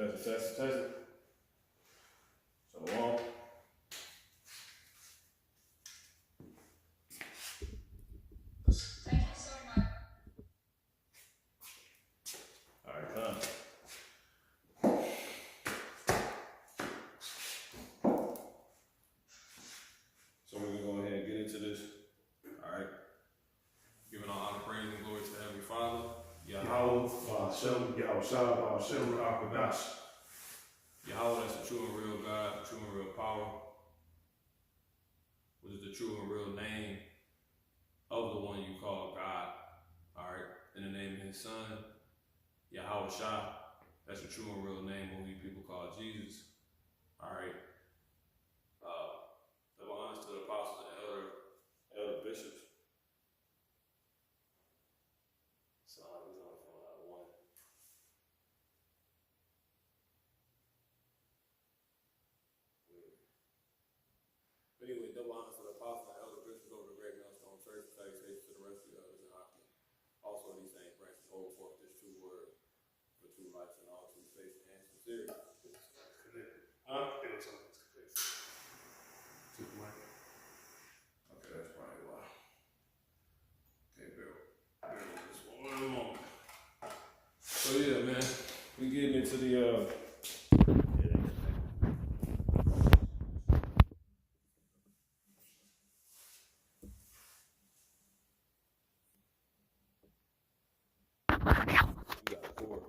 Test it. So long. Thank you so much. All right, come. So we're gonna go ahead and get into this. All right. Giving all honor, praise, and glory to the Heavenly Father. Yahweh, Yahweh, that's the true and real God, the true and real power, which is the true and real name of the one you call God. All right. In the name of His Son, Yahweh Shah. That's the true and real name who we people call Jesus. All right. Double honors to the apostles and elder bishops. So he's only coming out of one. But anyway, double honors to the apostles and elder bishops over the Great Millstone Church. Salutations to the rest of the others in Hockey. Also, these same branches hold forth this true word for true life and all true faith and sincerity. Okay, that's probably why. Okay, bear with this one moment. So yeah, man, we getting into the we got a cord.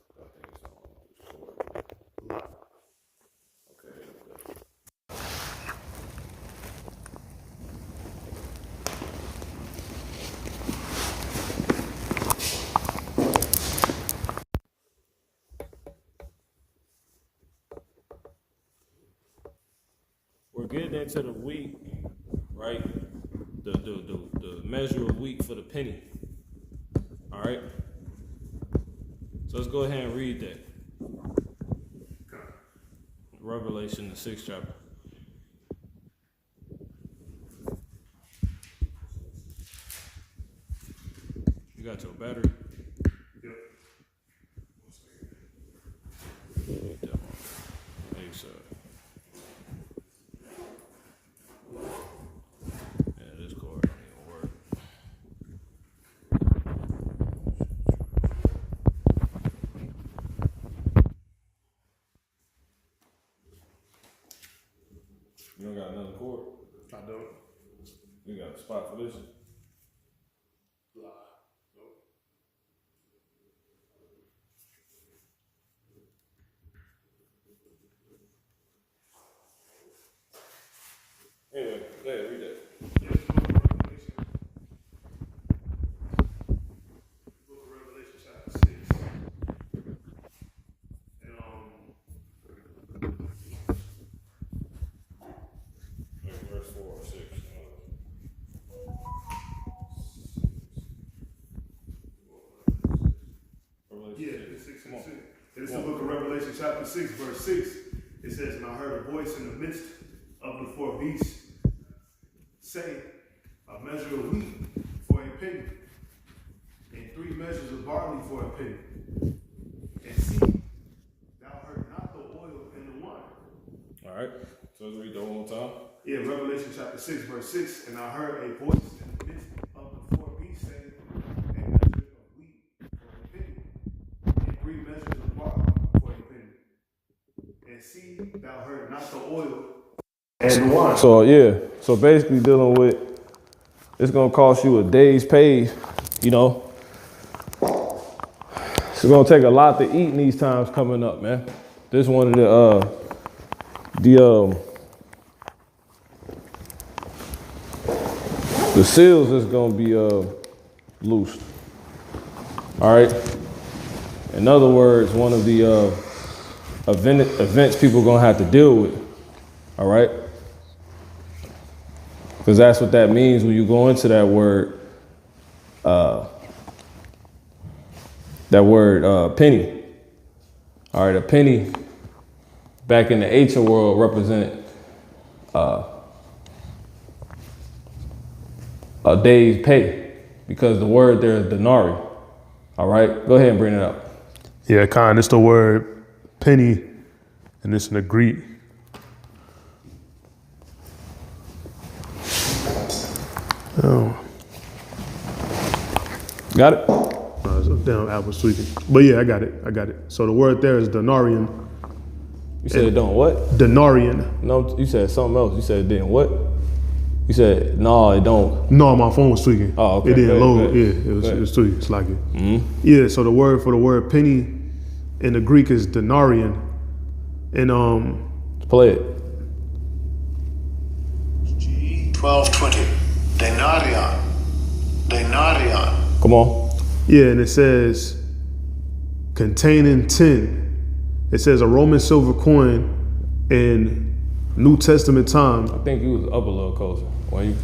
I think it's on this cord. Okay, there we go. We're getting into the week, right? The measure of week for the penny. All right. So let's go ahead and read that. Revelation, the 6th chapter. You got your battery? Yep. Hey, sir. Yeah, this cord don't even work. You don't got another cord? I don't. You got a spot for this? Anyway, go ahead, read that. Yes, book of Revelation chapter 6. And Verse 4 or 6. yeah, it's 6 and 6. It's the book of Revelation chapter 6, verse 6. It says, "And I heard a voice in the midst of the four beasts say, a measure of wheat for a penny, and 3 measures of barley for a penny. And see, thou heard not the oil and the wine." All right, so let's read that one more time. Yeah, Revelation chapter 6, verse 6. "And I heard a voice in the midst of the four beasts saying, a measure of wheat for a penny, and 3 measures of barley for a penny. And see, thou heard not the oil and wine." So yeah, so basically dealing with, it's gonna cost you a day's pay, you know. It's gonna take a lot to eat in these times coming up, man. This one of the seals is gonna be loosed. All right. In other words, one of the events people gonna have to deal with. All right. Because that's what that means when you go into that word penny. All right, a penny back in the ancient world represented a day's pay, because the word there is denarii. All right, go ahead and bring it up. Yeah, Khan, it's the word penny, and it's in the Greek. Oh. Got it? Damn, I was tweaking. But yeah, I got it. So the word there is denarian. You said it don't what? Denarian. No, you said something else. You said it didn't what? You said, no, it don't. No, my phone was tweaking. Oh, okay. It didn't load. Good. Yeah, it was tweaking. It's like it. Mm-hmm. Yeah, so the word for the word penny in the Greek is denarian. And play it. G1220. Denarion. Come on. yeah, and it says containing 10. It says a Roman silver coin in New Testament time. I think you was up a little closer. When you,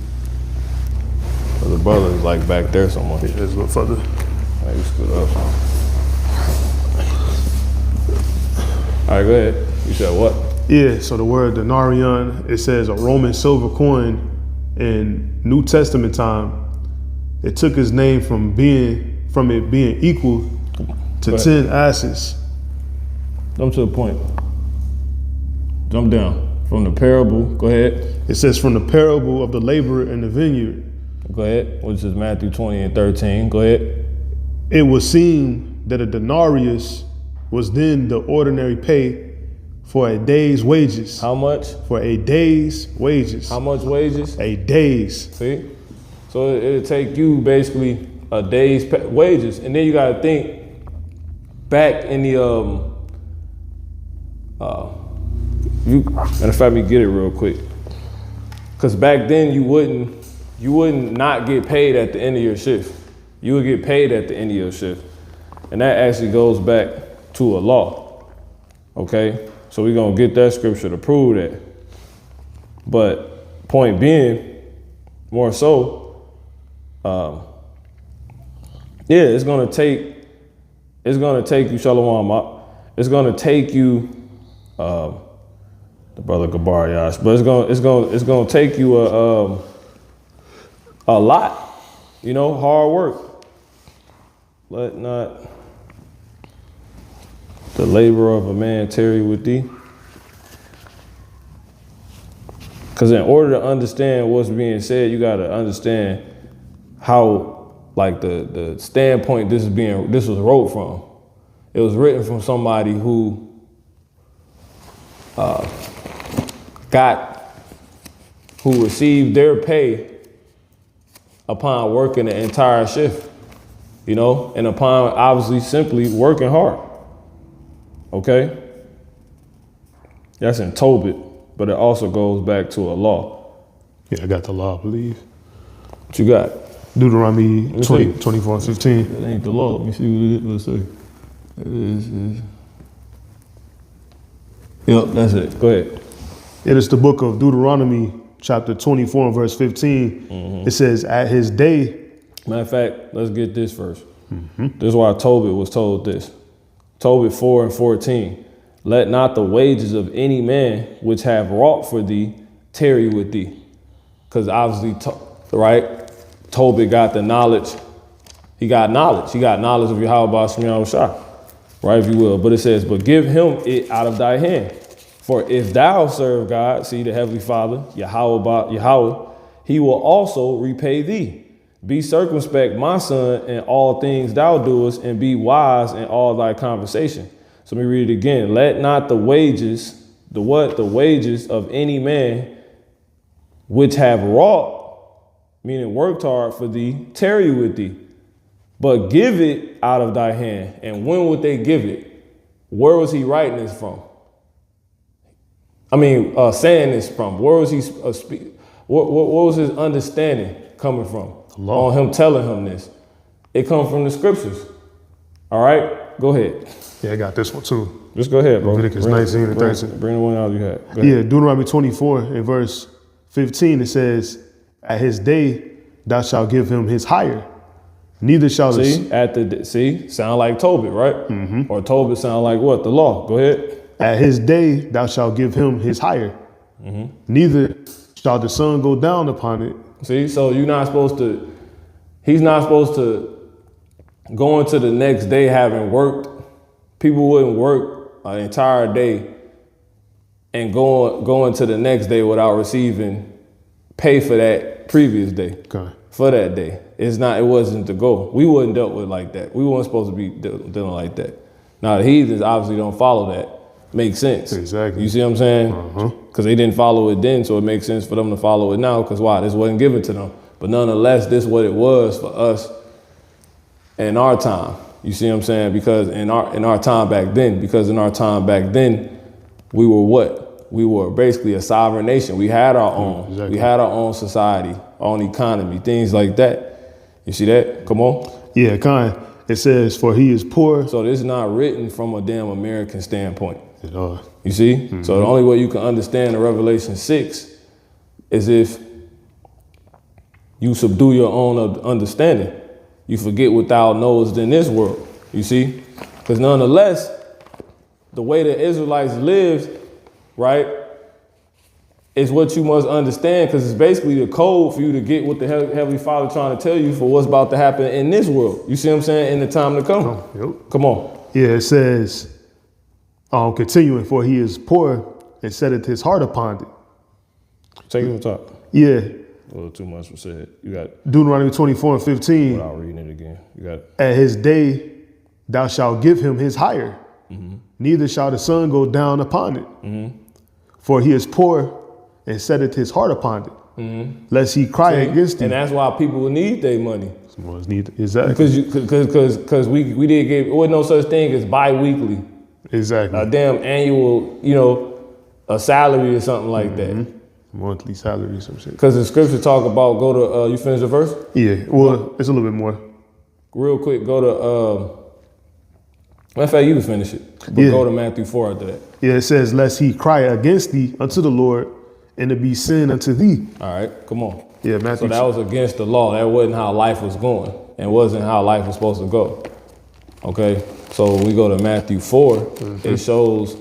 the brother is like back there somewhere. Yeah, it's a little further. Like you stood up. All right, go ahead. You said what? Yeah, so the word denarion, it says a Roman silver coin in New Testament time. It took its name from it being equal to 10 asses. Jump to the point. Jump down. From the parable, go ahead. It says from the parable of the laborer in the vineyard. Go ahead, which is Matthew 20 and 13. Go ahead. It would seem that a denarius was then the ordinary pay for a day's wages. How much? For a day's wages. How much wages? A day's. See? So it'll take you basically a day's wages. And then you gotta think back in the, matter of fact, let me get it real quick. Cause back then you wouldn't not get paid at the end of your shift. You would get paid at the end of your shift. And that actually goes back to a law, okay? So we're gonna get that scripture to prove that. But point being, more so, it's gonna take you, Shalom, it's gonna take you, the brother Gabar Yash, but it's gonna take you a lot, hard work. Let not the labor of a man tarry with thee. Because in order to understand what's being said, you got to understand how, like, the standpoint this was wrote from. It was written from somebody who received their pay upon working the entire shift, and upon obviously simply working hard. Okay? That's in Tobit, but it also goes back to a law. Yeah, I got the law, I believe. What you got? Deuteronomy 24 and 15. That ain't the law. Let me see what it is. Let's see. It is. Yep, that's it. Go ahead. It is the book of Deuteronomy, chapter 24 and verse 15. Mm-hmm. It says, at his day. Matter of fact, let's get this first. Mm-hmm. This is why Tobit was told this. Tobit 4 and 14. Let not the wages of any man which have wrought for thee tarry with thee. Because obviously, Tobit got the knowledge. He got knowledge. He got knowledge of Yahweh Shema Shah, right, if you will. But it says, but give him it out of thy hand. For if thou serve God, see the Heavenly Father, Yahweh, he will also repay thee. Be circumspect, my son, in all things thou doest, and be wise in all thy conversation. So let me read it again. Let not the wages, the wages of any man which have wrought, meaning worked hard for thee, tarry with thee, but give it out of thy hand. And when would they give it? Where was he writing this from? Saying this from? Where was he what was his understanding coming from? On him telling him this? It comes from the scriptures. All right, go ahead. Yeah, I got this one too. Just go ahead, bro. Leviticus 19 and 13. Bring the one out you had. Yeah, Deuteronomy 24 and verse 15, it says, at his day thou shalt give him his hire. Neither shall sound like Tobit, right? Mm-hmm. Or Tobit sound like what? The law. Go ahead. At his day thou shalt give him his hire. Mm-hmm. Neither shall the sun go down upon it. See, so he's not supposed to go into the next day having worked. People wouldn't work an entire day and going to the next day without receiving pay for that previous day. Okay. For that day. It wasn't the goal. We wasn't dealt with like that. We weren't supposed to be dealing like that. Now the heathens obviously don't follow that. Makes sense. Exactly. You see what I'm saying? Because they didn't follow it then, so it makes sense for them to follow it now. Because why? This wasn't given to them. But nonetheless, this is what it was for us in our time. You see what I'm saying? Because in our time back then, we were what? We were basically a sovereign nation. We had our own. Exactly. We had our own society, our own economy, things like that. You see that? Come on. Yeah, kind. It says, for he is poor. So this is not written from a damn American standpoint. At all. You see? So the only way you can understand the Revelation 6 is if you subdue your own understanding. You forget what thou knowest in this world. You see? Because nonetheless, the way the Israelites lived, right, is what you must understand, because it's basically the code for you to get what the Heavenly Father trying to tell you for what's about to happen in this world. You see what I'm saying? In the time to come. Yep. Come on. Yeah, it says, continuing, for he is poor and setteth his heart upon it. Take it to the top. Yeah. A little too much was said. You got it. Deuteronomy 24:15. Without reading it again. You got it. At his day thou shalt give him his hire, neither shall the sun go down upon it. For he is poor and setteth his heart upon it, lest he cry against thee. And that's why people need their money. Exactly. Because we did get, there was no such thing as bi-weekly. Exactly. A damn annual, a salary or something like that. Monthly salary or some shit. Because the scripture talk about, go to, you finish the verse? Yeah, well, it's a little bit more. Real quick, go to, matter of fact, you can finish it. But go to Matthew 4 after that. Yeah, it says, lest he cry against thee unto the Lord, and it be sin unto thee. All right, come on. Yeah, Matthew. So that was against the law. That wasn't how life was going. It wasn't how life was supposed to go. Okay, so when we go to Matthew 4, it shows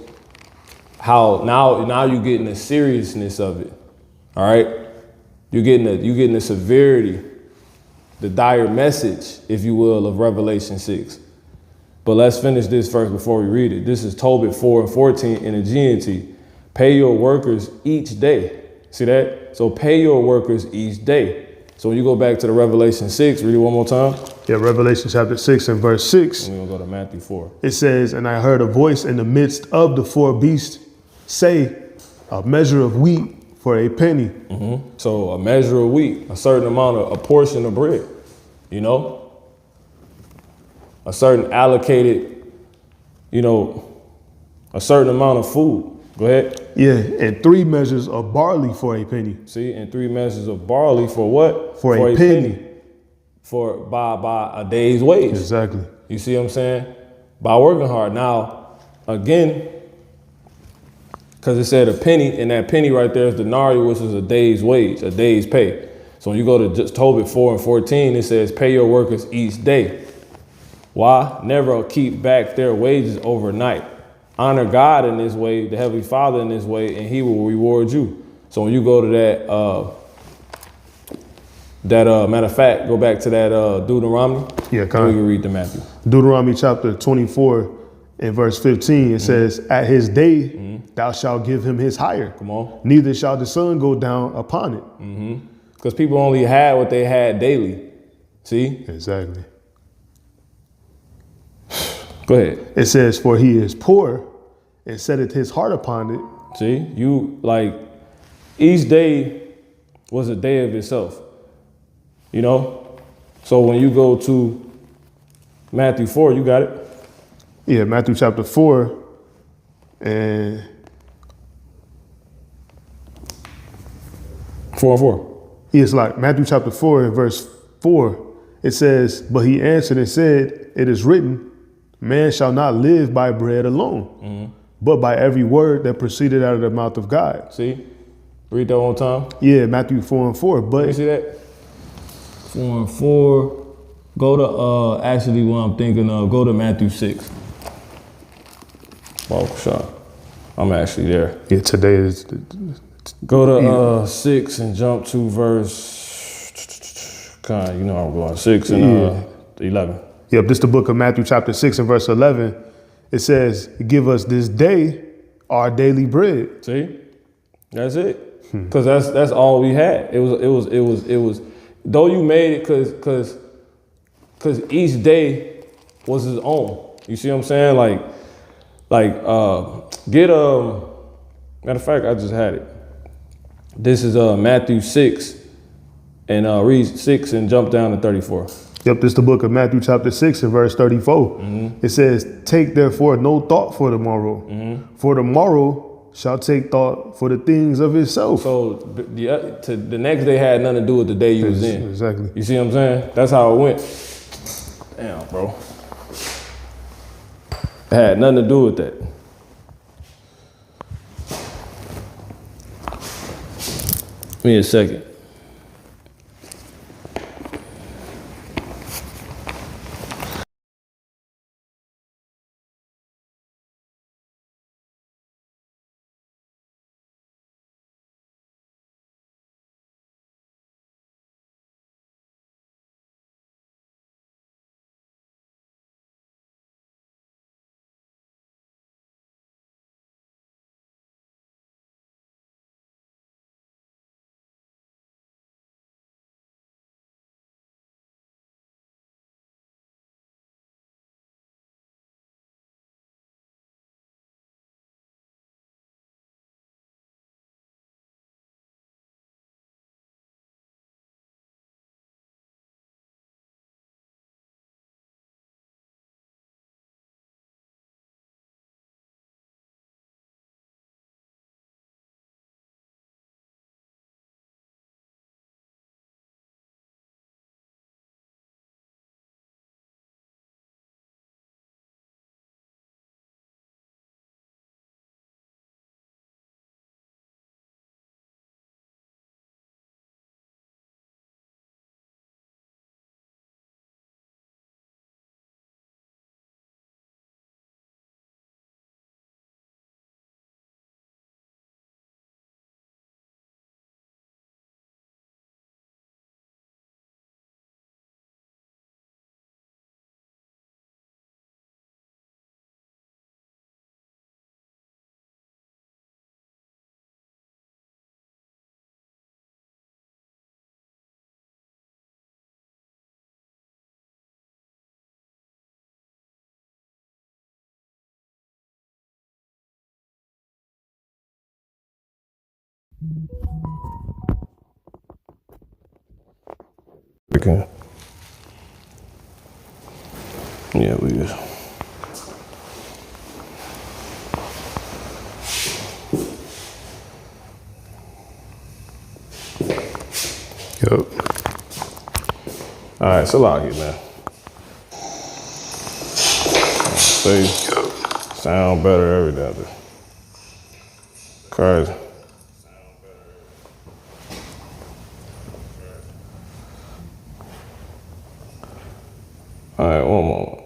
how now you're getting the seriousness of it. All right, you're getting the severity, the dire message, if you will, of Revelation 6. But let's finish this first before we read it. This is Tobit 4:14 in the GNT. Pay your workers each day. See that? So pay your workers each day. So when you go back to the Revelation 6, read it one more time. Yeah, Revelation chapter 6 and verse 6. And we're going to go to Matthew 4. It says, and I heard a voice in the midst of the four beasts say, a measure of wheat for a penny. So a measure of wheat, a certain amount of, a portion of bread, a certain allocated, a certain amount of food. Go ahead. Yeah, and 3 measures of barley for a penny. See, and 3 measures of barley for what? For a penny. For by a day's wage. Exactly. You see what I'm saying? By working hard. Now, again, because it said a penny, and that penny right there is denarius, which is a day's wage, a day's pay. So when you go to just Tobit 4:14, it says, pay your workers each day. Why? Never keep back their wages overnight. Honor God in this way, the Heavenly Father in this way, and he will reward you. So when you go to that matter of fact, go back to that Deuteronomy. Yeah, we can read the Matthew. Deuteronomy chapter 24 and verse 15, it says, at his day thou shalt give him his hire. Come on. Neither shall the sun go down upon it. Because people only had what they had daily. See? Exactly. Go ahead. It says, for he is poor and setteth his heart upon it. See? Each day was a day of itself. So when you go to Matthew 4, you got it? Yeah, Matthew chapter 4 and 4:4. It's like Matthew chapter 4 and verse 4. It says, but he answered and said, it is written, man shall not live by bread alone, but by every word that proceeded out of the mouth of God. See? Read that one time. Yeah, Matthew 4:4. But you see that? 4:4. Go to actually what I'm thinking of. Go to Matthew 6. Oh, shot. I'm actually there. Yeah, today is. Go to 6 and jump to verse. I'm going 6 and 11. Yep, this is the book of Matthew chapter 6 and verse 11. It says, "Give us this day our daily bread." See, that's it. Because that's all we had. It was. Though you made it, because each day was his own. You see what I'm saying? Get matter of fact, I just had it. This is Matthew 6, and read 6 and jump down to 34. Yep, this is the book of Matthew chapter 6 and verse 34. It says, "Take therefore no thought for tomorrow, for tomorrow shall take thought for the things of itself." So the next day had nothing to do with the day you was in. Exactly. You see what I'm saying? That's how it went. Damn, bro. It had nothing to do with that. Give me a second. Okay. Yeah, we just. Yep. All right, so out here, man. See, sound better, everything. Crazy. All right, one moment.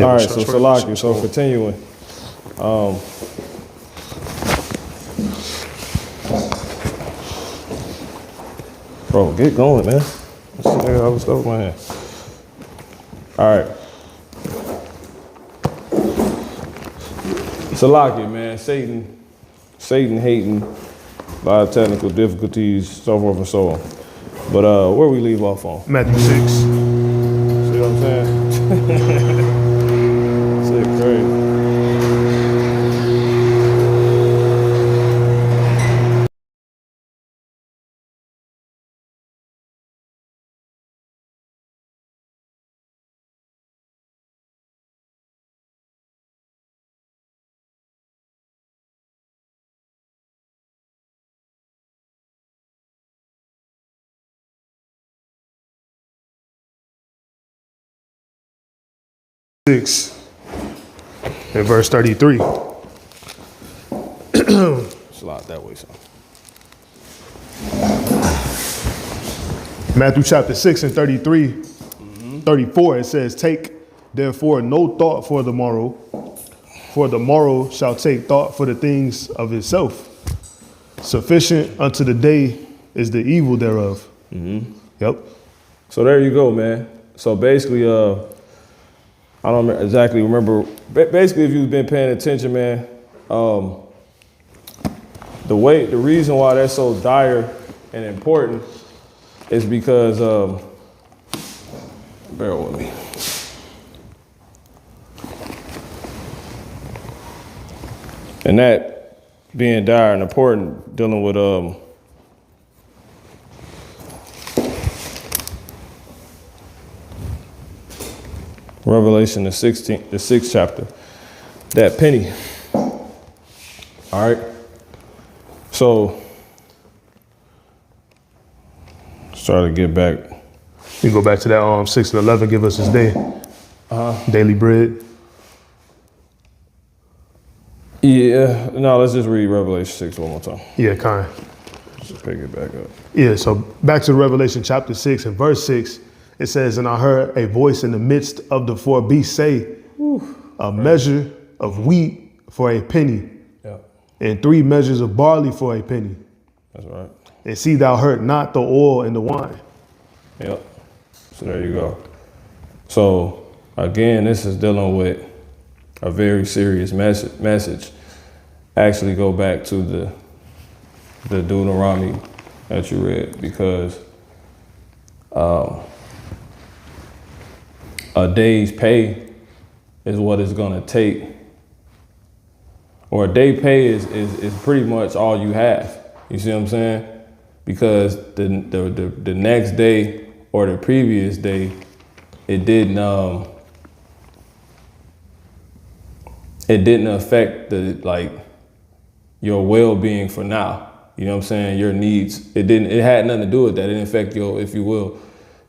Yeah, All right, sure, so sure. Salaki, so continuing. Bro, get going, man. I was stuck with my hand. All right. Salaki, man. Satan hating, a lot of technical difficulties, so forth and so on. But where we leave off on? Matthew 6. See what I'm saying? Shit, crazy. Six and verse 33. Slide that way, son. Matthew chapter 6 and 33, 34, it says, take therefore no thought for the morrow shall take thought for the things of itself. Sufficient unto the day is the evil thereof. Yep. So there you go, man. So basically, I don't exactly remember. Basically, if you've been paying attention, man, the reason why that's so dire and important is because, bear with me. And that being dire and important, dealing with Revelation, the 6th chapter, that penny. All right. So, let's try to get back. We go back to that 6 and 11, give us his day. Daily bread. Yeah, no, let's just read Revelation 6 one more time. Yeah, kind. Just pick it back up. Yeah, so back to Revelation chapter 6 and verse 6. It says, and I heard a voice in the midst of the four beasts say, a measure of wheat for a penny, and 3 measures of barley for a penny. That's right. And see thou hurt not the oil and the wine. Yep. So there you go. So again, this is dealing with a very serious message. Actually go back to the Deuteronomy that you read, because a day's pay is what it's gonna take, or a day pay is pretty much all you have. You see what I'm saying? Because the next day or the previous day, it didn't affect your well-being for now. You know what I'm saying? Your needs. It had nothing to do with that. It didn't affect your, if you will,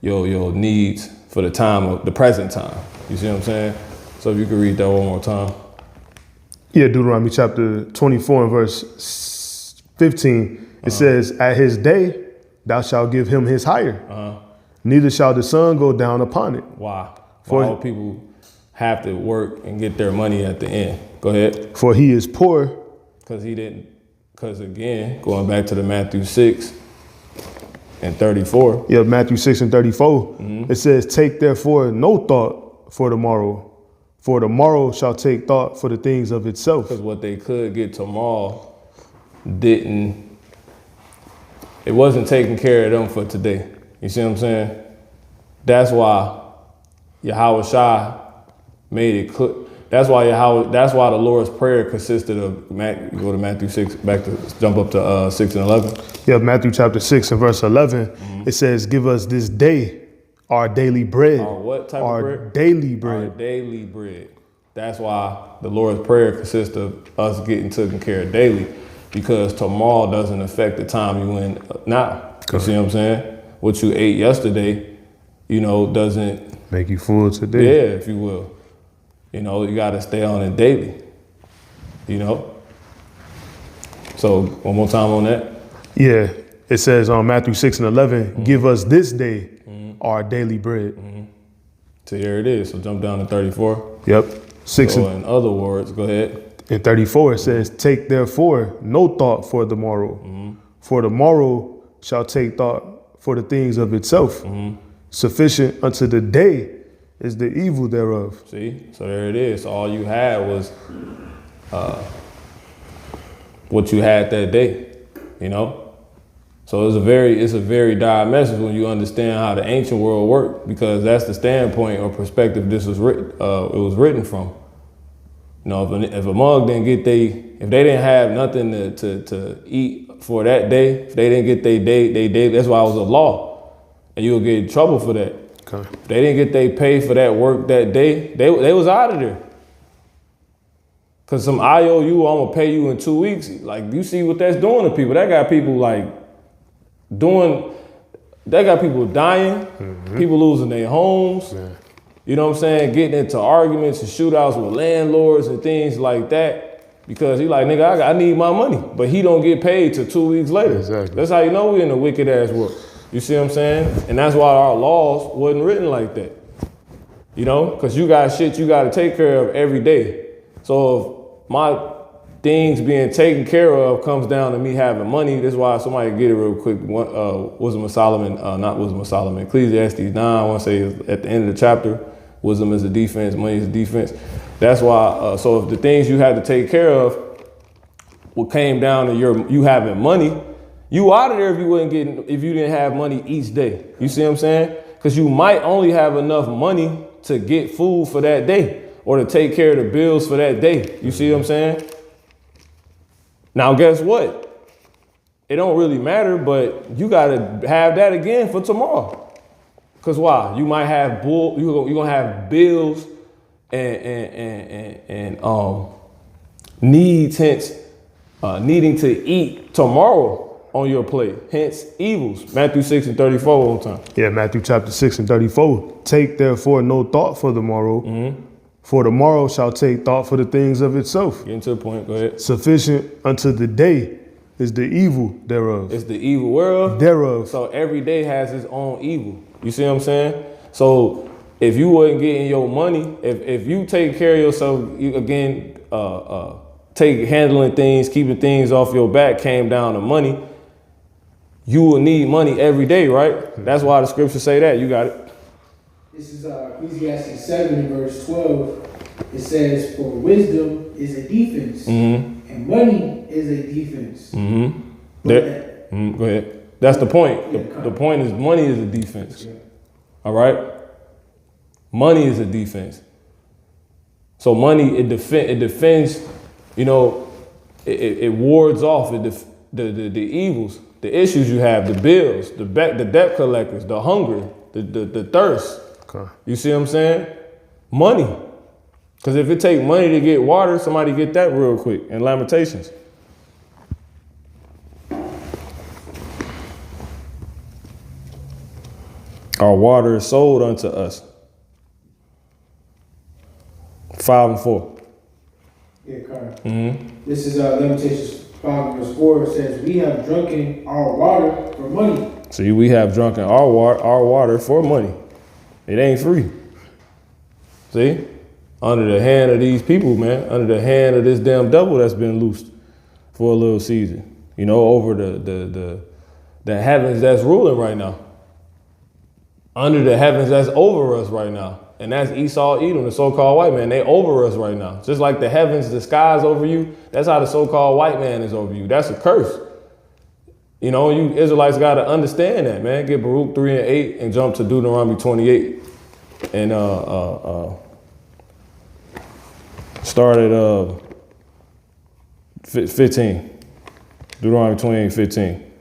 your needs for the time of the present time. You see what I'm saying? So if you could read that one more time. Yeah, Deuteronomy chapter 24 and verse 15. It says, at his day thou shalt give him his hire. Neither shall the sun go down upon it. Why? For all people have to work and get their money at the end. Go ahead. For he is poor. Because again, going back to the Matthew 6 and 34. Yeah, Matthew 6 and 34. It says, take therefore no thought for the morrow shall take thought for the things of itself. Because what they could get tomorrow it wasn't taking care of them for today. You see what I'm saying? That's why Yahweh Shai made it clear. That's why the Lord's Prayer consisted of, you go to Matthew 6, jump up to 6 and 11. Yeah, Matthew chapter 6 and verse 11, it says, give us this day our daily bread. Our what type of bread? Our daily bread. Our daily bread. That's why the Lord's Prayer consists of us getting taken care of daily, because tomorrow doesn't affect the time you in now. You see what I'm saying? What you ate yesterday, doesn't make you full today. Yeah, if you will. You got to stay on it daily. So one more time on that. Yeah, it says on Matthew 6 and 11, give us this day our daily bread. So here it is. So jump down to 34. Yep. 6 So and, in other words, go ahead. and 34 it says, take therefore no thought for the morrow, for the morrow shall take thought for the things of itself. Sufficient unto the day is the evil thereof. See, so there it is. So all you had was what you had that day, you know. So it's a very dire message when you understand how the ancient world worked, because that's the standpoint or perspective this was written. It was written from. You know, if a mug didn't get if they didn't have nothing to eat for that day, if they didn't get their day, that's why it was a law, and you'll get in trouble for that. Okay. If they didn't get they pay for that work that day, they was out of there. Cause some IOU, I'm gonna pay you in 2 weeks. Like, you see what that's doing to people. That got people got people dying, people losing their homes. Yeah. You know what I'm saying? Getting into arguments and shootouts with landlords and things like that. Because he like, nigga, I need my money. But he don't get paid till 2 weeks later. Exactly. That's how you know we in a wicked ass world. You see what I'm saying? And that's why our laws wasn't written like that. You know, because you got shit you got to take care of every day. So if my things being taken care of comes down to me having money, that's why somebody get it real quick. Wisdom of Solomon, not Wisdom of Solomon, Ecclesiastes 9, I want to say is at the end of the chapter, wisdom is a defense, money is a defense. That's why, so if the things you had to take care of what came down to you having money, you out of there if you didn't have money each day. You see what I'm saying? Because you might only have enough money to get food for that day or to take care of the bills for that day. You see what I'm saying? Now, guess what? It don't really matter, but you got to have that again for tomorrow. Because why? You might have you're going to have bills and needs, hence needing to eat tomorrow on your plate, hence evils. Matthew 6 and 34 one time. Yeah, Matthew chapter 6 and 34. Take therefore no thought for the morrow, for the morrow shall take thought for the things of itself. Getting to the point, go ahead. Sufficient unto the day is the evil thereof. It's the evil world. Thereof. So every day has its own evil. You see what I'm saying? So if you wasn't getting your money, if you take care of yourself, you again, handling things, keeping things off your back came down to money, you will need money every day, right? That's why the scriptures say that. You got it. This is Ecclesiastes 7 and verse 12. It says, for wisdom is a defense, and money is a defense. Go ahead. That's the point. The point is money is a defense. Yeah. All right? Money is a defense. So money, it defends, you know, it wards off the evils, the issues you have, the bills, the debt collectors, the hunger, the thirst. Okay. You see what I'm saying? Money. Because if it take money to get water, somebody get that real quick in Lamentations. Our water is sold unto us. 5 and 4. Yeah, correct. This is Lamentations 5 and verse 4. It says, we have drunken our water for money. See, we have drunken our water for money. It ain't free. See? Under the hand of these people, man. Under the hand of this damn devil that's been loosed for a little season. You know, over the heavens that's ruling right now. Under the heavens that's over us right now. And that's Esau, Edom, the so-called white man. They over us right now. Just like the heavens, the skies over you, that's how the so-called white man is over you. That's a curse. You know, you Israelites got to understand that, man. Get Baruch 3 and 8 and jump to Deuteronomy 28. And start at 15. Deuteronomy 28, 15.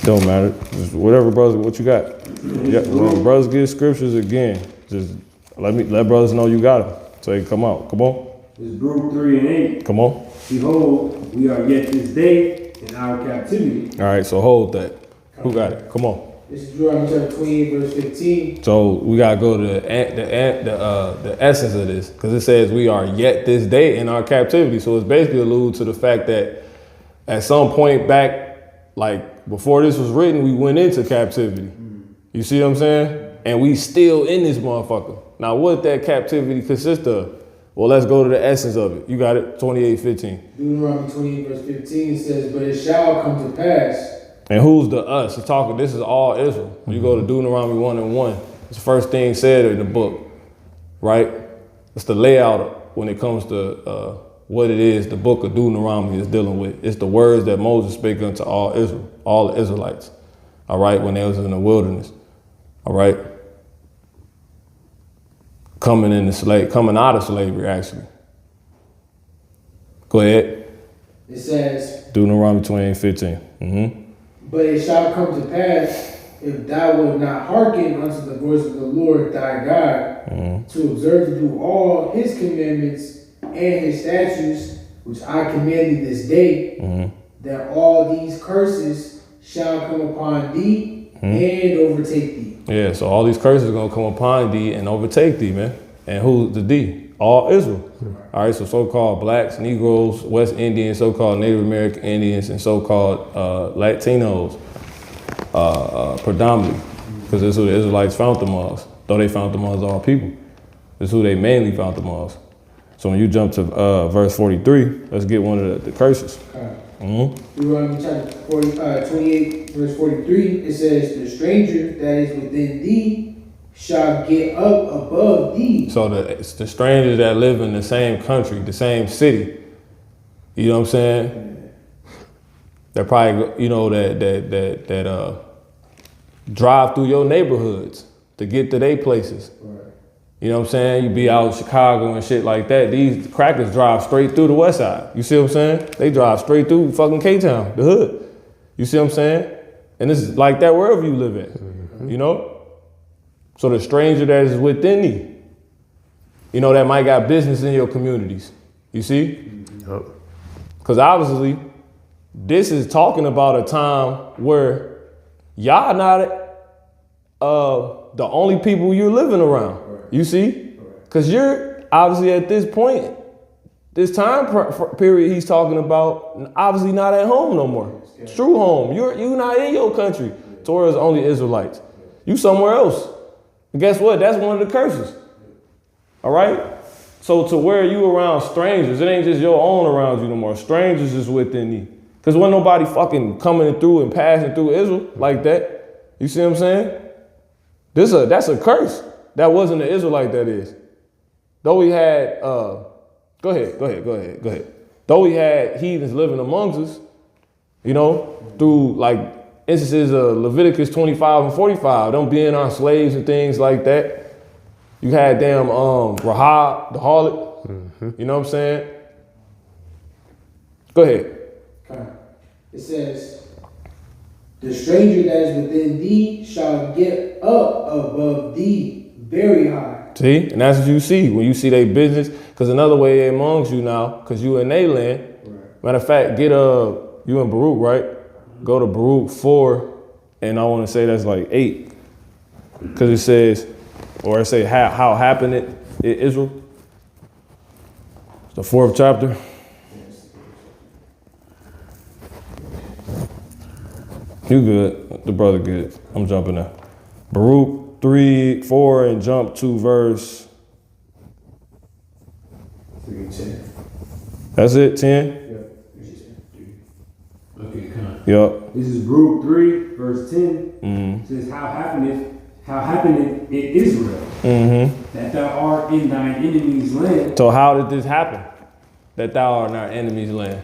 Don't matter. Just whatever, brothers, what you got. Yeah, when brothers get scriptures again, just let brothers know you got them. So they come out. Come on. It's Baruch 3 and 8. Come on. Behold, we are yet this day in our captivity. All right, so hold that. Who got it? Come on. This is Deuteronomy chapter 28 verse 15. So we gotta go to the essence of this, because it says we are yet this day in our captivity. So it's basically alluded to the fact that at some point back, like before this was written, we went into captivity. You see what I'm saying? And we still in this motherfucker. Now, what that captivity consist of? Well, let's go to the essence of it. You got it, 28:15. Deuteronomy 28 verse 15 says, but it shall come to pass. And who's the us? It's talking, this is all Israel. When you go to Deuteronomy 1:1, it's the first thing said in the book, right? It's the layout when it comes to what it is the book of Deuteronomy is dealing with. It's the words that Moses spake unto all Israel, all the Israelites, all right, when they was in the wilderness, all right? Coming out of slavery, actually. Go ahead. It says, Deuteronomy 28:15. but it shall come to pass, if thou wilt not hearken unto the voice of the Lord thy God, to observe to do all his commandments and his statutes, which I command thee this day, that all these curses shall come upon thee and overtake thee. Yeah, so all these curses are gonna come upon thee and overtake thee, man. And who's the thee? All Israel. All right, so so-called blacks, Negroes, West Indians, so-called Native American Indians, and so-called Latinos, predominantly, because that's who the Israelites found them as. Though they found them as all people, that's who they mainly found them as. So when you jump to verse 43, let's get one of the curses. Deuteronomy chapter 28, verse 43, it says, the stranger that is within thee shall get up above thee. So it's the strangers that live in the same country, the same city. You know what I'm saying? That probably, that drive through your neighborhoods to get to their places. You know what I'm saying? You be out in Chicago and shit like that. These crackers drive straight through the west side. You see what I'm saying? They drive straight through fucking K-Town, the hood. You see what I'm saying? And it's like that wherever you live at, you know? So the stranger that is within thee, you know, that might got business in your communities. You see? Because obviously, this is talking about a time where y'all not the only people you're living around. You see? Because you're obviously at this point, this time period he's talking about, obviously not at home no more. True home. You're not in your country. Torah is only Israelites. You somewhere else. And guess what? That's one of the curses. All right? So to where you around strangers, it ain't just your own around you no more. Strangers is within thee. Because wasn't nobody fucking coming through and passing through Israel like that. You see what I'm saying? That's a curse. That wasn't an Israelite, that is. Though we had, go ahead. Though we had heathens living amongst us, you know, through like instances of Leviticus 25 and 45, them being our slaves and things like that. You had damn Rahab, the harlot, you know what I'm saying? Go ahead. It says, the stranger that is within thee shall get up above thee very high. See, and that's what you see when you see their business. Because another way they amongst you now, because you in their land. Right. Matter of fact, get you in Baruch, right? Go to Baruch 4, and I want to say that's like 8, because it says, or it say how happened it in Israel. It's the 4th chapter. You good? The brother good. I'm jumping there. Baruch 3:4 and jump to verse 10. That's it, 10? Okay, come on. Yep. This is Baruch 3, verse 10. It says, how happened it in Israel, that thou art in thine enemy's land. So how did this happen? That thou art in our enemy's land?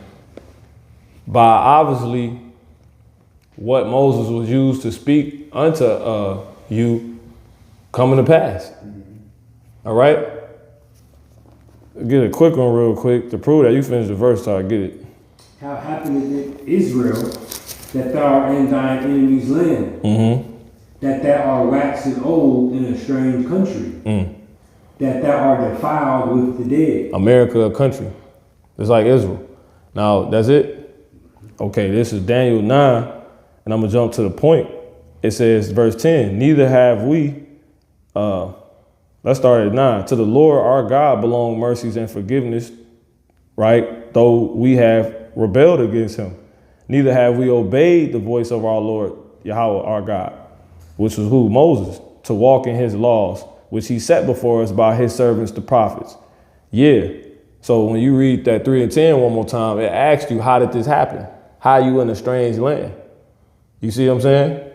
By obviously what Moses was used to speak unto you coming to pass. All right? Get a quick one real quick to prove that you finished the verse so I get it. How happened it in Israel, that thou art in thine enemy's land, that thou art waxen old in a strange country, that thou art defiled with the dead. America, a country. It's like Israel. Now, that's it? Okay, this is Daniel 9, and I'm going to jump to the point. It says, verse 10, neither have we, let's start at 9. To the Lord our God belong mercies and forgiveness, right? Though we have rebelled against him. Neither have we obeyed the voice of our Lord, Yahweh our God, which was who? Moses, to walk in his laws, which he set before us by his servants, the prophets. Yeah. So when you read that 3 and 10 one more time, it asks you, how did this happen? How you in a strange land? You see what I'm saying?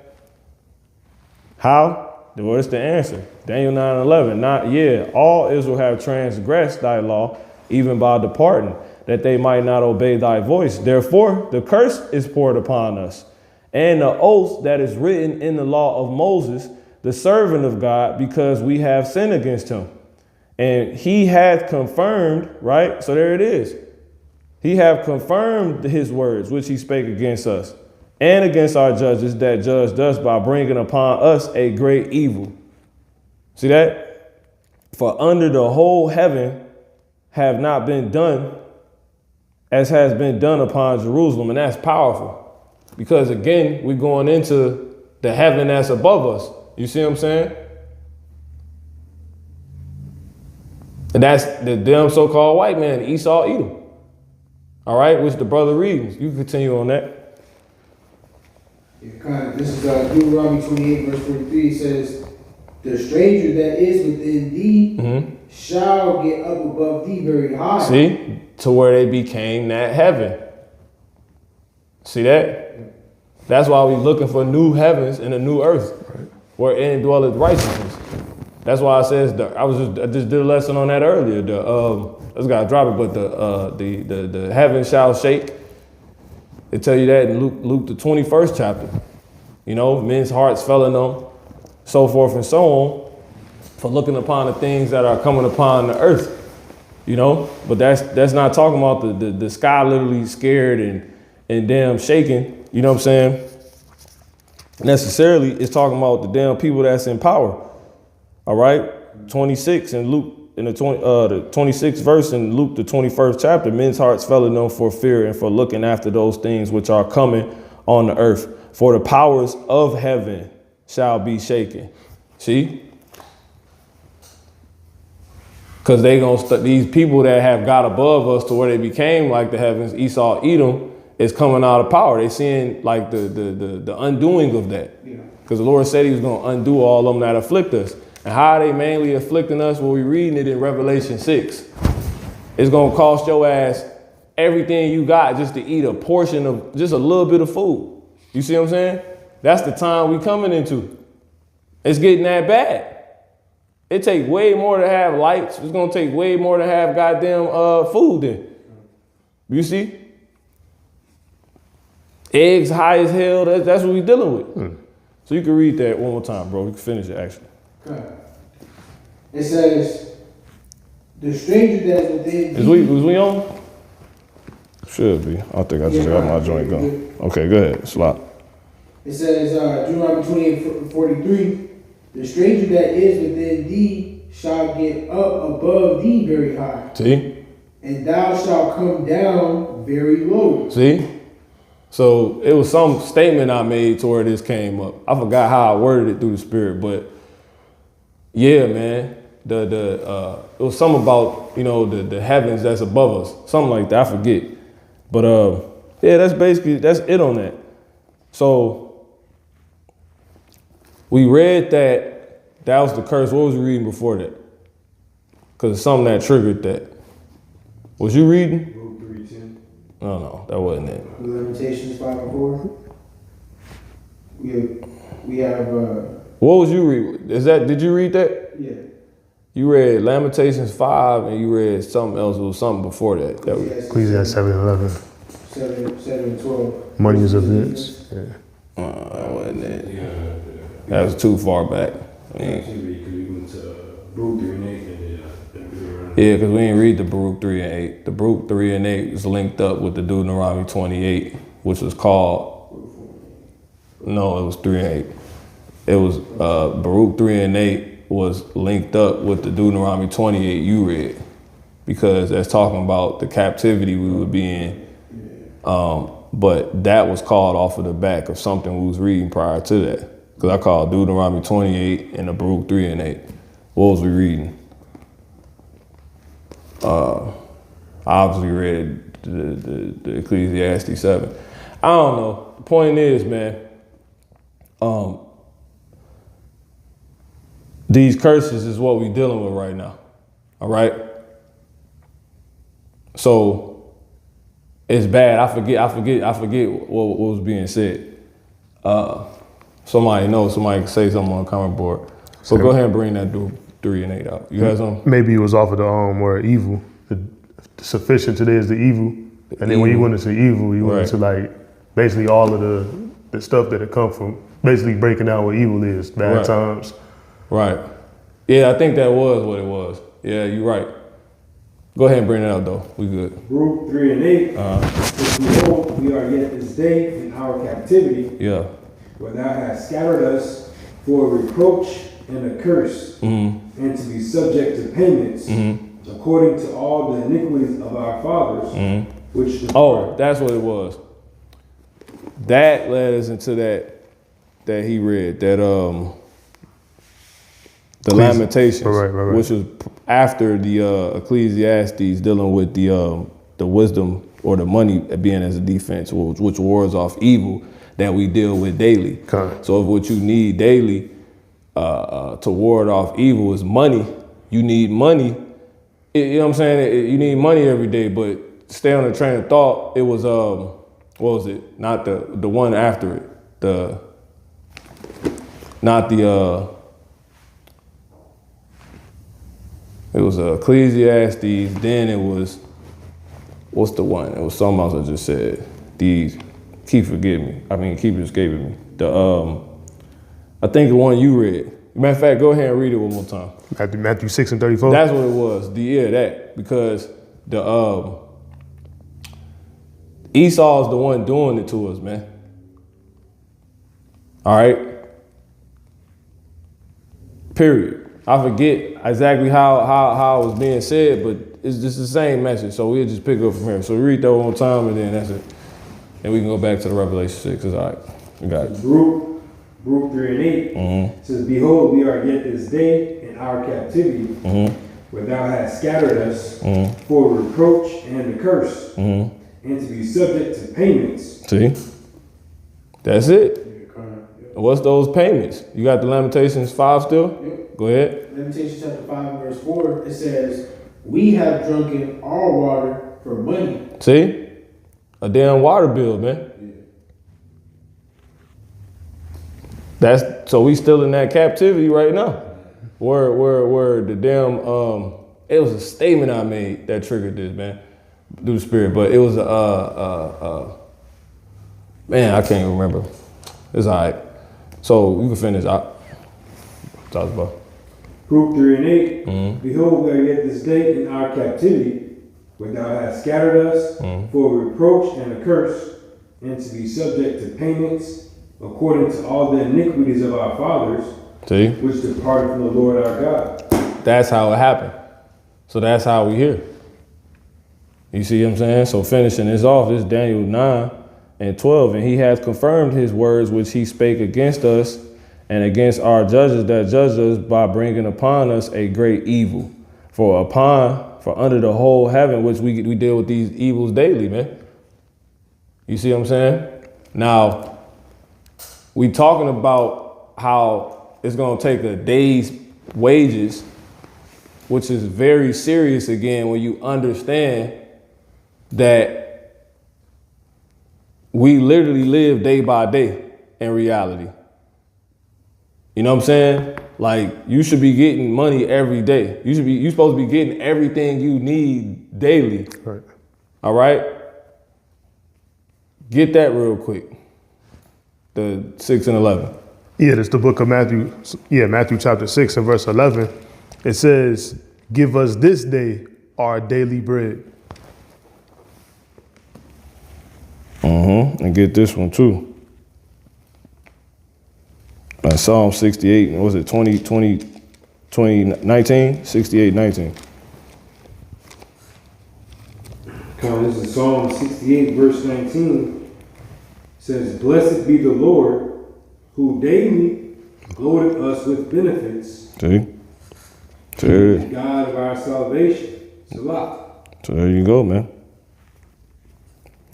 How? Well, it's the answer. Daniel 9:11. Not, all Israel have transgressed thy law, even by departing, that they might not obey thy voice. Therefore, the curse is poured upon us, and the oath that is written in the law of Moses, the servant of God, because we have sinned against him. And he hath confirmed, right? So there it is. He hath confirmed his words, which he spake against us, and against our judges that judged us, by bringing upon us a great evil. See that? For under the whole heaven have not been done as has been done upon Jerusalem. And that's powerful, because again, we're going into the heaven that's above us. You see what I'm saying? And that's the damn so-called white man, Esau, Edom. All right, which the brother reads. You can continue on that. Yeah, this is Deuteronomy 28, verse 43. It says, the stranger that is within thee shall get up above thee very high. See, to where they became that heaven. See that? That's why we're looking for new heavens and a new earth, wherein dwelleth righteousness. That's why it says I just did a lesson on that earlier. I just gotta drop it, but the heaven shall shake. They tell you that in Luke the 21st chapter. You know, men's hearts fell in them, so forth and so on, for looking upon the things that are coming upon the earth. You know, but that's not talking about the sky literally scared and damn shaking. You know what I'm saying? Necessarily, it's talking about the damn people that's in power. All right, 26 in Luke, in the 26th verse in Luke, the 21st chapter, men's hearts fell in them for fear and for looking after those things which are coming on the earth. For the powers of heaven shall be shaken. See? Because these people that have got above us to where they became like the heavens, Esau, Edom, is coming out of power. They seeing like the undoing of that. Because the Lord said he was going to undo all of them that afflict us. And how are they mainly afflicting us? Well, we're reading it in Revelation 6. It's going to cost your ass everything you got just to eat a portion of just a little bit of food. You see what I'm saying? That's the time we coming into. It's getting that bad. It take way more to have lights. It's going to take way more to have goddamn food then. You see? Eggs high as hell. That's what we dealing with. So you can read that one more time, bro. You can finish it, actually. Okay. It says, the stranger that is within thee. Was we on? Should be. I think I just got my joint going. Okay, go ahead. Slop. It says, Deuteronomy 28:43, the stranger that is within thee shall get up above thee very high. See? And thou shalt come down very low. See? So it was some statement I made to where this came up. I forgot how I worded it through the spirit, but yeah, man. It was something about, you know, the heavens that's above us. Something like that. I forget. But yeah, that's it on that. So we read that was the curse. What was we reading before that? Because it's something that triggered that. Was you reading? Luke 3:10. No, that wasn't it. Lamentations 5 and 4. We have What was you reading? Did you read that? yeah. You read Lamentations 5 and you read something else. It was something before that. Ecclesiastes 7:11. 7 and 12. Money is events. Yeah. That wasn't it. That was too far back. Because we went to Luke 3 and 8 and Yeah, because we didn't read the Baruch 3 and 8. The Baruch 3 and 8 was linked up with the Deuteronomy 28, which was called, no, it was 3 and 8. It was Baruch 3 and 8 was linked up with the Deuteronomy 28 you read, because that's talking about the captivity we would be in. But that was called off of the back of something we was reading prior to that. Because I called Deuteronomy 28 and the Baruch 3 and 8. What was we reading? I obviously read the Ecclesiastes 7. I don't know. The point is, man, These curses is what we dealing with right now. All right. So it's bad. I forget what was being said. Somebody knows. Somebody can say something on the comment board. So go ahead and bring that 3 and 8 out. You had something? Maybe it was off of the word evil. The sufficient today is the evil. And then when you went into evil, you went into like basically all of the stuff that it come from, basically breaking down what evil is, bad times. Right. Yeah, I think that was what it was. Yeah, you're right. Go ahead and bring it out though. We good. Ruth 3 and 8. Behold, we are yet this day in our captivity. Yeah. Where thou hast scattered us for a reproach and a curse, and to be subject to payments, according to all the iniquities of our fathers, which that's what it was. That led us into that he read, that the Lamentations, right. which was after the Ecclesiastes, dealing with the wisdom or the money being as a defense, which wards off evil that we deal with daily. Okay. So if what you need daily to ward off evil is money, you need money. You know what I'm saying? You need money every day, but stay on the train of thought. It was what was it? Not the one after it. It was Ecclesiastes. Then it was, what's the one? It was something else I just said. Keep escaping me. I think the one you read. Matter of fact, go ahead and read it one more time. Matthew 6 and 34. That's what it was. That because the Esau is the one doing it to us, man. All right. Period. I forget exactly how it was being said, but it's just the same message. So we'll just pick up from here. So we read that one more time, and then that's it. And we can go back to the Revelation 6. It's all right. We got it. Ruth 3 and 8 says, behold, we are yet this day in our captivity, where thou hast scattered us for a reproach and a curse, and to be subject to payments. See? That's it. What's those payments? You got the Lamentations 5 still? Yep. Go ahead. Lamentations chapter 5 verse 4, it says, we have drunken our water for money. See? A damn water bill, man. So we still in that captivity right now. Where the damn it was a statement I made that triggered this, man. Through the spirit, but it was man, I can't remember. It's all right. So you can finish out. Talk about. Ruth 3 and 8. Behold, we are yet this day in our captivity, where thou hast scattered us for a reproach and a curse, and to be subject to payments, according to all the iniquities of our fathers, which departed from the Lord our God. That's how it happened. So that's how we here. You see what I'm saying? So finishing this off, this is Daniel 9 and 12. And he has confirmed his words which he spake against us and against our judges that judged us by bringing upon us a great evil. For under the whole heaven, which we deal with these evils daily, man. You see what I'm saying? Now, we talking about how it's going to take a day's wages, which is very serious again when you understand that we literally live day by day in reality. You know what I'm saying? Like, you should be getting money every day. You supposed to be getting everything you need daily. Right. All right? Get that real quick. The 6 and 11. Yeah, that's the book of Matthew. Yeah, Matthew chapter 6 and verse 11. It says, give us this day our daily bread. And get this one too. Psalm 68, was it 19? 68, 19. This is Psalm 68, verse 19. Says, blessed be the Lord, who daily loadeth us with benefits. See? The God of our salvation. Salah. So there you go, man.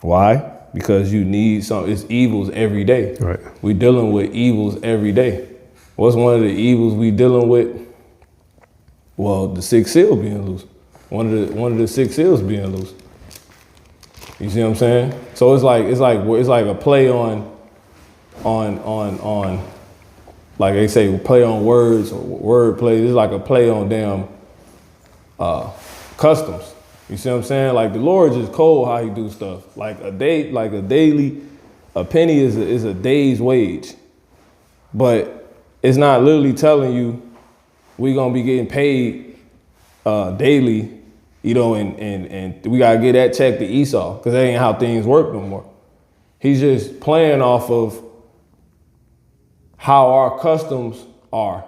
Why? Because you need some. It's evils every day. Right. We're dealing with evils every day. What's one of the evils we dealing with? Well, the sixth seal being loose. One of the six seals being loose. You see what I'm saying? So it's like a play on like they say, play on words or word play. It's like a play on damn customs. You see what I'm saying? Like the Lord just cold how he do stuff. Like a penny is a day's wage. But it's not literally telling you we gonna be getting paid daily, you know, and we gotta get that check to Esau, because that ain't how things work no more. He's just playing off of how our customs are,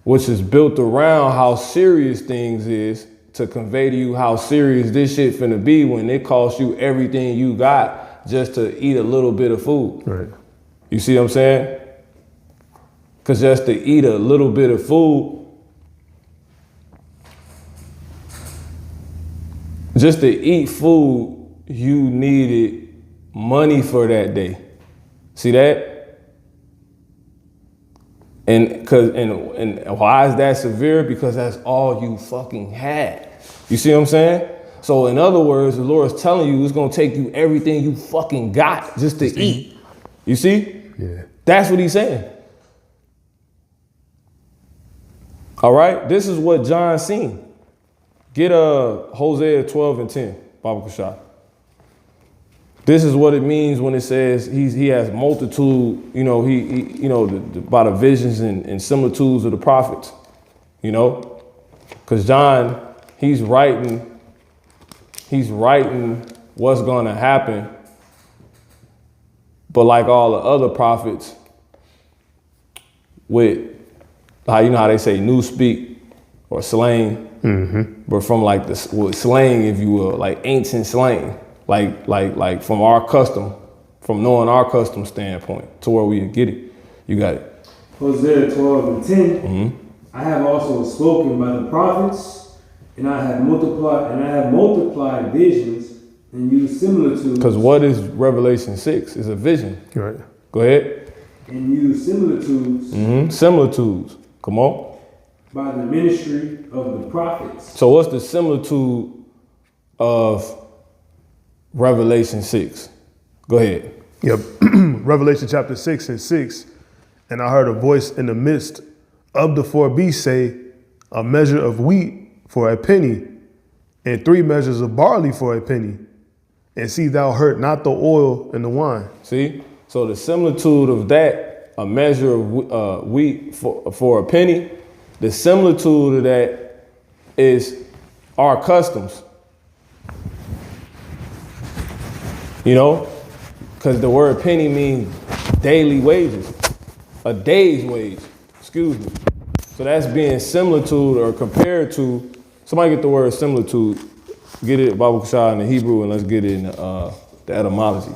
which is built around how serious things is, to convey to you how serious this shit finna be when it costs you everything you got just to eat a little bit of food. Right. You see what I'm saying? Because just to eat a little bit of food, just to eat food, you needed money for that day. See that? And why is that severe? Because that's all you fucking had. You see what I'm saying? So in other words, the Lord is telling you it's gonna take you everything you fucking got just to eat. You see? Yeah. That's what he's saying. All right, this is what John seen. Get Hosea 12 and 10, Baba Kashah. This is what it means when it says he has multitude, you know, by the visions and similitudes of the prophets, you know, because John, he's writing what's going to happen. But like all the other prophets, with how they say new speak or slang, but from like the slang, if you will, like ancient slang. Like from our custom, from knowing our custom standpoint to where we get it. You got it. Hosea 12 and 10. I have also spoken by the prophets, and I have multiplied visions and used similitudes. Because what is Revelation 6? It's a vision. Right. Go ahead. And used similitudes. Similitudes. Come on. By the ministry of the prophets. So what's the similitude of Revelation 6? Go ahead. Yep. Revelation chapter 6 and 6. And I heard a voice in the midst of the four beasts say, a measure of wheat for a penny, and 3 measures of barley for a penny. And see thou hurt not the oil and the wine. See? So the similitude of that, a measure of wheat for a penny, the similitude of that is our customs. You know, because the word penny means daily wages, a day's wage, excuse me. So that's being similitude or compared to, somebody get the word similitude, get it Baba Kashah in the Hebrew, and let's get it in the etymology.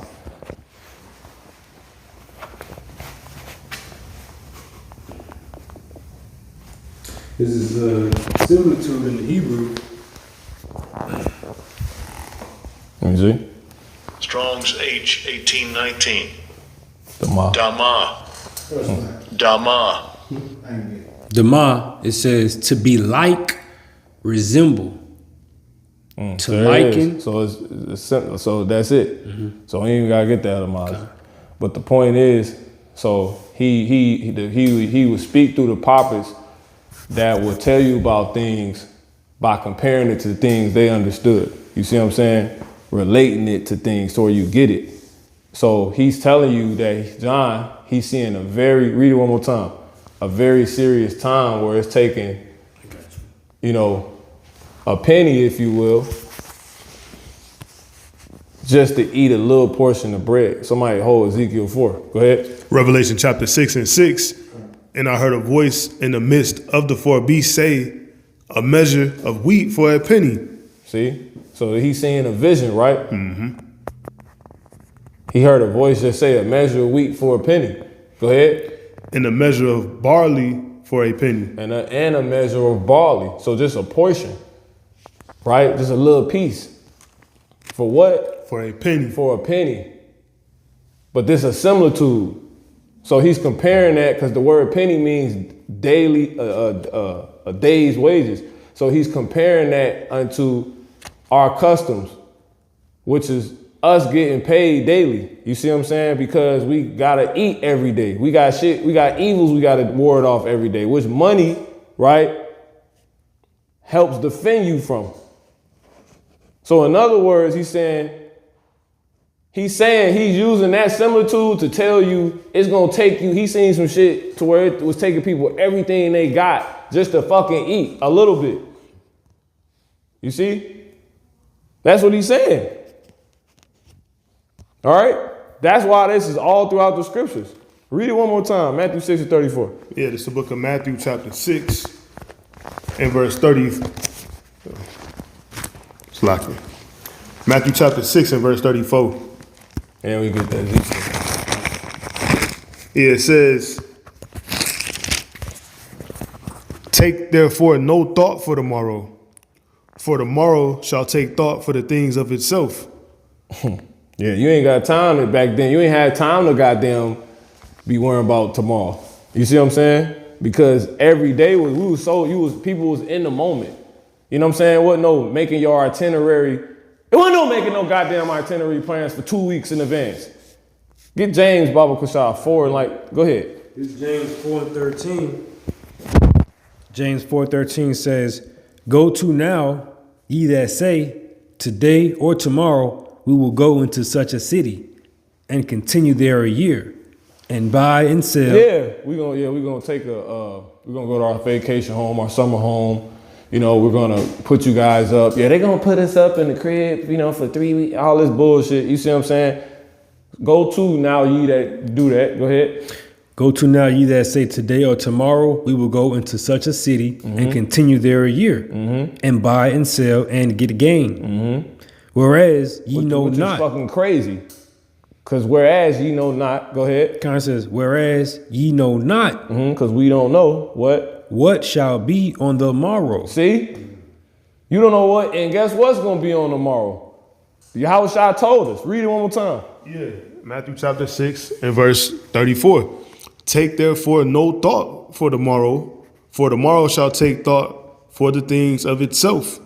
This is a similitude in the Hebrew. Let me see. Strong's H 1819. Dama. Dama. Dama, it says to be like, resemble, to There it liken. is. So it's simple. So that's it. So we ain't gotta get that etymology. But the point is, so he would speak through the prophets that will tell you about things by comparing it to things they understood. You see what I'm saying? Relating it to things so you get it. So he's telling you that John, he's seeing read it one more time, a very serious time where it's taking, you know, a penny, if you will, just to eat a little portion of bread. Somebody hold Ezekiel 4. Go ahead. Revelation chapter 6 and 6. And I heard a voice in the midst of the four beasts say, a measure of wheat for a penny. See? So he's seeing a vision, right? He heard a voice just say a measure of wheat for a penny. Go ahead. And a measure of barley for a penny. And a measure of barley. So just a portion, right? Just a little piece. For what? For a penny. For a penny. But this is a similitude. So he's comparing that because the word penny means daily, a day's wages. So he's comparing that unto our customs, which is us getting paid daily. You see what I'm saying? Because we gotta eat every day. We got shit, we got evils we gotta ward off every day, which money, right, helps defend you from. So in other words, he's saying he's using that similitude to tell you it's gonna take you. He's seen some shit to where it was taking people everything they got just to fucking eat a little bit. You see? That's what he's saying. All right? That's why this is all throughout the scriptures. Read it one more time. Matthew 6:34. Yeah, this is the book of Matthew chapter 6 and verse 30. It's locking. Matthew chapter 6 and verse 34. And we get that Ezekiel. Yeah, it says, take therefore no thought for tomorrow shall take thought for the things of itself. Yeah, you ain't got time back then. You ain't had time to goddamn be worrying about tomorrow. You see what I'm saying? Because every day people was in the moment. You know what I'm saying? It wasn't no making your itinerary. It wasn't no making no goddamn itinerary plans for 2 weeks in advance. Get James Baba Kushah 4 and go ahead. This is James 4:13. James 4:13 says, "Go to now, ye that say, today or tomorrow we will go into such a city and continue there a year and buy and sell." We're gonna take we're gonna go to our vacation home, our summer home. You know, we're gonna put you guys up. Yeah, they're gonna put us up in the crib, for 3 weeks, all this bullshit. You see what I'm saying? Go to now, ye that do that. Go ahead. "Go to now, ye that say, today or tomorrow we will go into such a city and continue there a year and buy and sell and get gain. Whereas ye know which not." Is fucking crazy. Because whereas ye know not, go ahead. Kind of says, "Whereas ye know not." Because we don't know what shall be on the morrow. See? You don't know what, and guess what's going to be on the morrow? Yahushua told us. Read it one more time. Yeah, Matthew chapter 6 and verse 34. Take therefore no thought for tomorrow shall take thought for the things of itself.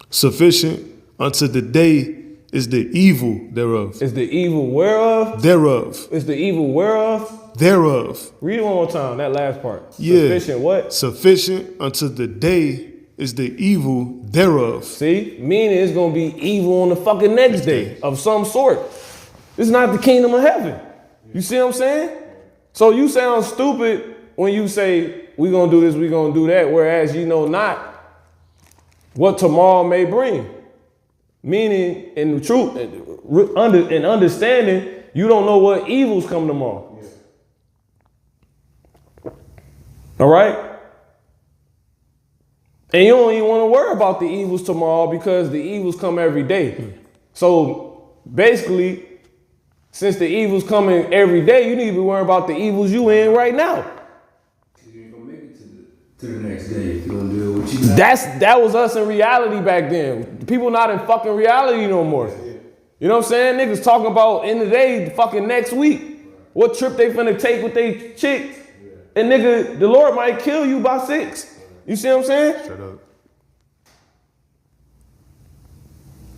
Sufficient unto the day is the evil thereof. Is the evil whereof? Thereof. Is the evil whereof? Thereof. Read it one more time, that last part. Yeah. Sufficient what? Sufficient unto the day is the evil thereof. See? Meaning it's going to be evil on the fucking next day of some sort. This is not the kingdom of heaven. You see what I'm saying? So you sound stupid when you say, we're going to do this, we're going to do that, whereas you know not what tomorrow may bring. Meaning, in the truth, in understanding, you don't know what evils come tomorrow. All right? And you don't even want to worry about the evils tomorrow because the evils come every day. So basically, since the evils coming every day, you need to be worrying about the evils you in right now. You ain't gonna make it to the next day if you don't do what you got. That was us in reality back then. People not in fucking reality no more. You know what I'm saying? Niggas talking about in the day, fucking next week. What trip they finna take with they chick. And nigga, the Lord might kill you by 6. You see what I'm saying? Shut up.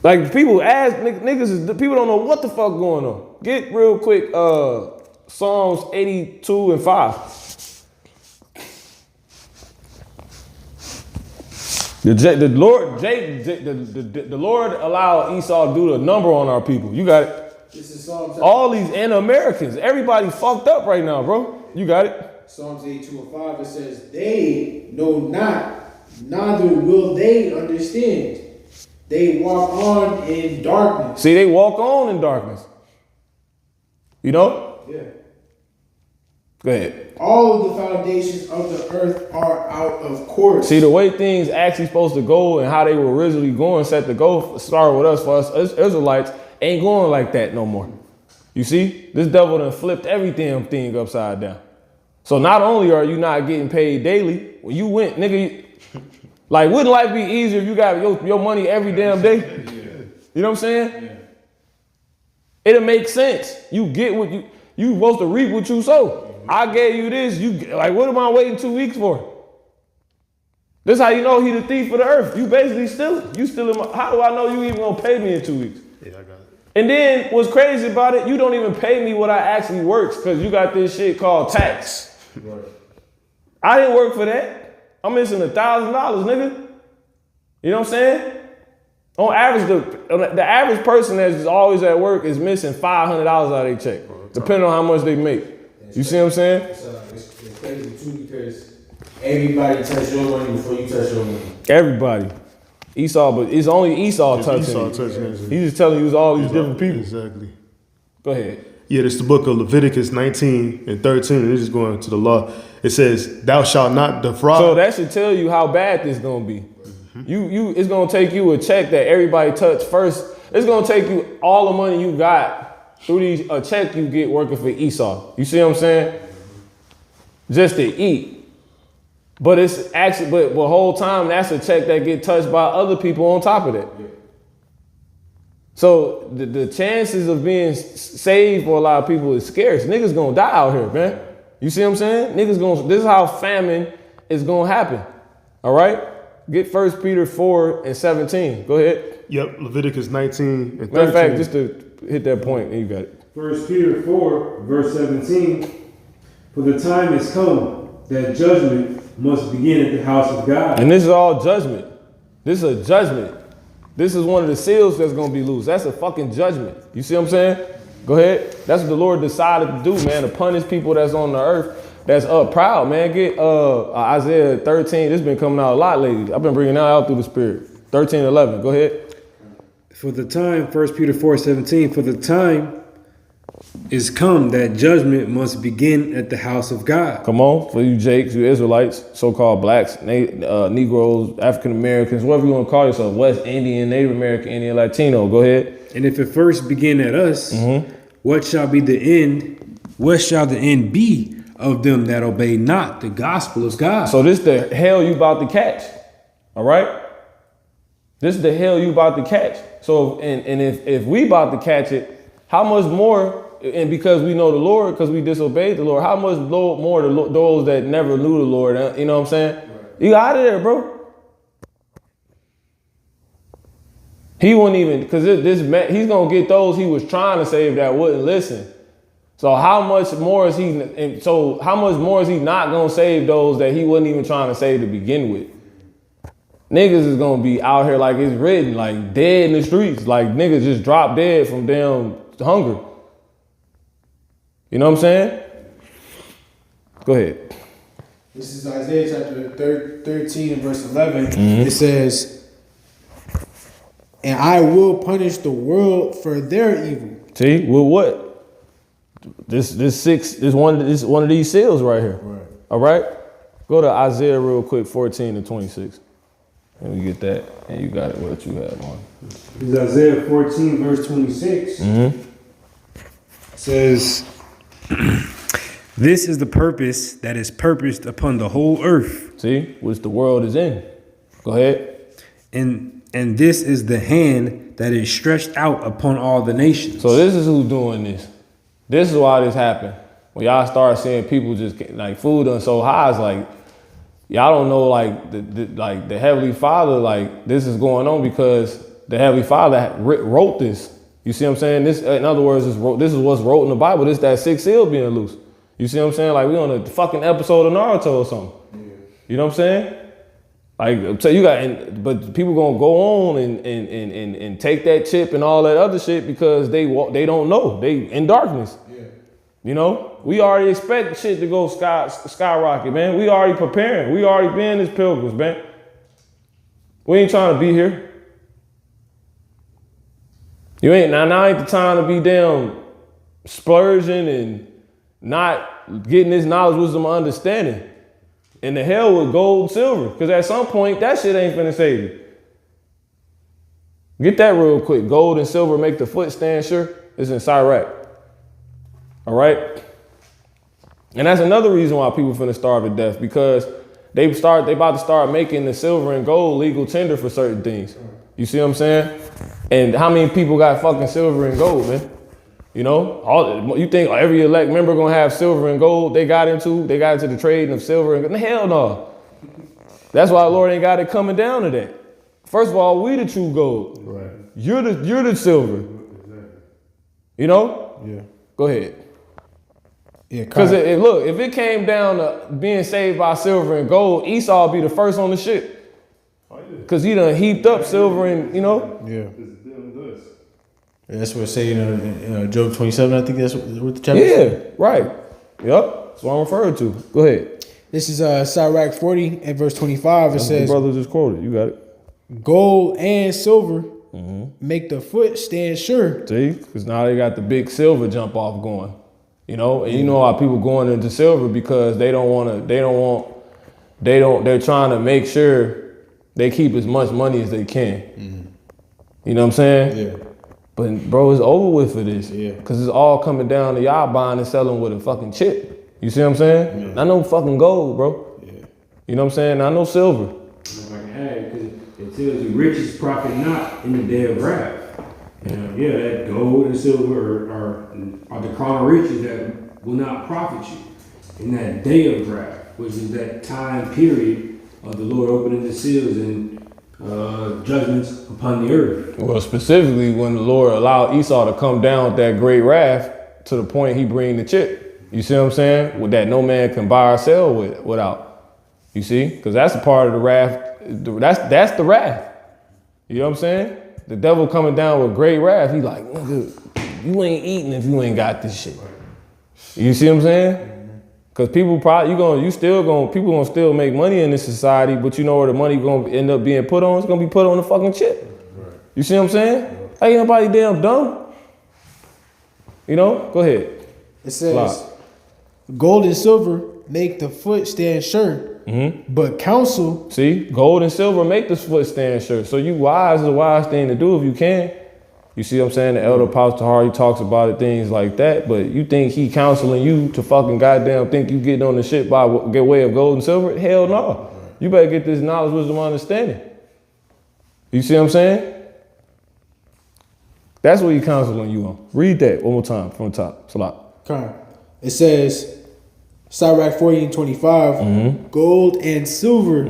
Like people ask niggas, people don't know what the fuck going on. Get real quick, Psalms 82 and 5. The Lord allowed Esau to do the number on our people. You got it. This is Psalms. All these Americans, everybody fucked up right now, bro. You got it. Psalms 82 and 5, it says, "They know not, neither will they understand. They walk on in darkness." See, they walk on in darkness. You know? Yeah. Go ahead. All of the foundations of the earth are out of course. See, the way things actually supposed to go and how they were originally going, set to go, start with us, for us Israelites, ain't going like that no more. You see? This devil done flipped everything thing upside down. So not only are you not getting paid daily, when you went, nigga, like, wouldn't life be easier if you got your money every damn day? You know what I'm saying? It'll make sense. You get what you supposed to reap what you sow. I gave you this. You like, what am I waiting 2 weeks for? This how you know he the thief of the earth. You basically stealing. You stealing. How do I know you even gonna pay me in 2 weeks? Yeah, I got it. And then what's crazy about it, you don't even pay me what I actually works because you got this shit called tax. Right. I didn't work for that. I'm missing $1,000, nigga. You know what I'm saying? On average, the average person that's always at work is missing $500 out of their check, depending on how much they make. You see what I'm saying? It's crazy too because everybody touch your money before you touch your money. Everybody. Esau, but it's only Esau touching it. He's just telling you all these different people. Exactly. Go ahead. Yeah, this is the book of Leviticus 19 and 13. And this is going to the law. It says, thou shalt not defraud. So that should tell you how bad this gonna be. It's gonna take you a check that everybody touched first. It's gonna take you all the money you got through a check you get working for Esau. You see what I'm saying? Just to eat. But it's actually, but the whole time that's a check that get touched by other people on top of that. Yeah. So the chances of being saved for a lot of people is scarce. Niggas gonna die out here, man. You see what I'm saying? Niggas gonna, this is how famine is gonna happen. All right? Get 1 Peter 4 and 17. Go ahead. Yep, Leviticus 19 and 13. Matter of fact, just to hit that point, and you got it. 1 Peter 4, verse 17. For the time is come that judgment must begin at the house of God. And this is all judgment. This is a judgment. This is one of the seals that's going to be loose. That's a fucking judgment. You see what I'm saying? Go ahead. That's what the Lord decided to do, man, to punish people that's on the earth that's proud, man. Get Isaiah 13. This has been coming out a lot lately. I've been bringing that out through the Spirit. 13 and 11. Go ahead. For the time, 1 Peter 4:17, for the time is come that judgment must begin at the house of God. Come on, for you Jakes, you Israelites, so-called blacks, Negroes, African Americans, whatever you want to call yourself, West Indian, Native American, Indian, Latino. Go ahead. And if it first begin at us, what shall be the end? What shall the end be of them that obey not the gospel of God? So this the hell you about to catch. All right? This is the hell you about to catch. So, and if we about to catch it, how much more, and because we know the Lord, because we disobeyed the Lord, how much more those that never knew the Lord, you know what I'm saying? Right. You out of there, bro. He wouldn't even, because he's going to get those he was trying to save that wouldn't listen. So how much more is he not going to save those that he wasn't even trying to save to begin with? Niggas is going to be out here like it's written, like dead in the streets. Like niggas just drop dead from damn hunger. You know what I'm saying? Go ahead. This is Isaiah chapter 13 and verse 11. It says, and I will punish the world for their evil. See, with what? This one of these seals right here. Right. All right? Go to Isaiah real quick, 14 and 26. And we get that, and you got it what you have on. This is Isaiah 14, verse 26. It says, this is the purpose that is purposed upon the whole earth. See, which the world is in. Go ahead. And this is the hand that is stretched out upon all the nations. So this is who's doing this. This is why this happened. When y'all start seeing people just like food done so high, it's like y'all don't know like the Heavenly Father, like this is going on because the Heavenly Father wrote this. You see what I'm saying? This, in other words, this is what's wrote in the Bible. This that sixth seal being loose. You see what I'm saying? Like we on a fucking episode of Naruto or something. Yeah. You know what I'm saying? Like so you got, but people gonna go on and take that chip and all that other shit because they don't know. They in darkness. Yeah. You know, we already expect shit to go skyrocket, man. We already preparing. We already been as pilgrims, man. We ain't trying to be here. You ain't now ain't the time to be damn splurging and not getting this knowledge, wisdom, understanding. And the hell with gold and silver, because at some point that shit ain't finna save you. Get that real quick. Gold and silver make the foot stand sure. It's in Sirach. All right. And that's another reason why people finna starve to death, because they about to start making the silver and gold legal tender for certain things. You see what I'm saying? And how many people got fucking silver and gold, man? You know, you think every elect member gonna have silver and gold? They got into the trading of silver and gold. Hell no. That's why the Lord ain't got it coming down to that. First of all, we the true gold. Right. You're the silver. You know? Yeah. Go ahead. Yeah. Because look, if it came down to being saved by silver and gold, Esau would be the first on the ship. Because he done heaped up silver and, you know? Yeah. That's what it say in Job 27. I think that's what the chapter Yeah, right. Yep. That's what I'm referring to. Go ahead. This is Sirach 40 and verse 25. It That's says, the brother just quoted. You got it. gold and silver make the foot stand sure. See? Because now they got the big silver jump off going. You know? And you know how people going into silver because they're trying to make sure they keep as much money as they can. You know what I'm saying? Yeah. But bro, it's over with for this. Yeah. Cause it's all coming down to y'all buying and selling with a fucking chip. You see what I'm saying? Yeah. Not no fucking gold, bro. Yeah. You know what I'm saying? Not no silver. Because it tells you riches profit not in the day of wrath. Yeah, that gold and silver are the carnal riches that will not profit you in that day of wrath, which is that time period of the Lord opening the seals and judgments upon the earth. Well, specifically when the Lord allowed Esau to come down with that great wrath to the point he bring the chip. You see what I'm saying? With that no man can buy or sell without. You see? Because that's a part of the wrath. That's the wrath. You know what I'm saying? The devil coming down with great wrath. He like, nigga, you ain't eating if you ain't got this shit. You see what I'm saying? Because people people gonna still make money in this society, but you know where the money gonna end up being put on? It's gonna be put on the fucking chip. Right. You see what I'm saying? Ain't nobody damn dumb. You know? Go ahead. It says, gold and silver make the foot stand sure, but counsel. See, gold and silver make the foot stand sure. So you wise is a wise thing to do if you can. You see what I'm saying? The elder Apostle Hardy talks about it, things like that. But you think he counseling you to fucking goddamn think you getting on the shit by way of gold and silver? Hell no. You better get this knowledge, wisdom, understanding. You see what I'm saying? That's what he counseling you on. Read that one more time from the top. Salat. Okay. It says, Sirach 40 and 25, gold and silver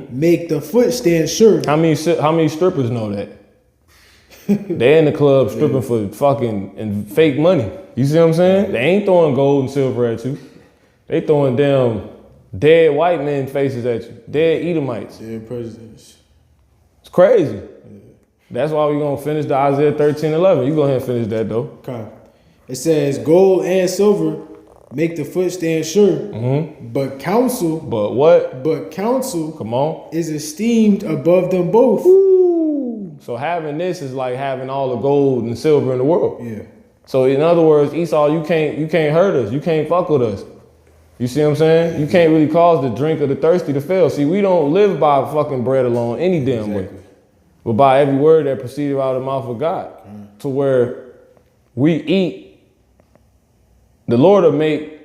make the foot stand sure. How many strippers know that? They in the club stripping for fucking and fake money. You see what I'm saying? They ain't throwing gold and silver at you. They throwing damn dead white men faces at you. Dead Edomites. Yeah, presidents. It's crazy. Yeah. That's why we gonna finish the Isaiah 13:11. You go ahead and finish that though. Okay. It says gold and silver make the foot stand sure, but counsel. But what? But counsel. Come on. Is esteemed above them both. Ooh. So having this is like having all the gold and silver in the world. Yeah. So in other words, Esau, you can't hurt us. You can't fuck with us. You see what I'm saying? You can't really cause the drink of the thirsty to fail. See, we don't live by fucking bread alone any damn way, but by every word that proceeded out of the mouth of God. To where we eat, the Lord will make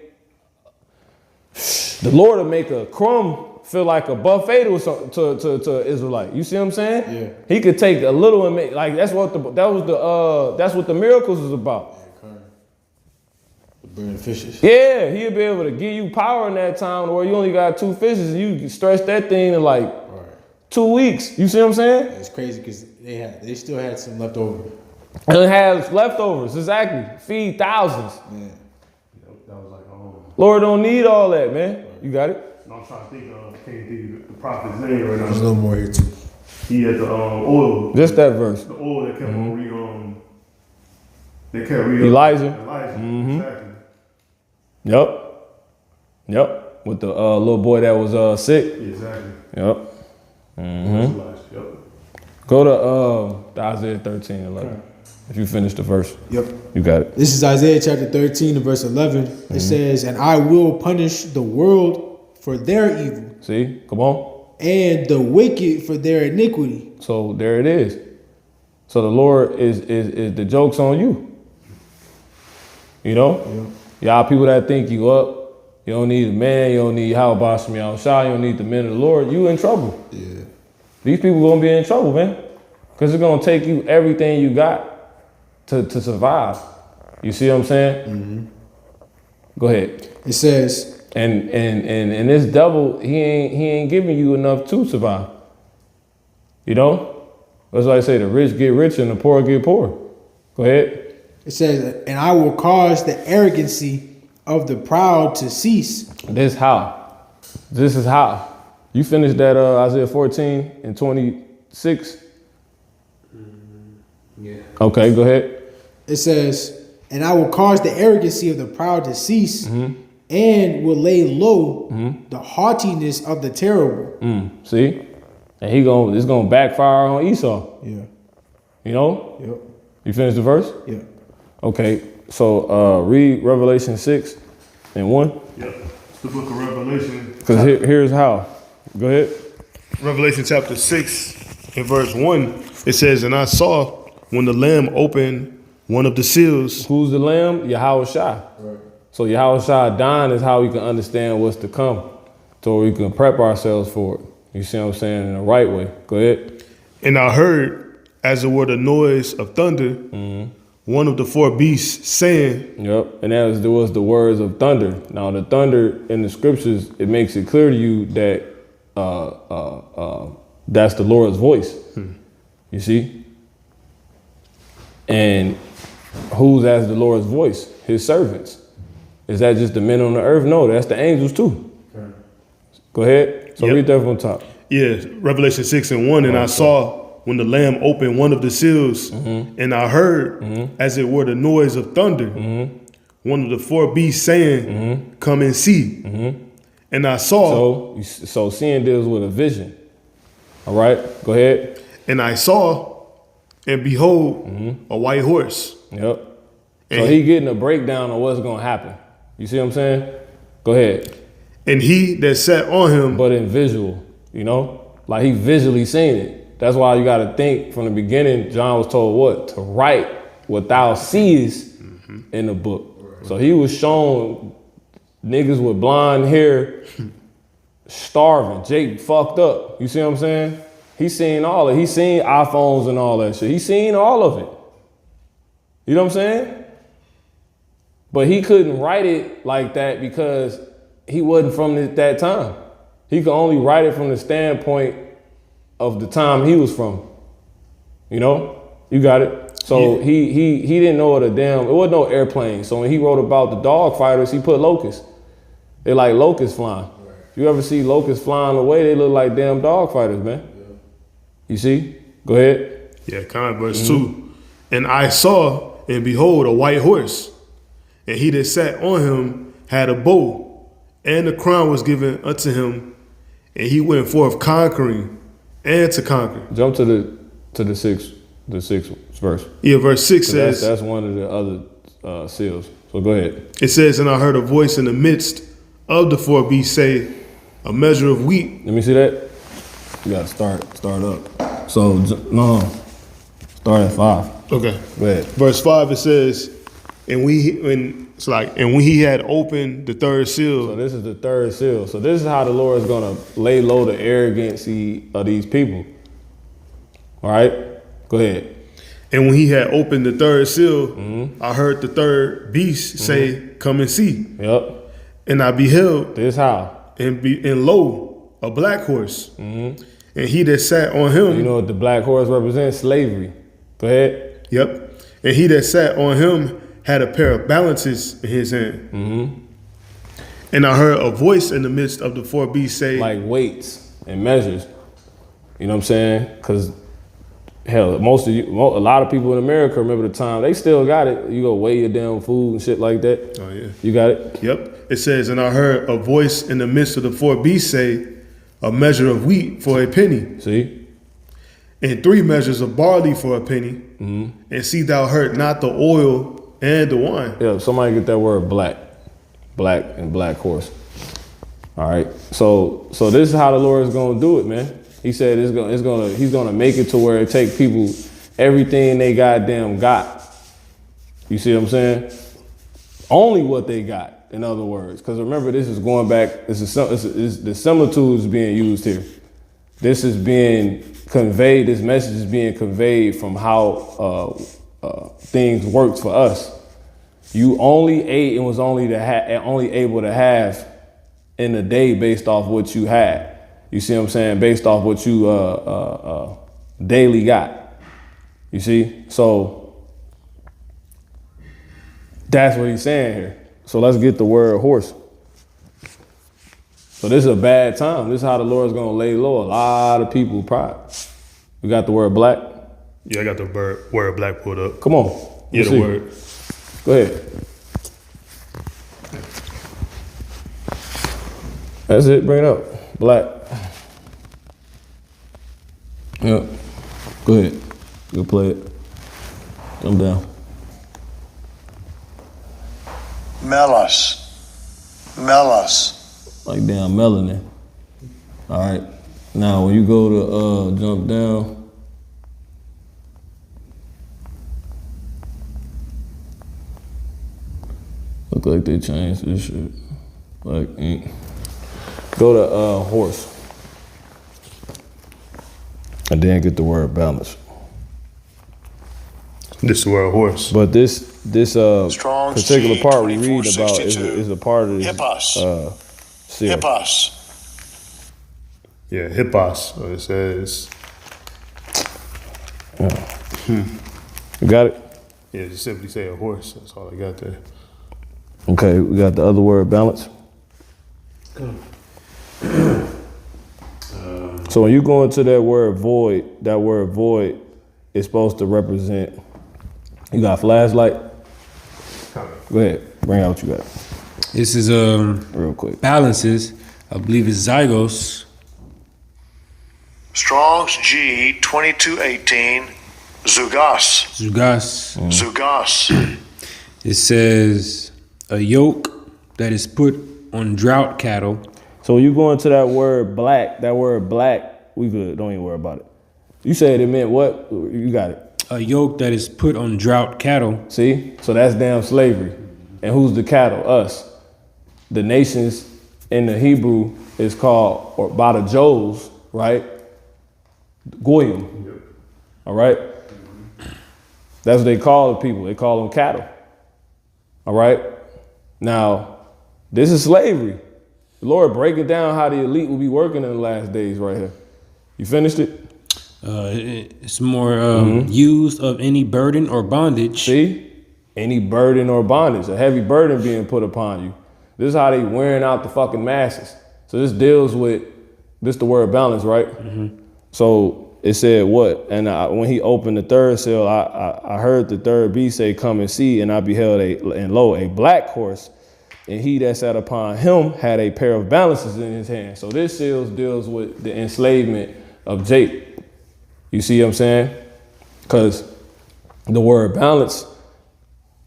a crumb feel like a buffet to Israelite. You see what I'm saying? Yeah. He could take a little and make like that's what the miracles is about. The bread and fishes. Yeah, he'll be able to give you power in that time where you only got 2 fishes and you can stretch that thing in like 2 weeks. You see what I'm saying? It's crazy because they still had some left over. And it has leftovers, exactly. Feed thousands. Man. That was like, Lord don't need all that, man. You got it? I'm trying to think of, can't think of the prophet's name right now. There's a little more here too. He had the oil. Just that verse. The oil that kept on they kept Elijah. Exactly. Yep. With the little boy that was sick. Exactly. Yep. Yep. Go to Isaiah 13:11. If you finish the verse. Yep. You got it. This is Isaiah chapter 13 and verse 11. It says, and I will punish the world for their evil. See? Come on. And the wicked for their iniquity. So there it is. So the Lord is the joke's on you. You know? Yeah. Y'all people that think you up, you don't need a man, you don't need how about me outside, you don't need the men of the Lord, you in trouble. Yeah. These people gonna be in trouble, man. Because it's gonna take you everything you got to survive. You see what I'm saying? Go ahead. It says, And this devil, he ain't giving you enough to survive. You know? That's why I say the rich get rich and the poor get poor. Go ahead. it says, and I will cause the arrogancy of the proud to cease. This how. This is how. You finished that Isaiah 14 and 26? Yeah. Okay, go ahead. It says, and I will cause the arrogancy of the proud to cease, and will lay low the haughtiness of the terrible. See? And it's gonna backfire on Esau. Yeah. You know? Yep. You finished the verse? Yeah. Okay. So read Revelation 6 and 1. Yep. It's the book of Revelation. Because here's how. Go ahead. Revelation chapter 6 and verse 1, it says, and I saw when the Lamb opened one of the seals. Who's the lamb? Yahweh Shai. Right. So Yahweh Shai dying is how we can understand what's to come. So we can prep ourselves for it. You see what I'm saying? In the right way. Go ahead. And I heard, as it were the noise of thunder, one of the four beasts saying, Yep. And that was the words of thunder. Now the thunder in the scriptures, it makes it clear to you that that's the Lord's voice. You see? And who's as the Lord's voice? His servants. Is that just the men on the earth? No, that's the angels too. Go ahead. So read that from top. Yeah, Revelation 6 and 1, and I saw when the Lamb opened one of the seals, and I heard, as it were the noise of thunder, one of the four beasts saying, come and see. And I saw. So seeing deals with a vision. All right, go ahead. And I saw, and behold, a white horse. Yep. So he getting a breakdown of what's going to happen. You see what I'm saying? Go ahead. And he that sat on him. But in visual, you know? Like he visually seen it. That's why you got to think from the beginning, John was told what? To write what thou seest in the book. Right. So he was shown niggas with blonde hair starving. Jake fucked up. You see what I'm saying? He seen all of it. He seen iPhones and all that shit. He seen all of it. You know what I'm saying? But he couldn't write it like that because he wasn't from that time. He could only write it from the standpoint of the time he was from. You know? You got it? So he didn't know what it wasn't no airplane. So when he wrote about the dog fighters, he put locusts. They like locusts flying. Right. You ever see locusts flying away? They look like damn dog fighters, man. Yeah. You see? Go ahead. Yeah, verse 2. And I saw, and behold, a white horse, and he that sat on him had a bow, and the crown was given unto him, and he went forth conquering and to conquer. Jump to the sixth verse. Yeah, verse 6 says that's one of the other seals. So go ahead. It says, and I heard a voice in the midst of the four beasts say, a measure of wheat. Let me see that. You gotta start up. So no, start at 5. Okay. Go ahead. Verse 5 it says, and when he had opened the third seal. So this is the third seal. So this is how the Lord is gonna lay low the arrogancy of these people. All right, go ahead. And when he had opened the third seal, I heard the third beast say, come and see. Yep. And I beheld. This how. And lo, a black horse. And he that sat on him. You know what the black horse represents? Slavery. Go ahead. Yep. And he that sat on him had a pair of balances in his hand. And I heard a voice in the midst of the four beasts say, like weights and measures. You know what I'm saying? Because hell, a lot of people in America remember the time. They still got it. You go weigh your damn food and shit like that. Oh yeah. You got it? Yep. It says, and I heard a voice in the midst of the four beasts say, a measure of wheat for a penny. See? And 3 measures of barley for a penny. And see thou hurt not the oil and the wine. Yeah, somebody get that word black. Black and black horse. All right. So this is how the Lord is gonna do it, man. He said he's gonna make it to where it take people everything they goddamn got. You see what I'm saying? Only what they got, in other words. Because remember, this is going back, the similitude is being used here. This is being conveyed, this message is being conveyed from how things worked for us. You only ate and was only able to have in a day based off what you had. You see what I'm saying? Based off what you daily got. You see? So that's what he's saying here. So let's get the word horse. So this is a bad time. This is how the Lord's gonna lay low a lot of people pride. We got the word black. Yeah, I got the word black pulled up. Come on. Yeah, Let's the see. word. Go ahead. That's it. Bring it up. Black. Yeah. Go ahead. Go play it. Come down. Melos. Melos. Like damn melanin. All right. Now when you go to jump down. Look like they changed this shit. Like ink. Go to horse. And then get the word balance. This is the word horse. But this Strong's particular G, part we read about 2462. is a part of this Hippos. seal. Hippos. Yeah, hippos. So it says. You got it? Yeah, just simply say a horse. That's all I got there. Okay, we got the other word balance. So when you go into that word void is supposed to represent. You got a flashlight? Go ahead, bring out what you got. This is Real quick. balances. I believe it's Zygos. Strong's G 2218. Zugos. Zugas. Zugos. It says a yoke that is put on drought cattle. So when you go into that word black, we good. Don't even worry about it. You said it meant what? You got it. A yoke that is put on drought cattle. See? So that's damn slavery. And who's the cattle? Us. The nations in the Hebrew is called, or by the Joes, right? Goyim. All right? That's what they call the people. They call them cattle. All right? Now, this is slavery. The Lord breaking down how the elite will be working in the last days right here. You finished it? It's more used of any burden or bondage. See? Any burden or bondage, a heavy burden being put upon you. This is how they wearing out the fucking masses. So this deals with, this the word balance, right? So it said what? And when he opened the third seal, I heard the third beast say, come and see, and I beheld a black horse, and he that sat upon him had a pair of balances in his hand. So this seal deals with the enslavement of Jacob. You see what I'm saying? Because the word balance,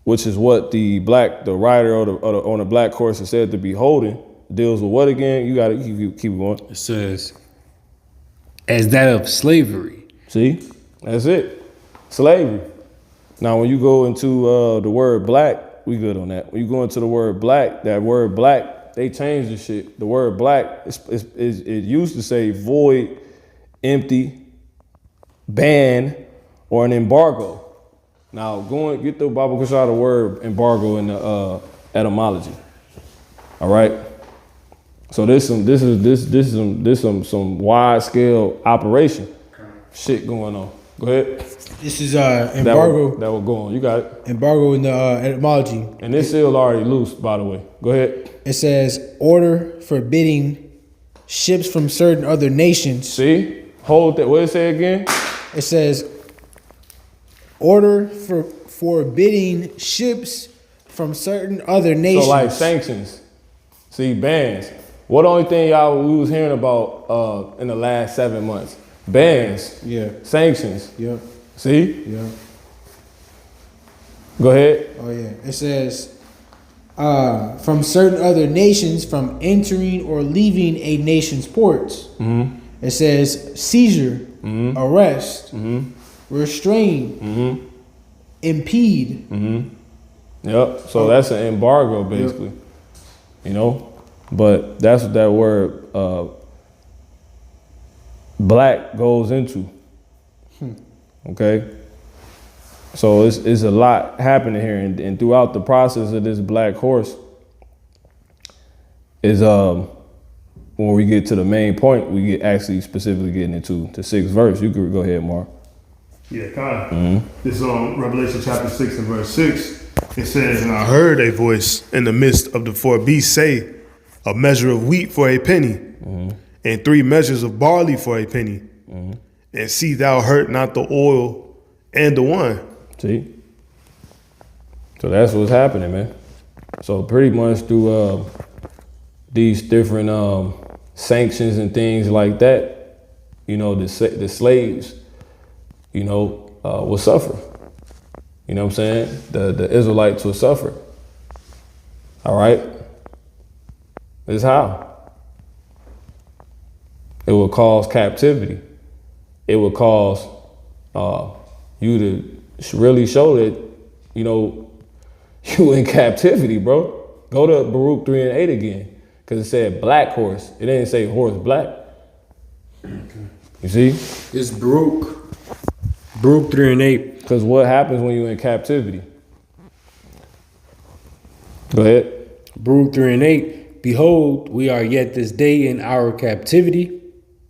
which is what the rider on the black horse is said to be holding, deals with what again? You got to keep going. It says, as that of slavery. See, that's it. Slavery. Now, when you go into the word black, we good on that. When you go into the word black, that word black, they changed the shit. The word black, it used to say void, empty, ban, or an embargo. Now, get the Bible Kashah the word embargo in the etymology. All right. So this is some wide scale operation shit going on. Go ahead. This is embargo. That will go on. You got it. Embargo in the etymology. And this seal already loose, by the way. Go ahead. It says order forbidding ships from certain other nations. See? Hold that. What did it say again? It says order for forbidding ships from certain other nations. So like sanctions. See, bans. What the only thing we was hearing about in the last 7 months? Bans. Yeah. Sanctions. Yeah. See? Yeah. Go ahead. Oh yeah. It says from certain other nations from entering or leaving a nation's ports. Mm-hmm. It says seizure, Mm-hmm. arrest, Mm-hmm. restrain, Mm-hmm. impede. Mm-hmm. Yep. So that's an embargo, basically. Yep. You know? But that's what that word black goes into. Okay? So it's a lot happening here, and throughout the process of this black horse is when we get to the main point, we get actually specifically getting into the 6th verse. You could go ahead, Mark. Yeah, kind of. This is on Revelation chapter 6 and verse 6. It says, "And I heard a voice in the midst of the 4 beasts say, a measure of wheat for a penny, and 3 measures of barley for a penny. And see thou hurt not the oil and the wine." See? So that's what's happening, man. So pretty much through these different sanctions and things like that, you know, the slaves, you know, will suffer. You know what I'm saying? The Israelites will suffer. All right? This is how. It will cause captivity. It will cause you to really show that, you know, you in captivity, bro. Go to Baruch 3 and 8 again. Because it said black horse. It didn't say horse black. You see? It's Baruch 3 and 8. Because what happens when you're in captivity? Go ahead. Baruch 3 and 8. Behold, we are yet this day in our captivity.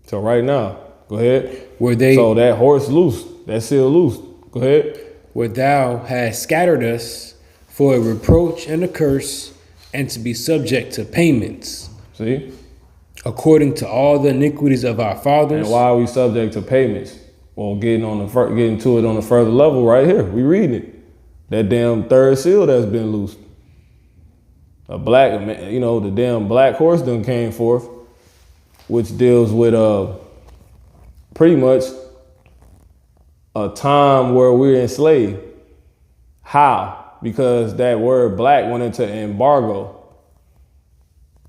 So right now, go ahead. So that horse loose. That seal loose. Go ahead. Where thou hast scattered us for a reproach and a curse, and to be subject to payments. See? According to all the iniquities of our fathers. And why are we subject to payments? Well, getting to it on a further level right here. We reading it. That damn 3rd seal that's been loosed. A black, you know, the damn black horse done came forth, which deals with pretty much a time where we're enslaved. How? Because that word black went into embargo.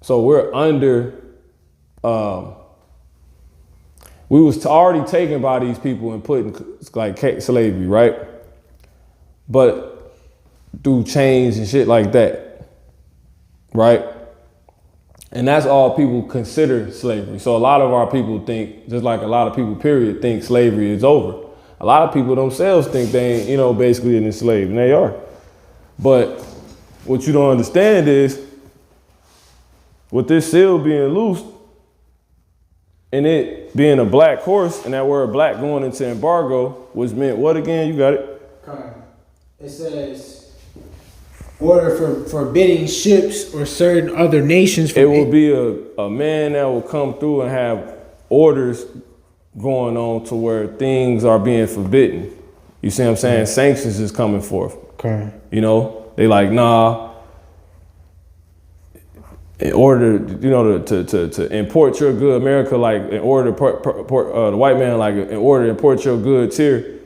So we're under, we was already taken by these people and put in like slavery, right? But through chains and shit like that, right? And that's all people consider slavery. So a lot of our people think, just like a lot of people, period, think slavery is over. A lot of people themselves think they ain't, you know, basically enslaved, and they are. But what you don't understand is, with this seal being loosed, and it being a black horse, and that word black going into embargo, which meant what again? You got it? It says, order for forbidding ships or certain other nations. It will be a man that will come through and have orders going on to where things are being forbidden. You see what I'm saying? Sanctions is coming forth. Okay. You know, they like, nah, in order, you know, to import your good, America, like in order to the white man, like in order to import your goods here,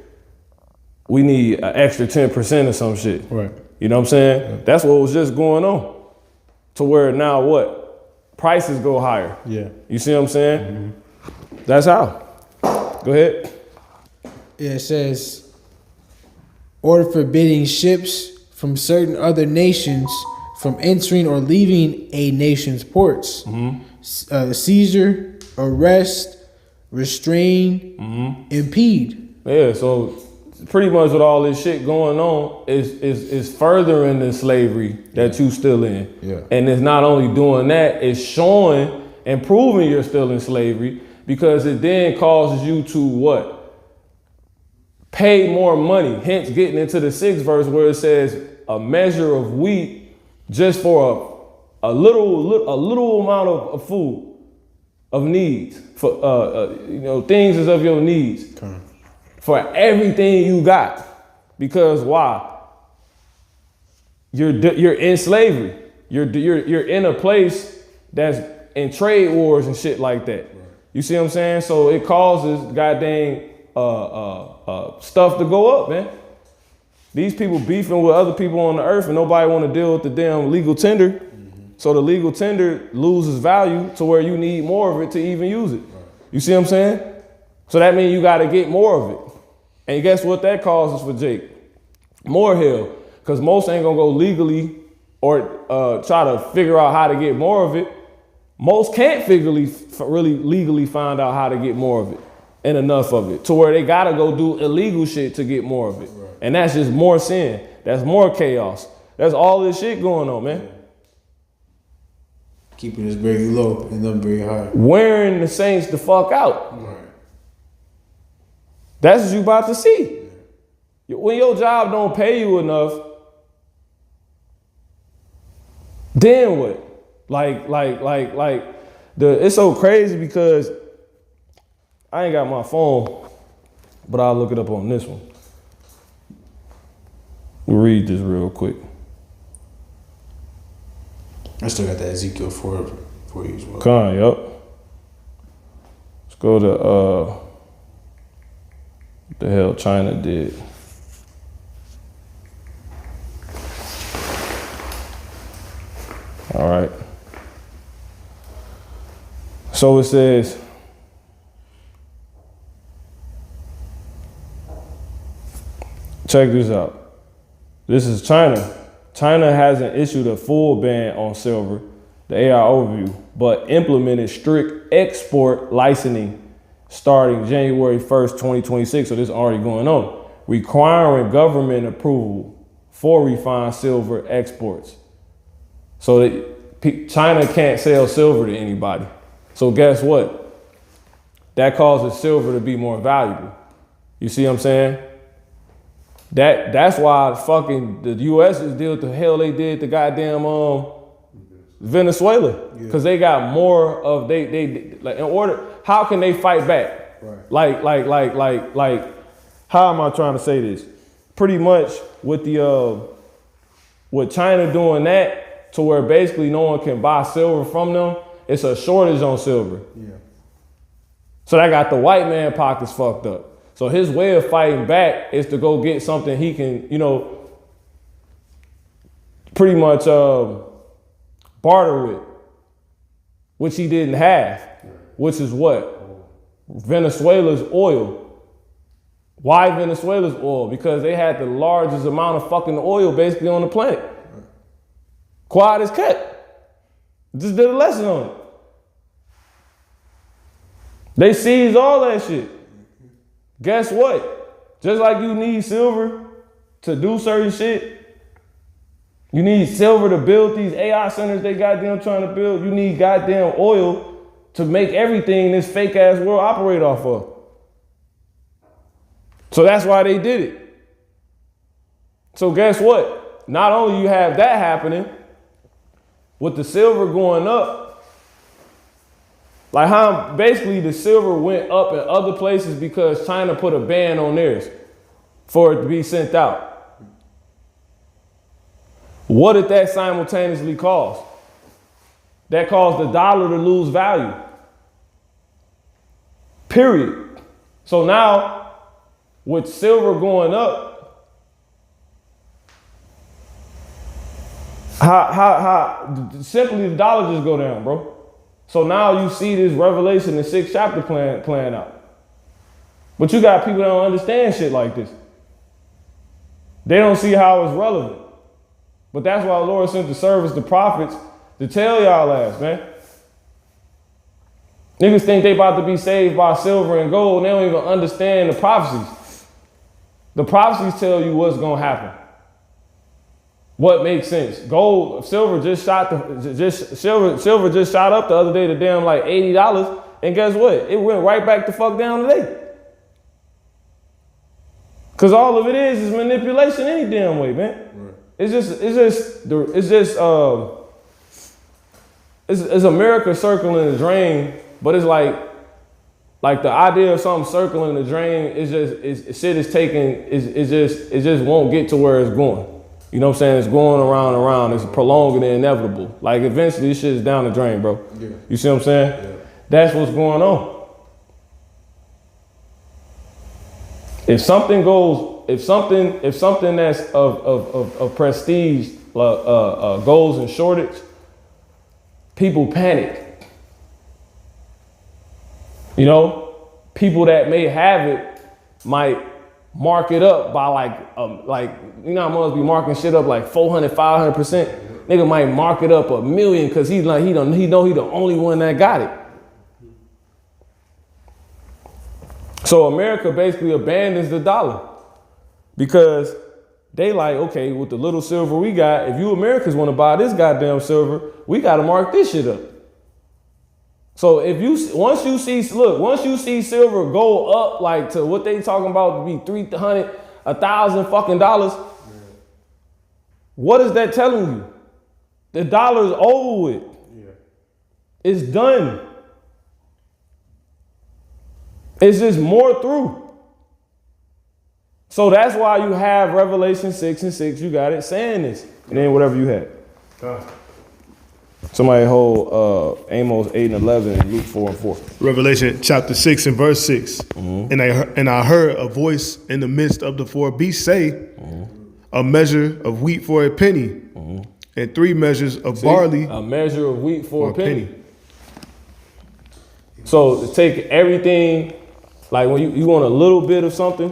we need an extra 10% or some shit. Right. You know what I'm saying? Yeah. That's what was just going on. To where now what? Prices go higher. Yeah. You see what I'm saying? Mm-hmm. That's how. Go ahead. Yeah, it says, order forbidding ships from certain other nations from entering or leaving a nation's ports. Mm-hmm. Seizure, arrest, restrain, impede. Yeah, so pretty much with all this shit going on is furthering the slavery that you still in. Yeah. And it's not only doing that, it's showing and proving you're still in slavery, because it then causes you to what? Pay more money. Hence getting into the 6th verse where it says a measure of wheat just for a little amount of food, of needs, for you know, things is of your needs. Okay. For everything you got. Because why? You're in slavery. You're in a place that's in trade wars and shit like that. Right. You see what I'm saying? So it causes goddamn stuff to go up, man. These people beefing with other people on the earth, and nobody want to deal with the damn legal tender. Mm-hmm. So the legal tender loses value to where you need more of it to even use it. Right. You see what I'm saying? So that means you got to get more of it. And guess what that causes for Jake? More hell. Because most ain't going to go legally or try to figure out how to get more of it. Most can't really legally find out how to get more of it. and enough of it to where they gotta go do illegal shit to get more of it. Right. And that's just more sin. That's more chaos. That's all this shit going on, man. Keeping us very low and them very high. Wearing the saints the fuck out. Right. That's what you about to see. When your job don't pay you enough, then what? It's so crazy because I ain't got my phone, but I'll look it up on this one. We'll read this real quick. I still got that Ezekiel 4 for you as well. Come on, yup. Let's go to what the hell China did. All right. So it says, check this out. This is China. China hasn't issued a full ban on silver, the AI overview, but implemented strict export licensing starting January 1st, 2026. So this is already going on, requiring government approval for refined silver exports. So that China can't sell silver to anybody. So guess what? That causes silver to be more valuable. You see what I'm saying? That's why fucking the U.S. is did the hell they did to goddamn Venezuela, because they got more of they like in order. How can they fight back? Right. Like. How am I trying to say this? Pretty much with the with China doing that to where basically no one can buy silver from them. It's a shortage on silver. Yeah. So that got the white man pockets fucked up. So his way of fighting back is to go get something he can, pretty much barter with, which he didn't have, which is what? Venezuela's oil. Why Venezuela's oil? Because they had the largest amount of fucking oil basically on the planet. Quiet as kept. Just did a lesson on it. They seized all that shit. Guess what? Just like you need silver to do certain shit, you need silver to build these AI centers they goddamn trying to build. You need goddamn oil to make everything this fake ass world operate off of. So that's why they did it. So guess what? Not only you have that happening, with the silver going up, like how basically the silver went up in other places because China put a ban on theirs for it to be sent out. What did that simultaneously cause? That caused the dollar to lose value. Period. So now, with silver going up, how simply the dollar just go down, bro. So now you see this Revelation, the 6th chapter playing out. But you got people that don't understand shit like this. They don't see how it's relevant. But that's why the Lord sent the servants, the prophets, to tell y'all ass, man. Niggas think they about to be saved by silver and gold, and they don't even understand the prophecies. The prophecies tell you what's gonna happen. What makes sense? Silver just shot up the other day to damn like $80, and guess what? It went right back the fuck down today. Cause all of it is manipulation any damn way, man. Right. It's America circling the drain, but it's like the idea of something circling the drain is just it just won't get to where it's going. You know what I'm saying? It's going around and around. It's prolonging the inevitable. Like eventually this shit is down the drain, bro. Yeah. You see what I'm saying? Yeah. That's what's going on. If something that's of prestige goes in shortage, people panic. People that may have it might mark it up by like how much be marking shit up like 400, 500%. Nigga might mark it up 1,000,000 because he know he the only one that got it. So America basically abandons the dollar because they like, okay, with the little silver we got, if you Americans want to buy this goddamn silver, we got to mark this shit up. So once you see silver go up like to what they talking about to be $300, $1,000 fucking dollars, what is that telling you? The dollar is over with. Yeah. It's done. It's just more through. So that's why you have Revelation 6:6. You got it saying this, and then whatever you had. Somebody hold Amos 8:11 and Luke 4:4. Revelation chapter 6 and verse 6. Mm-hmm. And I heard a voice in the midst of the four beasts say, a measure of wheat for a penny, and 3 measures of barley. A measure of wheat for a penny. So to take everything, like when you want a little bit of something,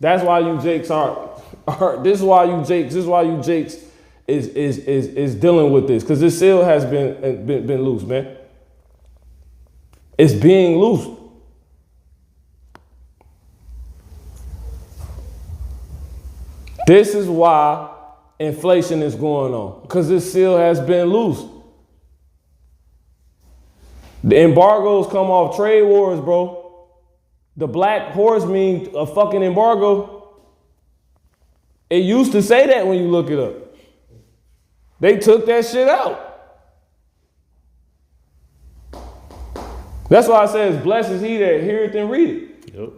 that's why you Jakes are this is why you Jakes is dealing with this, because this seal has been loose, man. It's being loose. This is why inflation is going on, because this seal has been loose. The embargoes come off trade wars, bro. The black horse means a fucking embargo. It used to say that when you look it up. They took that shit out. That's why I says, blessed is he that heareth and readeth. Yep.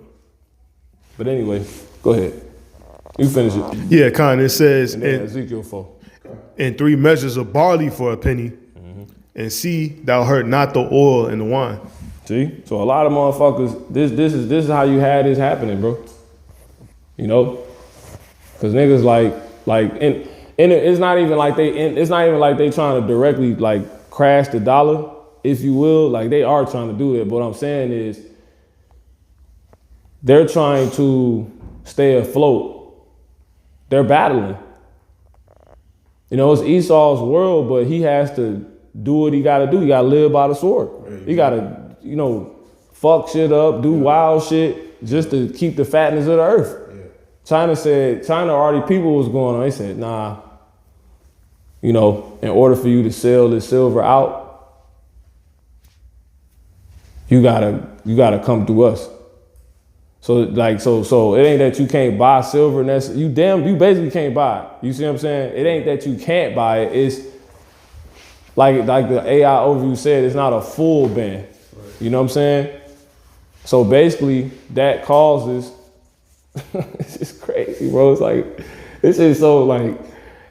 But anyway, go ahead. You finish it. Yeah, Con, it says in Ezekiel 4. And 3 measures of barley for a penny, and see thou hurt not the oil and the wine. See? So a lot of motherfuckers, this is how you had this happening, bro. You know? Cause niggas and it's not even like they trying to directly like crash the dollar, if you will. Like they are trying to do that. But what I'm saying is they're trying to stay afloat. They're battling. You know, it's Esau's world, but he has to do what he got to do. He got to live by the sword. He got to, fuck shit up, do wild shit just to keep the fatness of the earth. Yeah. China already people was going on. They said, nah, in order for you to sell this silver out, you gotta come through us. So it ain't that you can't buy silver, and you basically can't buy it. You see what I'm saying? It ain't that you can't buy it. It's like the AI overview said, it's not a full ban. Right. You know what I'm saying? So basically that causes it's just crazy, bro. It's like this is so like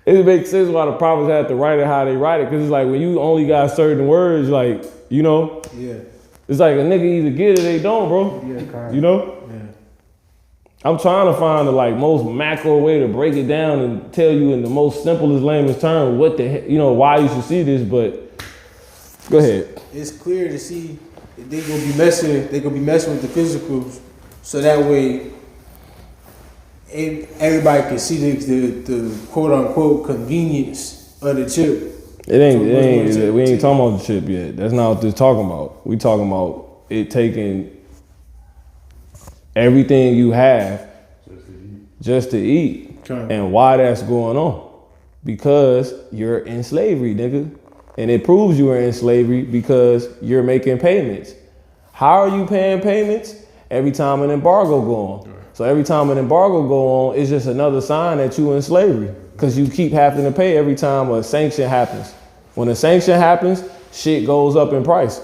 it makes sense why the prophets had to write it how they write it, because it's like when you only got certain words, like, yeah. It's like a nigga either get it or they don't, bro. Yeah, Yeah. I'm trying to find the most macro way to break it down and tell you in the most simplest, lamest term what why you should see this, but go ahead. It's clear to see that they're gonna be messing with the physicals, so that way everybody can see the quote unquote convenience of the chip. We ain't talking about the chip yet. That's not what they're talking about. We talking about it taking everything you have just to eat. Okay. And why that's going on. Because you're in slavery, nigga. And it proves you are in slavery because you're making payments. How are you paying payments? Every time an embargo go on. Right. So every time an embargo go on, it's just another sign that you in slavery. Because you keep having to pay every time a sanction happens. When a sanction happens, shit goes up in price.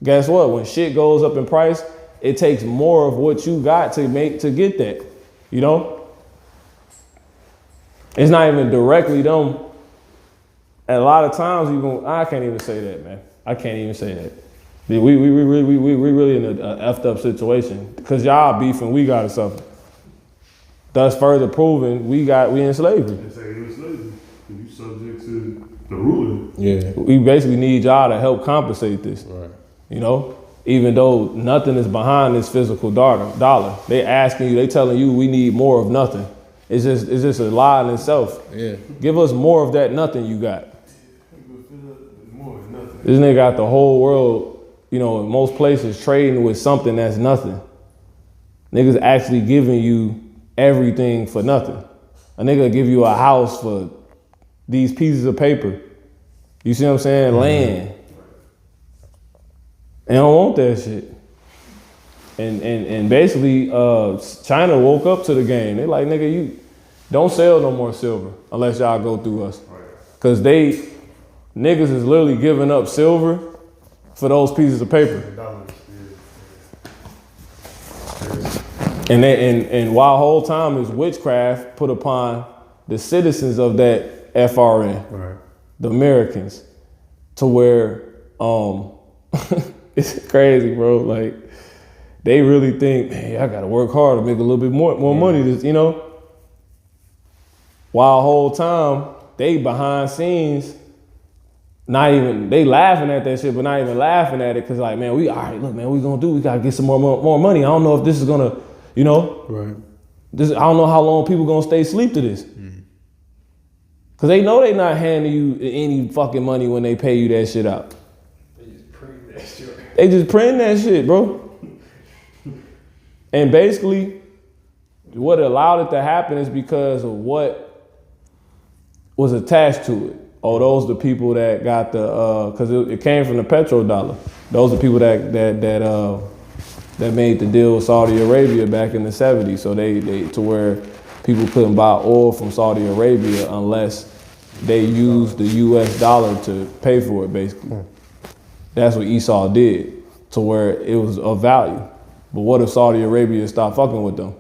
Guess what? When shit goes up in price, it takes more of what you got to get that. It's not even directly them. And a lot of times I can't even say that, man. I can't even say that. We really in a effed up situation because y'all beefing, we got to suffer. Thus further proving we in slavery. They say you in slavery. You subject to the ruler. Yeah. We basically need y'all to help compensate this. Right. Even though nothing is behind this physical dollar. They telling you we need more of nothing. It's just a lie in itself. Yeah. Give us more of that nothing you got. More of nothing. This nigga got the whole world, in most places trading with something that's nothing. Niggas actually giving you everything for nothing. A nigga give you a house for these pieces of paper. You see what I'm saying? Land. They don't want that shit. And basically, China woke up to the game. They like, nigga, you don't sell no more silver unless y'all go through us. Cause niggas is literally giving up silver for those pieces of paper. And while whole time is witchcraft put upon the citizens of that FRN, the Americans, to where it's crazy, bro. Like they really think, man, I gotta work hard to make a little bit more money. This, you know. While whole time they behind scenes, not even they laughing at that shit, but not even laughing at it because like, man, we gotta get some more money. I don't know if this is gonna, you know, I don't know how long people gonna stay asleep to this. Cause they know they not handing you any fucking money when they pay you that shit out. They just print that shit, bro. And basically, what allowed it to happen is because of what was attached to it. Oh, those are the people that got the because it came from the petrodollar. Those are people that made the deal with Saudi Arabia back in the 70s. So they to where people couldn't buy oil from Saudi Arabia unless they used the US dollar to pay for it, basically. That's what Esau did, to where it was of value. But what if Saudi Arabia stopped fucking with them?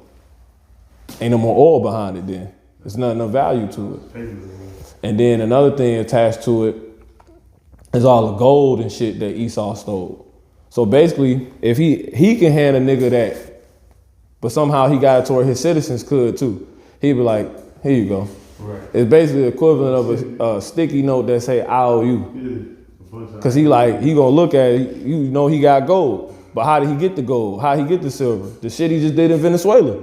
Ain't no more oil behind it then. There's nothing of value to it. And then another thing attached to it is all the gold and shit that Esau stole. So basically, if he can hand a nigga that, but somehow he got it to where his citizens could too, he'd be like, here you go. Right. It's basically the equivalent of a sticky note that say, I owe you. Cause he gonna look at it, you know he got gold. But how did he get the gold? How he get the silver? The shit he just did in Venezuela.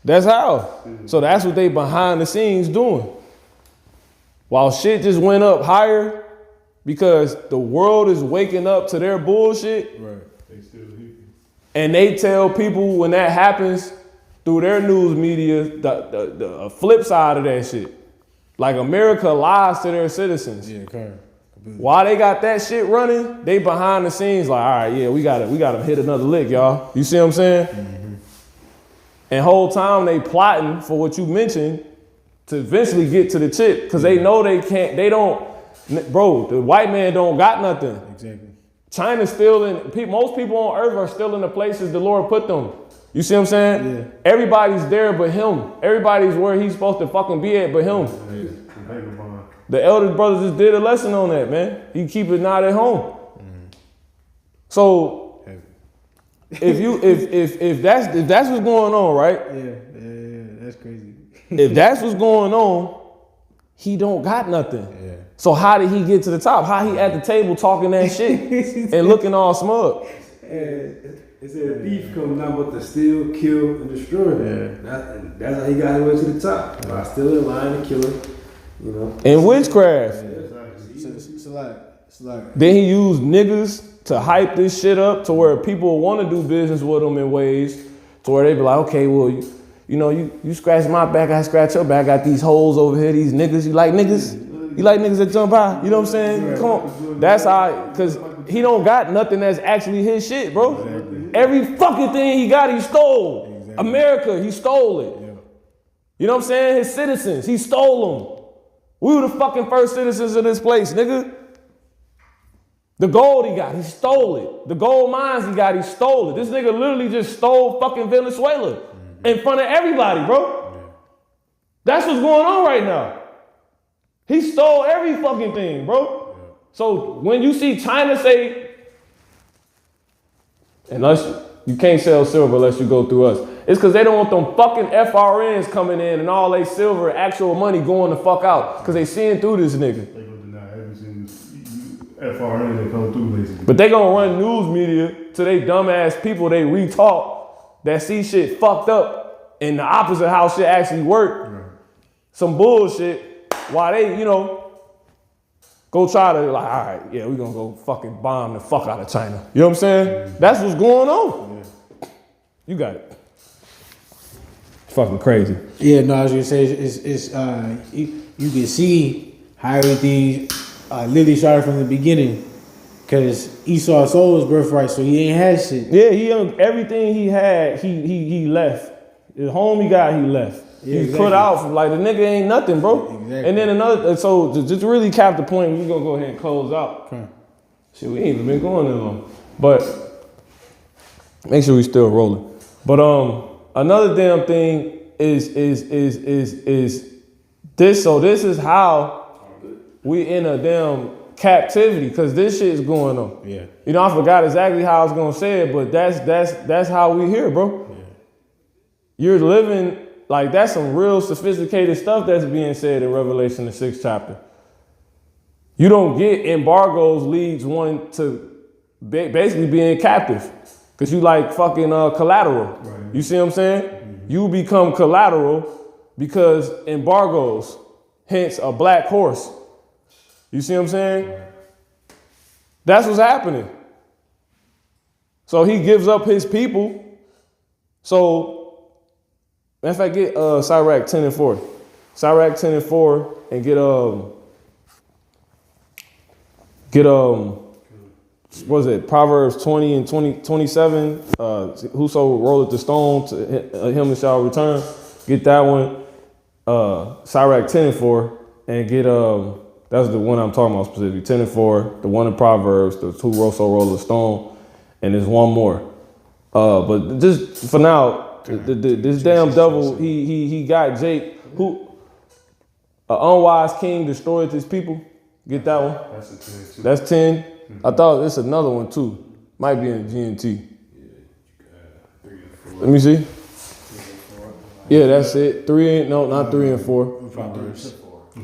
That's how. So that's what they behind the scenes doing. While shit just went up higher because the world is waking up to their bullshit. Right. And they tell people when that happens through their news media, the flip side of that shit. Like America lies to their citizens. Yeah, okay. While they got that shit running, they behind the scenes like, all right, yeah, we gotta hit another lick, y'all. You see what I'm saying? Mm-hmm. And whole time they plotting for what you mentioned to eventually get to the chip, because they know they can't, bro, the white man don't got nothing. Exactly. China's still most people on earth are still in the places the Lord put them. You see what I'm saying? Yeah. Everybody's there but him. Everybody's where he's supposed to fucking be at but him. Yeah. The elder brother just did a lesson on that, man. He keep it not at home. So if that's what's going on, right? Yeah, that's crazy. If that's what's going on, he don't got nothing. Yeah. So how did he get to the top? How he at the table talking that shit and looking all smug? It said a thief comes not but to steal, kill, and destroy. Yeah. That's how he got his way to the top. By stealing, lying, and killing. You know. And witchcraft. Yeah. It's like. Then he used niggas to hype this shit up to where people want to do business with him in ways to where they be like, okay, well, you scratch my back, I scratch your back. I got these holes over here, these niggas. You like niggas? You like niggas that jump by? You know what I'm saying? Come on. That's how, because he don't got nothing that's actually his shit, bro. Exactly. Every fucking thing he got, he stole. Exactly. America, he stole it. Yeah. You know what I'm saying? His citizens, he stole them. We were the fucking first citizens of this place, nigga. The gold he got, he stole it. The gold mines he got, he stole it. This nigga literally just stole fucking Venezuela in front of everybody, bro. That's what's going on right now. He stole every fucking thing, bro. So when you see China say, unless you can't sell silver unless you go through us, it's because they don't want them fucking FRNs coming in and all they silver, actual money going the fuck out. Because they seeing through this nigga. They gonna deny every single FRN that come through, basically. But they gonna run news media to they dumbass people they retaught that see shit fucked up and the opposite how shit actually work. Right. Some bullshit while they, go try to like, all right, yeah, we gonna go fucking bomb the fuck out of China. You know what I'm saying? That's what's going on. Yeah. You got it. Fucking crazy. Yeah, no, I was gonna say you can see how everything literally started from the beginning, because Esau sold his birthright, so he ain't had shit. Yeah, everything he had, he left. The home he got, he left. Yeah, He put out from like the nigga ain't nothing, bro. Exactly. And then another, so just to really cap the point, we gonna go ahead and close out. Okay. Shit, we ain't even been going that long, but make sure we still rolling. But another damn thing is this. So this is how we in a damn captivity, because this shit is going on. Yeah. You know, I forgot exactly how I was gonna say it, but that's how we here, bro. Yeah. You're living like that's some real sophisticated stuff that's being said in Revelation the 6th chapter. You don't get embargoes leads one to basically being captive, because you like fucking collateral. Right. You see what I'm saying? Mm-hmm. You become collateral because embargoes, hence a black horse. You see what I'm saying? Right. That's what's happening. So he gives up his people. So, in fact, get Sirach 10 and 4. Sirach 10 and 4 and get what is it? Proverbs 20 and 27. Whoso rolleth the stone, to him it shall return. Get that one. Sirach 10 and 4, and get that's the one I'm talking about specifically. 10 and 4, the one in Proverbs, the two whoso roll the stone, and there's one more. But just for now, this damn devil, he got Jake, who an unwise king destroyed his people. Get that one? That's a 10 too. That's 10. Mm-hmm. I thought it's another one too. Might be in GNT. Yeah, 3 and 4. Let me see. Yeah, that's it. 3 and no, not 3 and 4. Proverbs.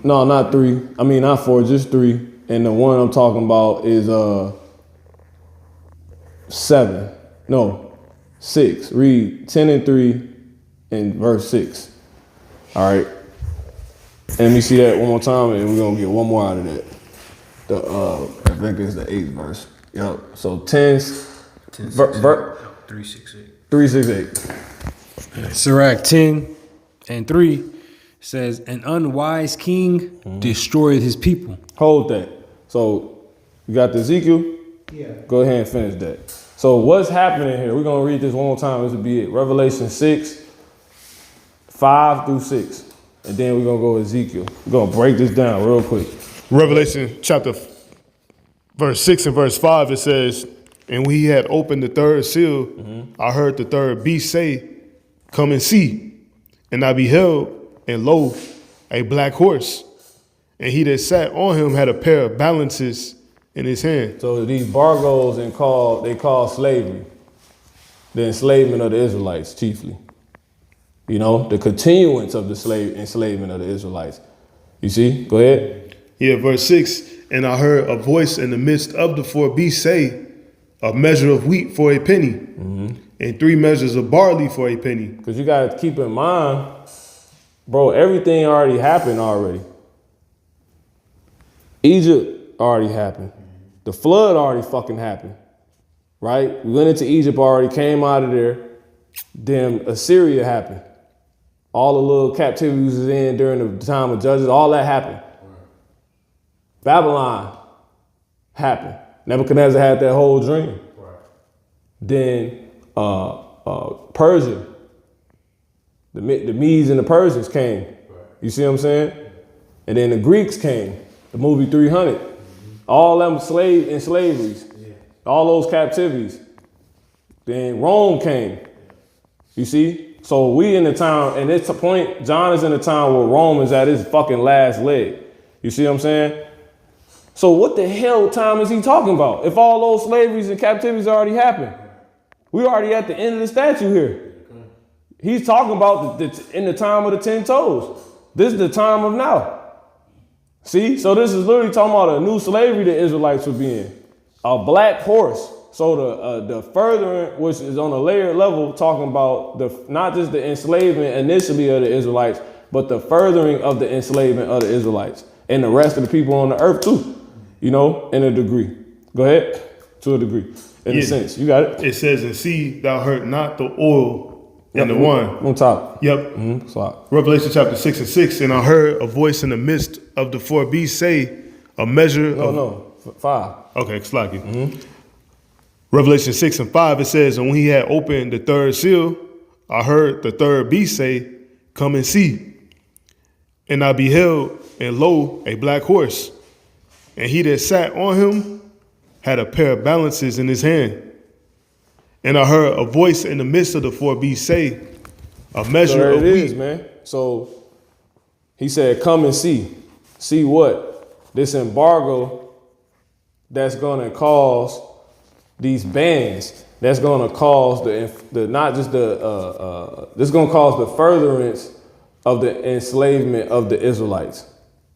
No, not 3. I mean, not 4, just 3. And the one I'm talking about is 7. No, 6. Read 10 and 3 and verse 6. All right. And let me see that one more time, and we're gonna get one more out of that. I think it's the 8th verse. Yep. So 10, 368. 368. Sirach 10 and 3 says, an unwise king destroyed his people. Hold that. So you got the Ezekiel? Yeah. Go ahead and finish that. So what's happening here? We're gonna read this one more time. This will be it. Revelation 6, 5 through 6. And then we're gonna go Ezekiel. We're gonna break this down real quick. Revelation chapter verse 6 and verse 5, it says, and when he had opened the third seal, I heard the third beast say, come and see. And I beheld, and lo, a black horse. And he that sat on him had a pair of balances in his hand. So these bargoes they call slavery. The enslavement of the Israelites chiefly. You know, the continuance of the enslavement of the Israelites. You see? Go ahead. Yeah, verse 6, and I heard a voice in the midst of the 4 beasts say, a measure of wheat for a penny, and 3 measures of barley for a penny. Because you got to keep in mind, bro, everything already happened already. Egypt already happened. The flood already fucking happened, right? We went into Egypt already, came out of there. Then Assyria happened. All the little captivities was in during the time of Judges, all that happened. Babylon happened. Nebuchadnezzar had that whole dream. Then Persia, the Medes and the Persians came. You see what I'm saying? And then the Greeks came, the movie 300. All them slaveries, all those captivities. Then Rome came. You see? So we in the time, and it's a point, John is in the time where Rome is at his fucking last leg. You see what I'm saying? So what the hell time is he talking about? If all those slaveries and captivities already happened, we already at the end of the statue here. He's talking about in the time of the 10 toes. This is the time of now. See? So this is literally talking about a new slavery the Israelites would be in. A black horse. So the furthering, which is on a layered level, talking about not just the enslavement initially of the Israelites, but the furthering of the enslavement of the Israelites and the rest of the people on the earth too, you know, in a degree. Go ahead. to a degree, in a sense. You got it. It says, and see, thou hurt not the oil and the wine. On top. Yep. Slide. Revelation chapter 6 and 6. And I heard a voice in the midst of the four beasts say, a measure of. No, 5. Okay, Slaki. Revelation 6 and 5, it says, and when he had opened the third seal, I heard the third beast say, come and see. And I beheld, and lo, a black horse. And he that sat on him had a pair of balances in his hand. And I heard a voice in the midst of the four beasts say, a measure So there of it wheat. is, man. So he said, come and see. See what? This embargo that's going to cause these bans, that's going to cause the not just the, this is going to cause the furtherance of the enslavement of the Israelites.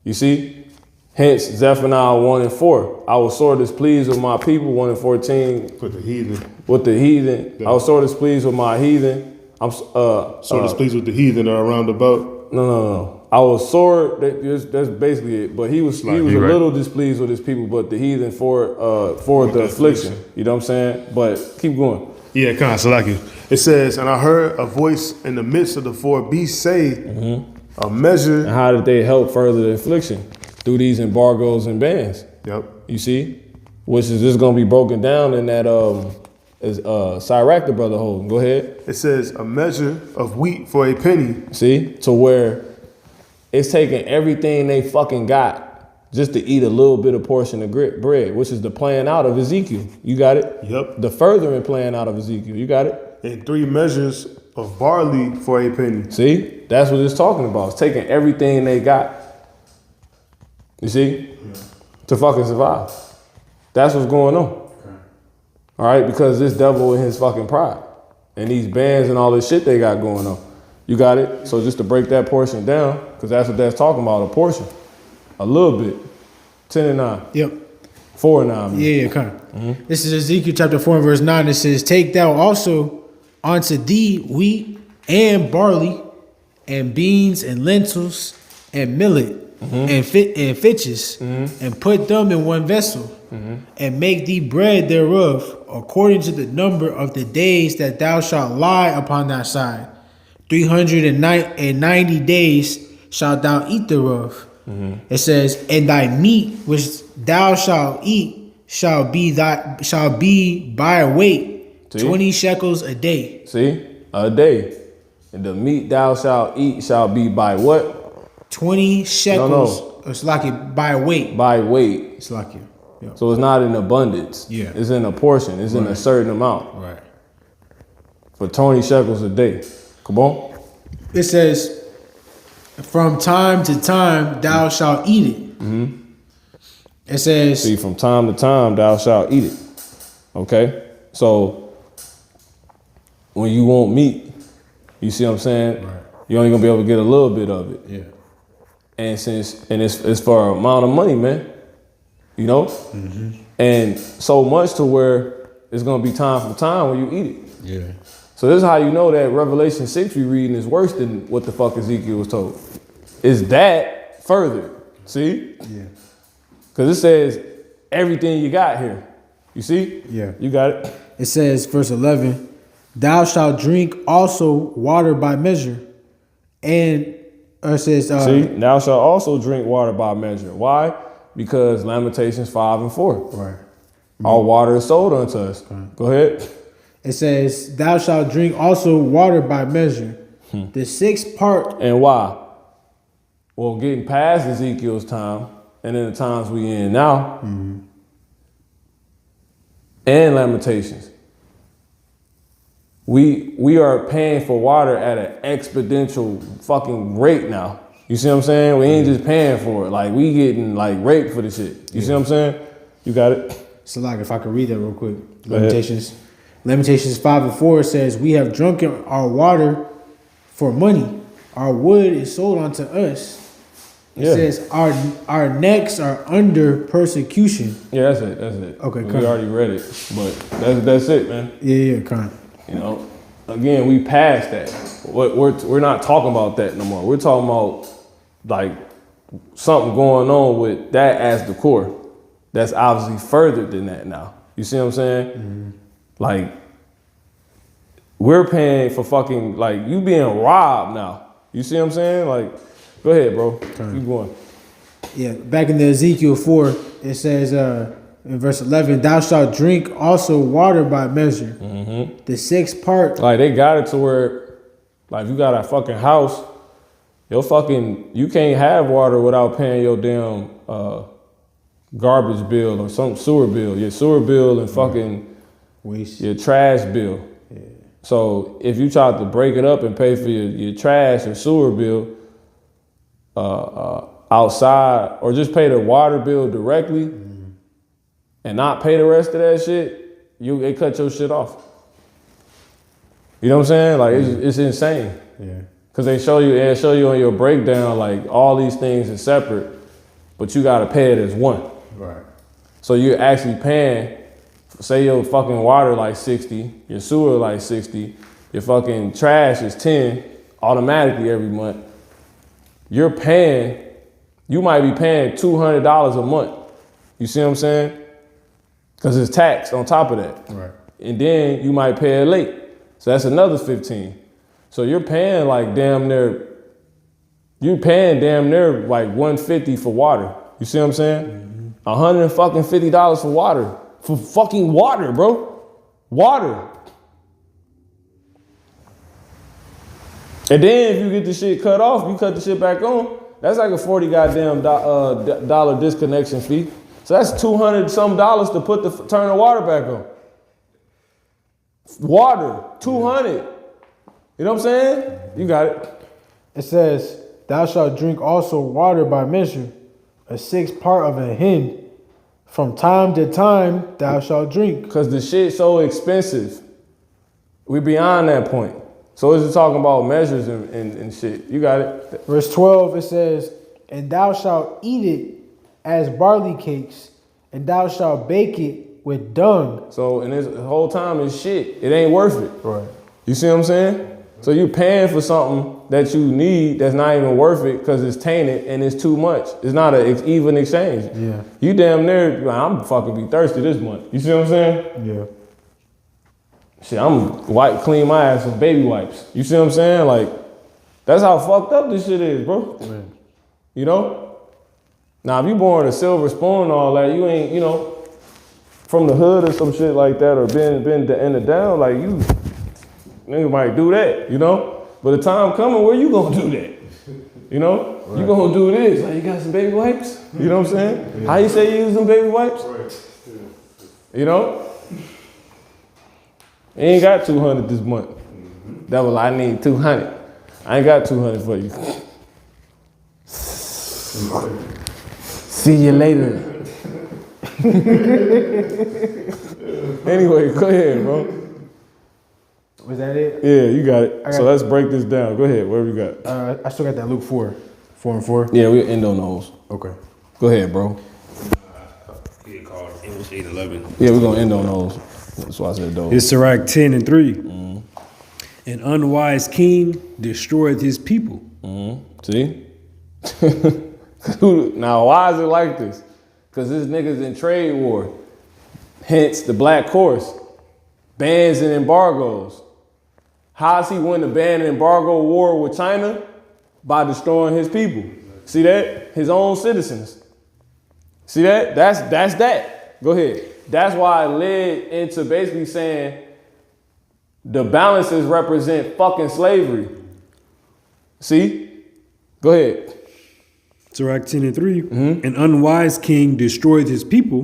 You see? Hence, Zephaniah 1 and 4. I was sore displeased with my people, 1 and 14. With the heathen. With the heathen. Yeah. I was sore displeased with my heathen. I'm So displeased with the heathen that are around about. No. I was sore. That's basically it. But he was a little displeased with his people, but the heathen for the affliction. You know what I'm saying? But keep going. Yeah, kind of Salaki. It says, and I heard a voice in the midst of the four beasts say, a measure. And how did they help further the affliction? Through these embargoes and bans. Yep. You see? Which is just going to be broken down in that Sirach the brother holding. Go ahead. It says, a measure of wheat for a penny. See? To where it's taking everything they fucking got just to eat a little bit of portion of bread, which is the plan out of Ezekiel. You got it? Yep. The furthering plan out of Ezekiel. You got it? And 3 measures of barley for a penny. See? That's what it's talking about. It's taking everything they got. You see? To fucking survive. That's what's going on. All right? Because this devil and his fucking pride. And these bands and all this shit they got going on. You got it? So just to break that portion down, because that's what that's talking about, a portion. A little bit. 10 and 9. Yep. 4 and 9. Yeah, kind of. This is Ezekiel chapter 4 and verse 9. It says, take thou also unto thee wheat and barley and beans and lentils and millet and fitches and put them in one vessel and make thee bread thereof according to the number of the days that thou shalt lie upon thy side. 390 days shalt thou eat thereof. It says, and thy meat which thou shalt eat shall be by weight. See? 20 shekels a day. See? A day. And the meat thou shalt eat shall be by what? 20 shekels. It's like it by weight. By weight. It's like it. Yeah. So it's not in abundance. Yeah. It's in a portion. It's in a certain amount. Right. For 20 shekels a day. Come on. It says, from time to time thou shalt eat it. It says, See, from time to time thou shalt eat it. Okay? So when you want meat, you see what I'm saying? Right. You're only gonna be able to get a little bit of it. yeah. And it's for an amount of money, man. You know? And so much to where it's gonna be time from time when you eat it. Yeah. So this is how you know that Revelation 6 we reading is worse than what the fuck Ezekiel was told. Is that further? See? Yeah. Because it says everything you got here. You see? Yeah. You got it? It says, verse 11, thou shalt drink also water by measure. And it says, See? Thou shalt also drink water by measure. Why? Because Lamentations 5 and 4. right. All water is sold unto us. Go ahead. It says, thou shalt drink also water by measure. The 6th part. And why? Well, getting past Ezekiel's time and in the times we in now, and Lamentations, we are paying for water at an exponential fucking rate now. You see what I'm saying? We ain't just paying for it. Like, we getting like raped for the shit. You see what I'm saying? You got it? So like, if I could read that real quick. Lamentations 5 and 4 says, we have drunken our water for money. Our wood is sold unto us. It says our necks are under persecution. Yeah, that's it. Okay, we come. already read it, but that's it, man. Yeah, kind. You know, again, we passed that. We're not talking about that no more. We're talking about like something going on with that as the core. That's obviously further than that now. You see what I'm saying? Like, we're paying for fucking, like, you being robbed now. You see what I'm saying? Like, go ahead, bro. Keep going. Yeah, back in the Ezekiel 4, it says in verse 11, thou shalt drink also water by measure. The sixth part. Like, they got it to where, like, you got a fucking house, you can't have water without paying your damn garbage bill or some sewer bill. Your sewer bill and fucking waste. Your trash bill. Yeah. So if you try to break it up and pay for your trash or sewer bill outside, or just pay the water bill directly and not pay the rest of that shit, they cut your shit off. You know what I'm saying? Like, it's insane. Yeah. Cause they show you on your breakdown, like, all these things are separate, but you gotta pay it as one. Right. So you're actually paying, say your fucking water like 60, your sewer like 60, your fucking trash is 10 automatically every month. You might be paying $200 a month. You see what I'm saying? Cause it's taxed on top of that. Right. And then you might pay it late. So that's another 15. So you're paying like damn near like $150 for water. You see what I'm saying? $150 for water. For fucking water, bro. Water. And then if you get the shit cut off, you cut the shit back on, that's like a $40 goddamn dollar disconnection fee. So that's $200 some to turn the water back on. Water, $200. You know what I'm saying? You got it. It says, thou shalt drink also water by measure, a sixth part of a hin. From time to time thou shalt drink. Because the shit's so expensive. We beyond that point. So it's just talking about measures and shit. You got it. Verse 12, it says, and thou shalt eat it as barley cakes, and thou shalt bake it with dung. So, and this whole time is shit. It ain't worth it. Right. You see what I'm saying? So you're paying for something that you need that's not even worth it because it's tainted and it's too much. It's not an even exchange. Yeah. You damn near, like, I'm fucking be thirsty this month. You see what I'm saying? Yeah. Shit, I'm clean my ass with baby wipes. You see what I'm saying? Like, that's how fucked up this shit is, bro. Man. You know? Now, if you born a silver spoon and all that, you ain't, you know, from the hood or some shit like that, or been in the down, like, you nigga might do that, you know? But the time coming where you gonna do that? You know? Right. You gonna do this. Like, you got some baby wipes? You know what I'm saying? Yeah. How you say you use some baby wipes? Right. Yeah. You know? You ain't got 200 this month. That was, I need 200. I ain't got 200 for you. See you later. Anyway, go ahead, bro. Was that it? Yeah, you got it. So let's break this down. Go ahead. What do we got? I still got that Luke 4 and 4. Yeah, we'll end on those. Okay. Go ahead, bro. He called English 8:11. Yeah, we're gonna end on those. That's why I said those. It's Sirach 10 and 3. An unwise king destroyed his people. See? Now, why is it like this? Because this nigga's in trade war. Hence the black horse. Bans and embargoes. How's he win the ban and embargo war with China? By destroying his people. See that? His own citizens. See that? That's that. Go ahead. That's why it led into basically saying the balances represent fucking slavery. See? Go ahead. Sirach 10 and 3. An unwise king destroyed his people,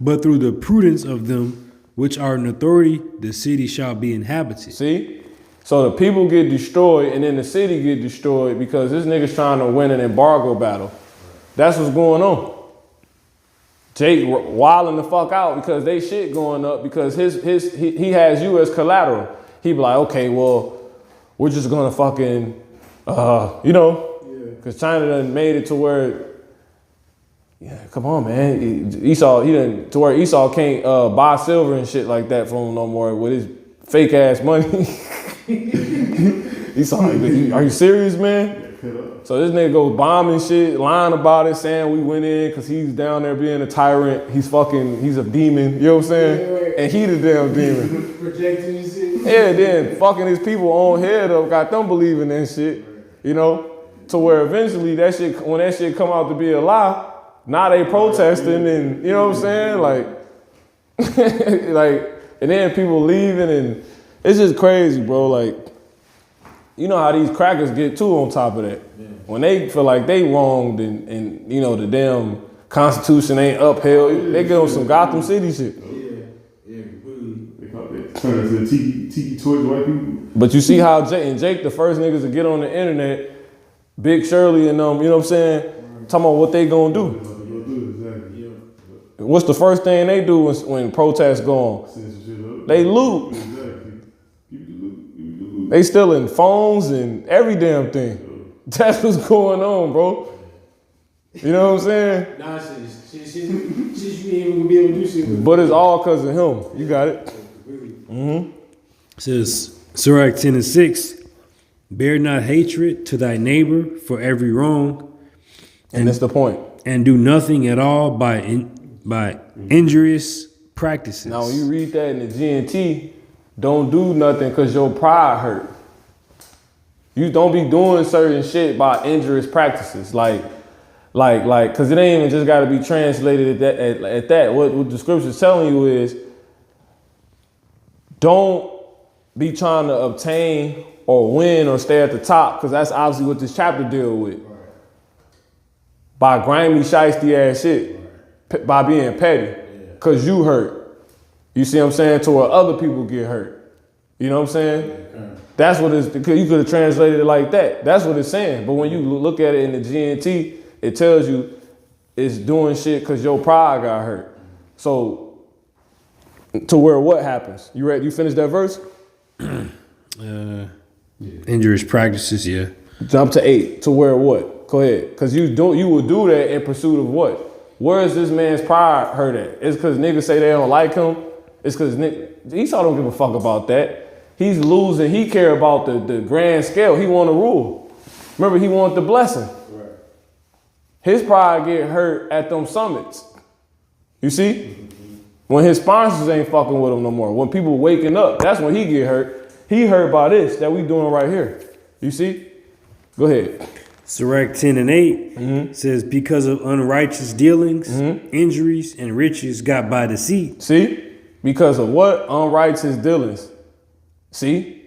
but through the prudence of them which are in authority, the city shall be inhabited. See? So the people get destroyed and then the city get destroyed because this nigga's trying to win an embargo battle. That's what's going on. Jake wilding the fuck out because they shit going up because he has you as collateral. He be like, okay, well, we're just gonna fucking, you know, because China done made it to where, yeah, come on, man. Esau, to where Esau can't buy silver and shit like that from him no more with his fake ass money. Esau, are you serious, man? So this nigga goes bombing shit, lying about it, saying we went in because he's down there being a tyrant. He's a demon. You know what I'm saying? Right. And he the damn demon. Projecting his shit. Yeah, then fucking his people on head up, got them believing in shit. You know, to where eventually that shit, when that shit come out to be a lie, now they protesting and you know what I'm saying, like, like, and then people leaving and it's just crazy, bro. Like, you know how these crackers get too on top of that. Yeah. When they feel like they wronged and you know the damn Constitution ain't upheld, they get on some Gotham City shit. They turn into tiki toys, white people. But you see how Jake, the first niggas to get on the internet, Big Shirley and them, you know what I'm saying, talking about what they gonna do. Exactly. What's the first thing they do when protests go on? They loot. They stealing phones and every damn thing. That's what's going on, bro. You know what I'm saying? Nonsense. Shit, you ain't even gonna be able to do shit with. But it's all because of him. You got it. Mm-hmm. It says, Sirach 10:6, bear not hatred to thy neighbor for every wrong. And that's the point. And do nothing at all by injurious practices. Now, when you read that in the GNT, don't do nothing because your pride hurt. You don't be doing certain shit by injurious practices. Like, because it ain't even just got to be translated at that. What the scripture's telling you is, don't be trying to obtain or win or stay at the top, because that's obviously what this chapter deal with. Right. By grimy, shiesty ass shit, by being petty, because you hurt. You see what I'm saying? To where other people get hurt. You know what I'm saying? That's what it's, because you could have translated it like that. That's what it's saying. But when you look at it in the GNT, it tells you it's doing shit because your pride got hurt. So, to where what happens? You ready? You finish that verse? Injurious practices, yeah. Jump to 8. To where what? Go ahead. Because you will do that in pursuit of what? Where is this man's pride hurt at? It's because niggas say they don't like him. It's because Esau don't give a fuck about that. He's losing. He care about the grand scale. He want to rule. Remember, he want the blessing. Right. His pride get hurt at them summits. You see? When his sponsors ain't fucking with him no more. When people waking up, that's when he get hurt. He hurt by this that we doing right here. You see? Go ahead. Sirach 10:8 says, because of unrighteous dealings, injuries, and riches got by deceit. See? Because of what? Unrighteous dealings. See?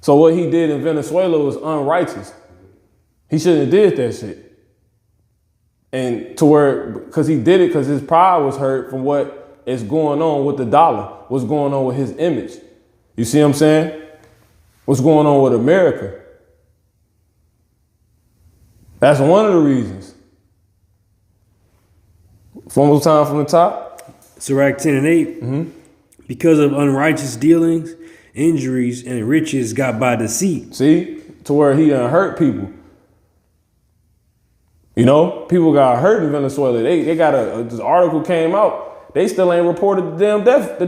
So what he did in Venezuela was unrighteous. He shouldn't have did that shit. And to where, because he did it because his pride was hurt from what is going on with the dollar, what's going on with his image. You see what I'm saying? What's going on with America? That's one of the reasons. One more time from the top. Sirach 10:8. Because of unrighteous dealings, injuries, and riches got by deceit. See? To where he done hurt people. You know? People got hurt in Venezuela. They got this article came out. They still ain't reported the damn death,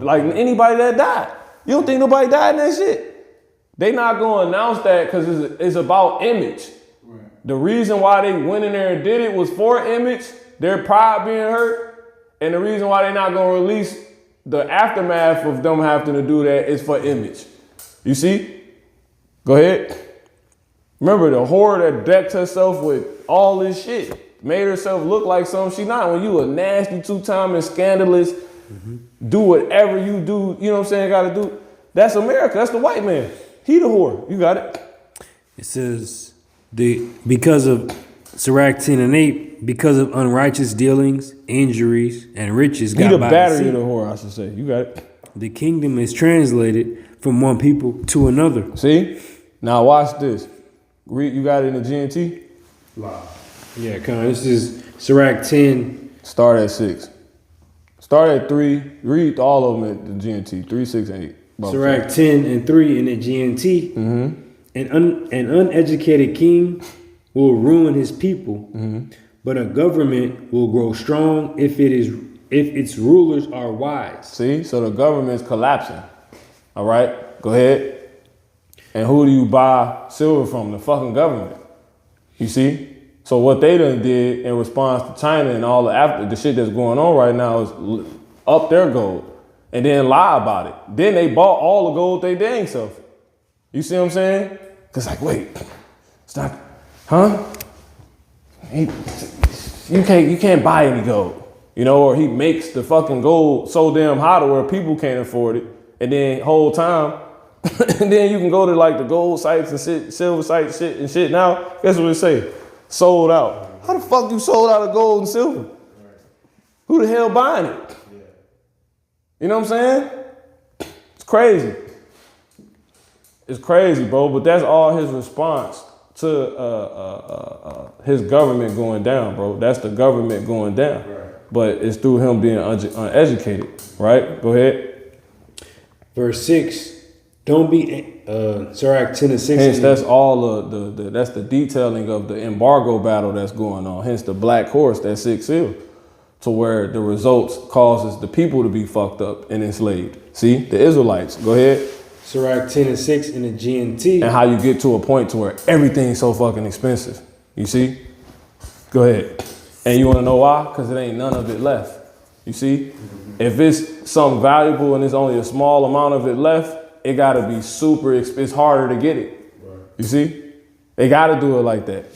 like anybody that died. You don't think nobody died in that shit? They not going to announce that because it's about image. Right. The reason why they went in there and did it was for image, their pride being hurt. And the reason why they not going to release the aftermath of them having to do that is for image. You see? Go ahead. Remember the whore that decked herself with all this shit, made herself look like something she not. When you a nasty, two-time and scandalous, do whatever you do, you know what I'm saying, got to do. That's America. That's the white man. He the whore. You got it. It says, because of Sirach 10:8, because of unrighteous dealings, injuries, and riches got by deceit. He the battery of the whore, I should say. You got it. The kingdom is translated from one people to another. See? Now watch this. Read, you got it in the GNT? Yeah, come on. This is Sirach 10. Start at 6. Start at 3. Read all of them at the GNT. 3, 6, and 8. Sirach 10:3 in the GNT. An uneducated king will ruin his people, but a government will grow strong if its rulers are wise. See? So the government's collapsing. All right? Go ahead. And who do you buy silver from? The fucking government. You see? So what they done did in response to China and all the shit that's going on right now is up their gold and then lie about it. Then they bought all the gold they dang self. You see what I'm saying? Cause like, wait, it's not, huh? You can't buy any gold, you know, or he makes the fucking gold so damn hot to where people can't afford it. And then whole time, and then you can go to like the gold sites and shit, silver sites shit and shit. Now, guess what it say? Sold out. How the fuck you sold out of gold and silver? Who the hell buying it? You know what I'm saying? It's crazy. It's crazy, bro. But that's all his response to his government going down, bro. That's the government going down. Right. But it's through him being uneducated, right? Go ahead. Verse 6. Don't be Sirach 10 and 6. Hence, that's all that's the detailing of the embargo battle that's going on. Hence the black horse, that sixth seal, to where the results causes the people to be fucked up and enslaved. See, the Israelites. Go ahead. Sirach 10 and 6 in the GMT. And how you get to a point to where everything's so fucking expensive. You see? Go ahead. And you want to know why? Because it ain't none of it left. You see? Mm-hmm. If it's something valuable and there's only a small amount of it left, it got to be super expensive. It's harder to get it. Right. You see? They got to do it like that.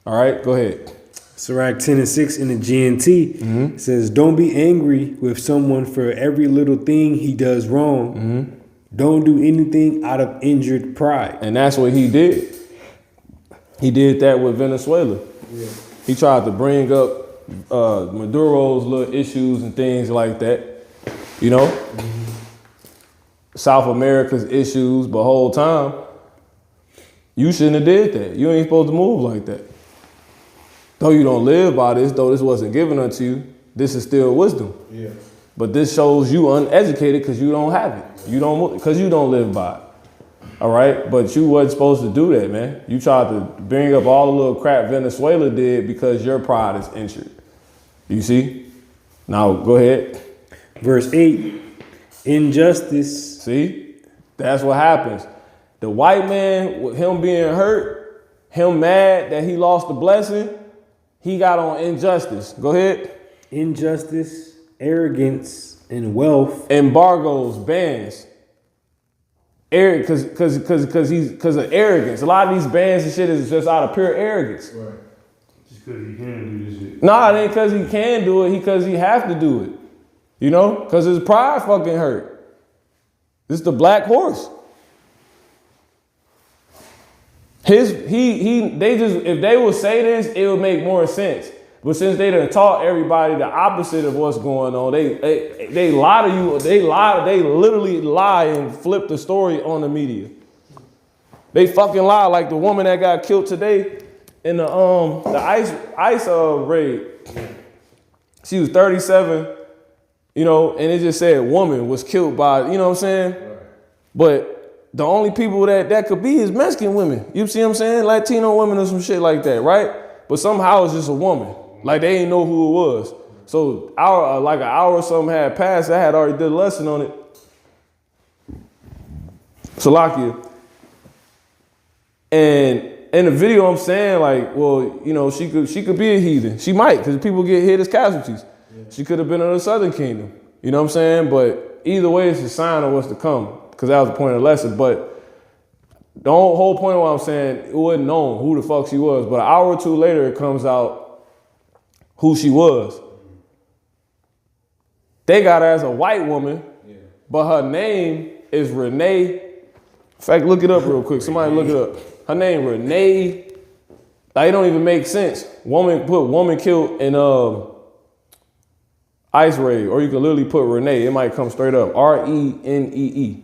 All right? Go ahead. Sirach 10 and 6 in the GNT. Mm-hmm. Says, don't be angry with someone for every little thing he does wrong. Mm-hmm. Don't do anything out of injured pride. And that's what he did. He did that with Venezuela. Yeah. He tried to bring up Maduro's little issues and things like that. You know? Mm-hmm. South America's issues, but whole time, you shouldn't have did that. You ain't supposed to move like that. Though you don't live by this, though this wasn't given unto you, this is still wisdom. Yeah. But this shows you uneducated because you don't have it. You don't, because you don't live by it. All right? But you wasn't supposed to do that, man. You tried to bring up all the little crap Venezuela did because your pride is injured. You see? Now, go ahead. Verse 8, injustice. See? That's what happens. The white man, with him being hurt, him mad that he lost the blessing, he got on injustice. Go ahead. Injustice, arrogance, and wealth. Embargoes, bans. Because of arrogance. A lot of these bans and shit is just out of pure arrogance. Right. Just because he can do this shit. Nah, it ain't because he can do it. Because he have to do it. You know? Because his pride fucking hurt. This is the black horse. If they would say this, it would make more sense. But since they done taught everybody the opposite of what's going on, they lie to you. They literally lie and flip the story on the media. They fucking lie, like the woman that got killed today in the ICE raid. She was 37, you know, and it just said woman was killed by, you know what I'm saying? Right. But the only people that could be is Mexican women. You see what I'm saying? Latino women or some shit like that, right? But somehow it's just a woman. Like they ain't know who it was. So like an hour or something had passed. I had already did a lesson on it. Salakia. And in the video I'm saying like, well, you know, she could be a heathen. She might, because people get hit as casualties. Yeah. She could have been in the Southern Kingdom. You know what I'm saying? But either way, it's a sign of what's to come. Because that was the point of the lesson. But the whole point of what I'm saying, it wasn't known who the fuck she was. But an hour or two later, it comes out who she was. They got her as a white woman, yeah. But her name is Renee. In fact, look it up real quick. Somebody look it up. Her name Renee. Like, it don't even make sense. Put woman killed in ICE raid, or you can literally put Renee. It might come straight up. RENEE.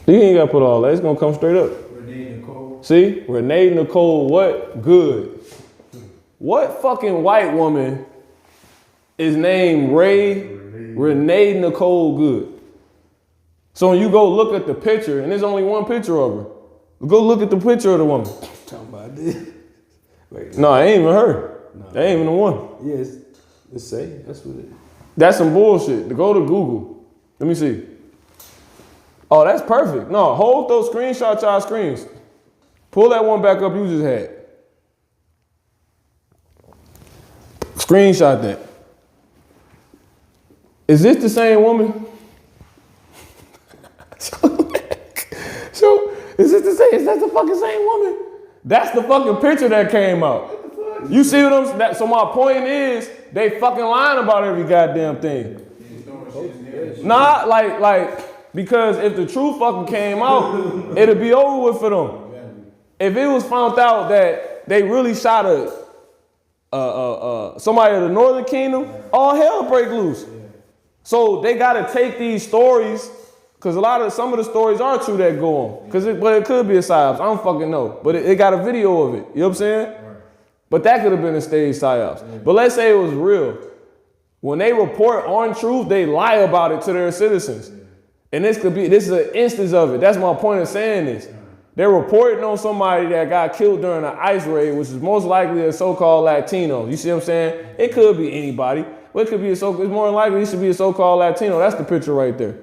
You ain't got to put all that. It's going to come straight up. Renee Nicole. See? Renee Nicole what? Good. What fucking white woman is named Renee Nicole Good? So when you go look at the picture, and there's only one picture of her, go look at the picture of the woman. Talking about this. No, it ain't even her. No. That ain't even the one. Yes, let's say that's what it is. That's some bullshit. To go to Google. Let me see. Oh, that's perfect. No, hold those screenshot y'all screens. Pull that one back up you just had. Screenshot that. Is this the same woman? So, is this the same? Is that the fucking same woman? That's the fucking picture that came out. You see what I'm saying? So my point is, they fucking lying about every goddamn thing. Nah, like, because if the truth fucking came out, it'd be over with for them. If it was found out that they really shot somebody of the Northern Kingdom, all hell break loose. So they gotta take these stories, because some of the stories are true that go on. But it could be a psyops. I don't fucking know. But it got a video of it. You know what I'm saying? Right. But that could have been a stage psyops. Yeah. But let's say it was real. When they report on truth, they lie about it to their citizens. Yeah. And this is an instance of it. That's my point of saying this. Yeah. They're reporting on somebody that got killed during an ICE raid, which is most likely a so-called Latino. You see what I'm saying? It could be anybody. But it could be it's more than likely it should be a so-called Latino. That's the picture right there.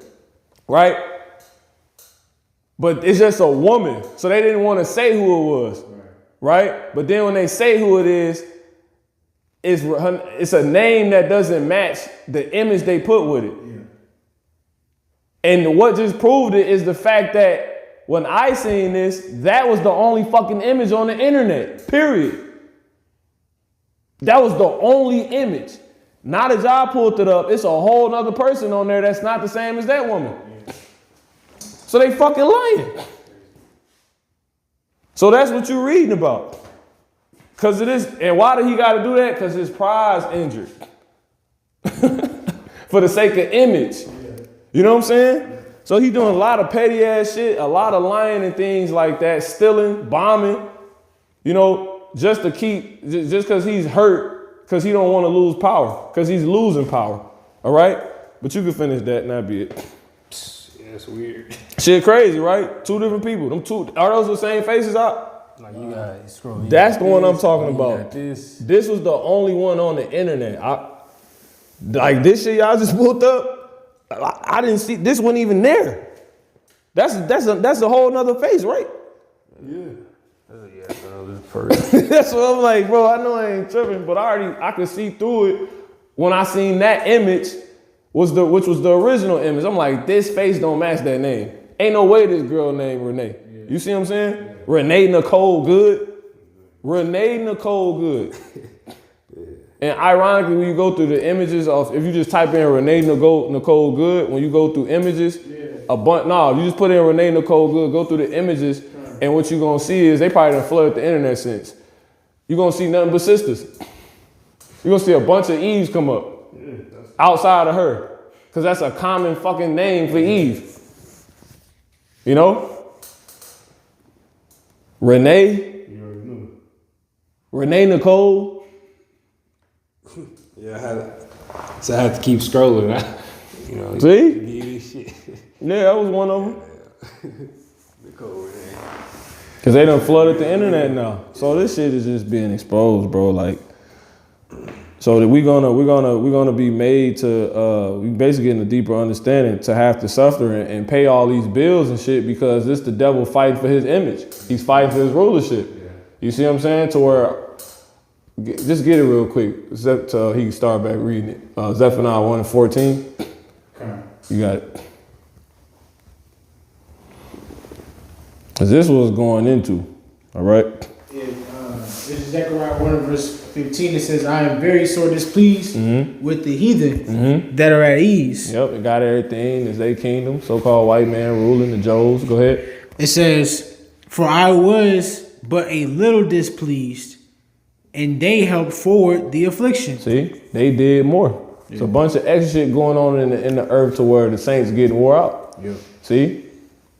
Right? But it's just a woman. So they didn't want to say who it was. Right? But then when they say who it is, it's a name that doesn't match the image they put with it. Yeah. And what just proved it is the fact that when I seen this, that was the only fucking image on the internet. Period. That was the only image. Now that y'all pulled it up, it's a whole nother person on there that's not the same as that woman. So they fucking lying. So that's what you're reading about. Because it is, and why did he got to do that? Because his pride's injured. For the sake of image. You know what I'm saying? So he's doing a lot of petty ass shit, a lot of lying and things like that, stealing, bombing, you know, just because he's hurt. Because he don't want to lose power. Because he's losing power. All right? But you can finish that and that'd be it. Yeah, that's weird. Shit crazy, right? Two different people. Are those the same faces out? Like you got scroll. That's the one I'm talking about. This was the only one on the internet. Like this shit y'all just pulled up. I didn't see, this wasn't even there. That's a whole nother face, right? Yeah. That's what I'm like, bro. I know I ain't tripping, but I could see through it when I seen that image, which was the original image. I'm like, this face don't match that name. Ain't no way this girl named Renee. Yeah. You see what I'm saying? Yeah. Renee Nicole Good. Renee Nicole Good. And ironically, when you go through the images if you just type in Renee Nicole Good, when you go through images, you just put in Renee Nicole Good, go through the images. And what you're going to see is they probably done flooded the internet since. You're going to see nothing but sisters. You're going to see a bunch of Eves come up outside of her. Because that's a common fucking name for Eve. You know? Renee. Renee Nicole. Yeah, I had to keep scrolling. You know, see? Yeah, that was one of them. Cause they done flooded the internet now. So this shit is just being exposed, bro. Like, so that we're gonna be made to we basically getting a deeper understanding to have to suffer and pay all these bills and shit because this the devil fighting for his image. He's fighting for his rulership. Yeah. You see what I'm saying? To where just get it real quick, so he can start back reading it. Zephaniah 1:14. Okay. You got it. Cause this was going into, all right? This is Zechariah 1:15. It says, I am very sore displeased with the heathen that are at ease. Yep, it got everything. It's their kingdom, so-called white man ruling the Joes. Go ahead. It says, for I was but a little displeased, and they helped forward the affliction. See, they did more. Yeah. It's a bunch of extra shit going on in the earth to where the saints getting wore out. Yeah. See?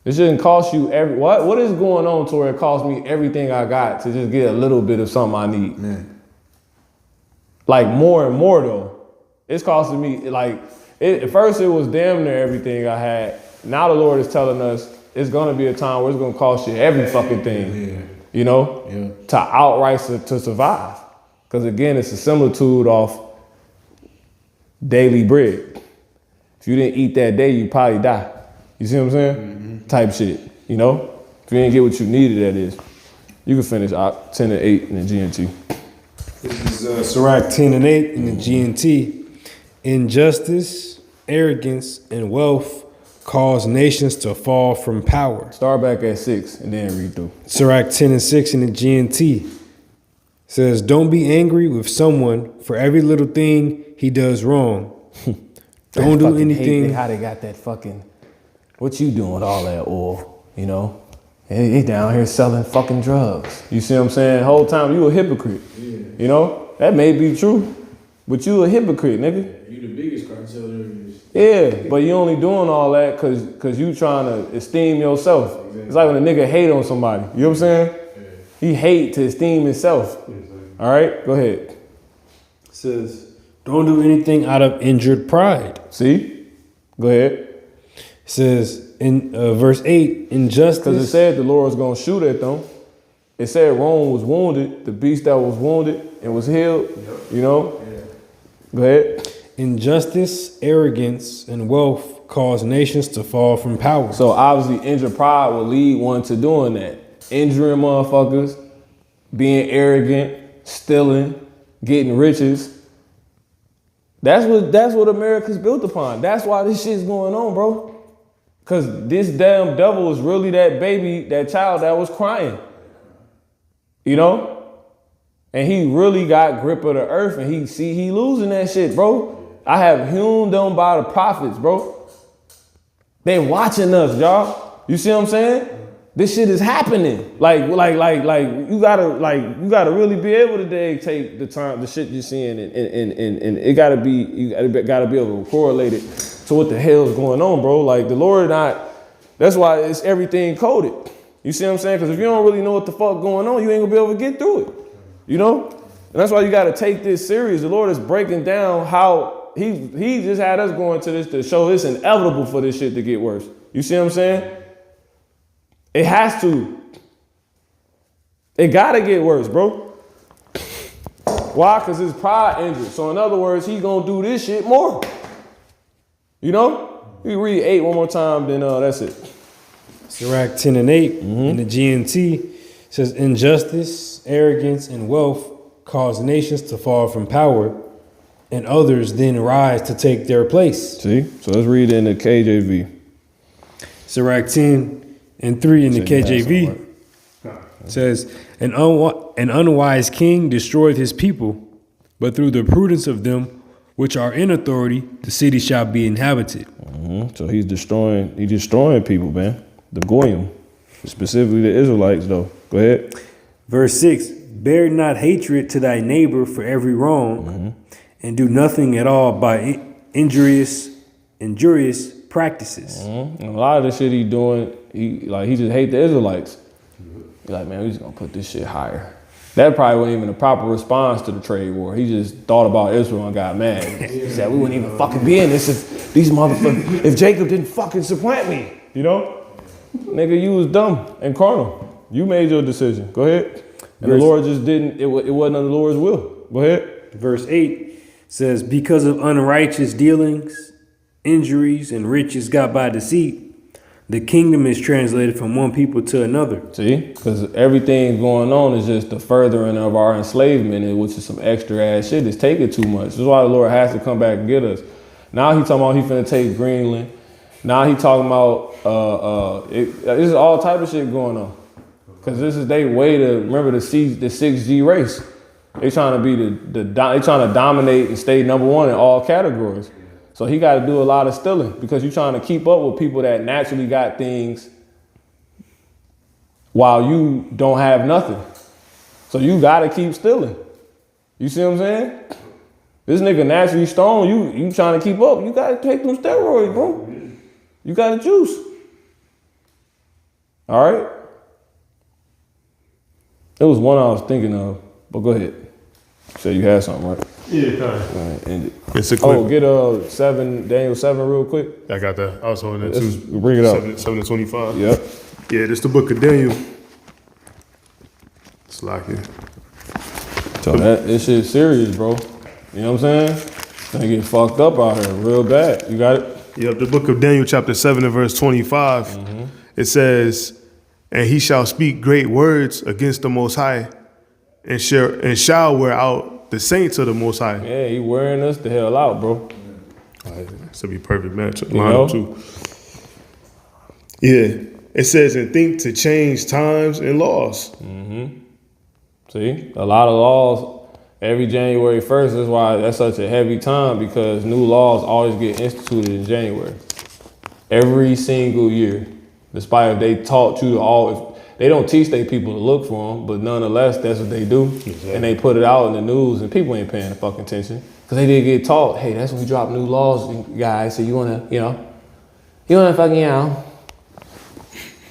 It shouldn't cost you what is going on to where it costs me everything I got to just get a little bit of something I need? Man. Like more and more though. It's costing me at first it was damn near everything I had. Now the Lord is telling us it's gonna be a time where it's gonna cost you every fucking thing. Yeah. You know? Yeah. To outright to survive. Because again, it's a similitude of daily bread. If you didn't eat that day, you probably die. You see what I'm saying? Type shit, you know? If you didn't get what you needed, that is. You can finish 10 and 8 in the GNT. This is Sirach 10 and 8 in the GNT. Injustice, arrogance, and wealth cause nations to fall from power. Start back at 6 and then read through. Sirach 10 and 6 in the GNT says, don't be angry with someone for every little thing he does wrong. Don't do anything. How they got that fucking, what you doing with all that oil, you know? He down here selling fucking drugs. You see what I'm saying? The whole time you a hypocrite. Yeah. You know? That may be true, but you a hypocrite, nigga. You the biggest cartel there is. Yeah, but you only doing all that cause you trying to esteem yourself. Exactly. It's like when a nigga hate on somebody. You know what I'm saying? Yeah. He hate to esteem himself. Exactly. All right, go ahead. It says, don't do anything out of injured pride. See? Go ahead. It says in verse 8, injustice. Because it said the Lord was going to shoot at them. It said Rome was wounded, the beast that was wounded and was healed. Yep. You know? Yeah. Go ahead. Injustice, arrogance, and wealth cause nations to fall from power. So obviously injured pride will lead one to doing that. Injuring motherfuckers, being arrogant, stealing, getting riches. That's what America's built upon. That's why this shit's going on, bro. Cause this damn devil is really that baby, that child that was crying. You know? And he really got grip of the earth and he losing that shit, bro. I have hewn them by the prophets, bro. They watching us, y'all. You see what I'm saying? This shit is happening. Like you gotta really be able to take the shit you're seeing and it gotta be, you gotta be able to correlate it to what the hell's going on, bro. Like the Lord that's why it's everything coded. You see what I'm saying? Because if you don't really know what the fuck going on, you ain't gonna be able to get through it. You know? And that's why you gotta take this serious. The Lord is breaking down how he just had us going to this to show it's inevitable for this shit to get worse. You see what I'm saying? It has to. It gotta get worse, bro. Why? Because his pride injured. So in other words, he gonna do this shit more. You know? We read 8 one more time, then that's it. Sirach 10 and 8 in the GNT says, injustice, arrogance, and wealth cause nations to fall from power, and others then rise to take their place. See? So let's read it in the KJV. Sirach 10 and 3 in the KJV says, an unwise king destroyed his people, but through the prudence of them which are in authority, the city shall be inhabited. So he's destroying people, man. The Goyim, specifically the Israelites, though. Go ahead. Verse 6, bear not hatred to thy neighbor for every wrong, and do nothing at all by injurious practices. And a lot of the shit he doing, he just hate the Israelites. He's like, man, we just gonna put this shit higher. That probably wasn't even a proper response to the trade war. He just thought about Israel and got mad. He said, we wouldn't even fucking be in this if these motherfuckers, if Jacob didn't fucking supplant me. You know? Nigga, you was dumb and carnal. You made your decision. Go ahead. And the Lord just didn't, it wasn't under the Lord's will. Go ahead. Verse 8 says, because of unrighteous dealings, injuries, and riches got by deceit, the kingdom is translated from one people to another. See? Because everything going on is just the furthering of our enslavement, which is some extra ass shit. It's taking too much. This is why the Lord has to come back and get us. Now he talking about he finna take Greenland. Now he talking about, this is all type of shit going on. Because this is their way to, remember the 6G race. They trying to be they trying to dominate and stay number one in all categories. So he got to do a lot of stealing because you're trying to keep up with people that naturally got things while you don't have nothing. So you got to keep stealing. You see what I'm saying? This nigga naturally stoned. You trying to keep up. You got to take them steroids, bro. You got to juice. All right? There was one I was thinking of, but go ahead. So you had something, right? Yeah, kind of. End it. It's a quick. Get Daniel 7 real quick. I got that. I was holding that Let's too. bring it up. 7 to 25. Yep. Yeah, this the book of Daniel. It's like it. So this shit's serious, bro. You know what I'm saying? They get fucked up out here real bad. You got it? Yep, the book of Daniel, chapter 7 and verse 25, it says, and he shall speak great words against the Most High and shall wear out the saints of the Most High. Yeah, he wearing us the hell out, bro. This will be a perfect match. You know? Too. Yeah, it says, and think to change times and laws. See, a lot of laws every January 1st. That's why that's such a heavy time, because new laws always get instituted in January. Every single year. Despite if they taught you to always, they don't teach their people to look for them, but nonetheless, that's what they do. Exactly. And they put it out in the news, and people ain't paying the fucking attention. Because they did get taught, hey, that's when we drop new laws, guys, so you want to, you fucking,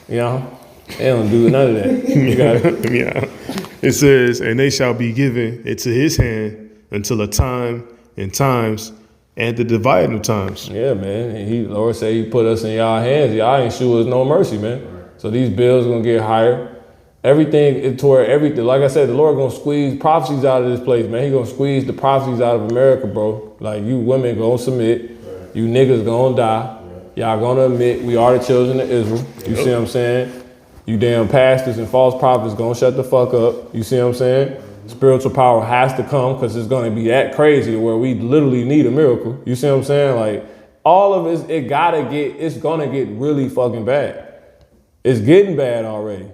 they don't do none of that. You got it? Yeah. It says, and they shall be given into his hand until a time and times and the dividing of times. Yeah, man. And the Lord say he put us in y'all hands. Y'all ain't show us no mercy, man. Right. So these bills going to get higher. Everything, toward everything. Like I said, the Lord going to squeeze prophecies out of this place, man. He going to squeeze the prophecies out of America, bro. Like, you women going to submit. Right. You niggas going to die. Right. Y'all going to admit we are the children of Israel. You see what I'm saying? You damn pastors and false prophets gonna shut the fuck up. You see what I'm saying? Spiritual power has to come, because it's gonna be that crazy where we literally need a miracle. You see what I'm saying? Like, all of it, it's gonna get really fucking bad. It's getting bad already.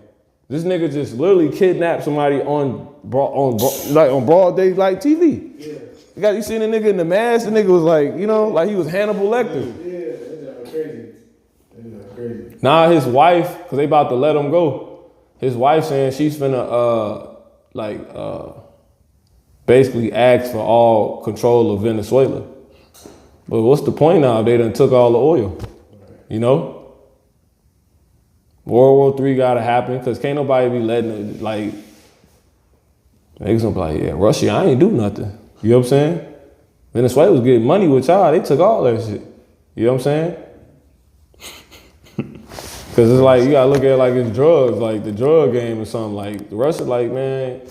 This nigga just literally kidnapped somebody on broad day like TV. Yeah. You seen the nigga in the mask? The nigga was like, like he was Hannibal Lecter. Yeah, that's crazy. Crazy. Now his wife, because they about to let him go, his wife saying she's finna basically ask for all control of Venezuela. But what's the point now if they done took all the oil? You know? World War III gotta happen, because can't nobody be letting it, like, niggas gonna be like, yeah, Russia, I ain't do nothing. You know what I'm saying? Venezuela was getting money with y'all, they took all that shit. You know what I'm saying? Because it's like, you gotta look at it like it's drugs, like the drug game or something. Like, the Russia, like, man,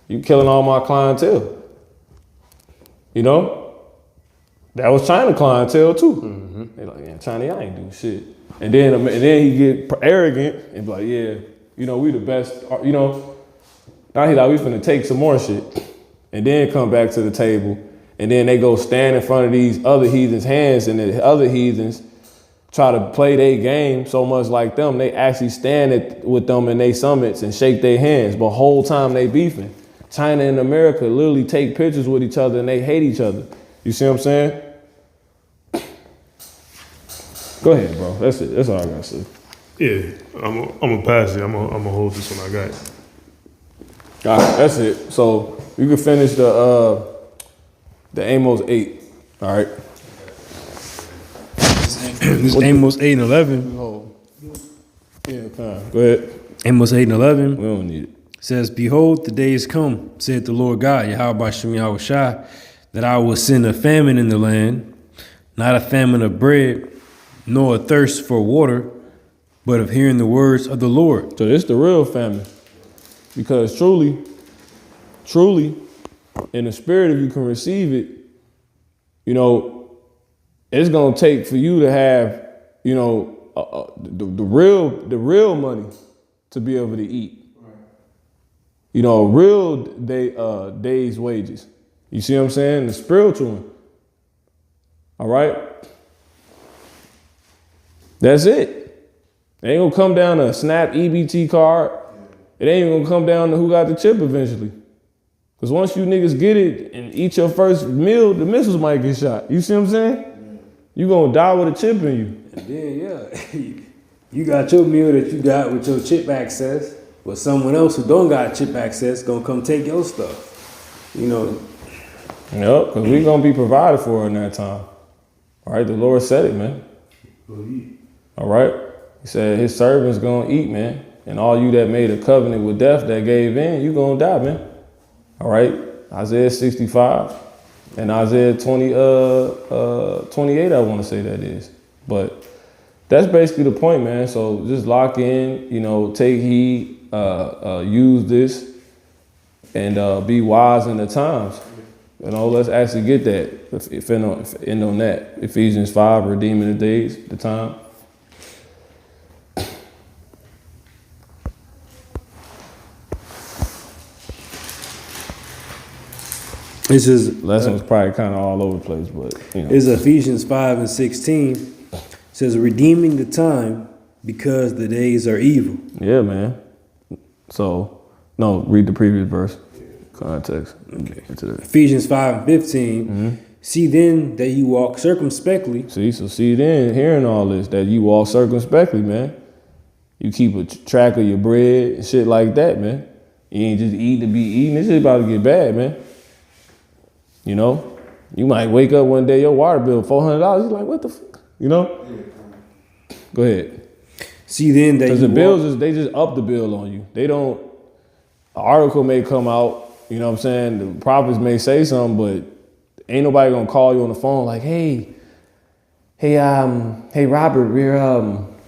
you killing all my clientele. You know? That was China clientele too. They like, yeah, China, I ain't do shit. And then he get arrogant and be like, yeah, we the best, now he like, we finna take some more shit. And then come back to the table. And then they go stand in front of these other heathens' hands, and the other heathens try to play their game so much like them, they actually stand with them in their summits and shake their hands, but whole time they beefing. China and America literally take pictures with each other and they hate each other. You see what I'm saying? Go ahead, bro. That's it. That's all I gotta say. Yeah, I'm gonna pass it. I'm gonna hold this one I got. All right, that's it. So you can finish the Amos 8. All right. This is Amos 8 and 11. Yeah, fine. Go ahead. Amos 8 and 11. We don't need it. Says, behold, the day is come, saith the Lord God, Yahweh Shem Yahushai, that I will send a famine in the land, not a famine of bread, nor a thirst for water, but of hearing the words of the Lord. So this the real famine. Because truly, in the spirit, if you can receive it, it's gonna take for you to have, the real money to be able to eat. Real day's wages. You see what I'm saying? The spiritual one. All right? That's it. It ain't gonna come down to a snap EBT card. It ain't even gonna come down to who got the chip eventually. Because once you niggas get it and eat your first meal, the missiles might get shot. You see what I'm saying? You gonna die with a chip in you. And then, you got your meal that you got with your chip access, but someone else who don't got chip access gonna come take your stuff. Yep, because we gonna be provided for in that time. All right, the Lord said it, man. All right? He said his servants gonna eat, man. And all you that made a covenant with death that gave in, you gonna die, man. All right? Isaiah 65 and Isaiah 28, I want to say that is. But that's basically the point, man. So just lock in, take heed, use this, and be wise in the times. You know, let's actually get that. If end on that. Ephesians 5, redeeming the days, the time. This is lesson was probably kind of all over the place, but you know. It's Ephesians 5:16. It says, redeeming the time because the days are evil. Yeah, man. So, no, read the previous verse. Context. Okay. Ephesians 5:15. See then that you walk circumspectly. See then, hearing all this, that you walk circumspectly, man. You keep a track of your bread and shit like that, man. You ain't just eat to be eating. This shit about to get bad, man. You know, you might wake up one day, your water bill $400. You're like, what the fuck? You know? Go ahead. See then that because the bills they just up the bill on you. They don't. An article may come out. You know what I'm saying? The prophets may say something, but ain't nobody gonna call you on the phone like, hey, Robert,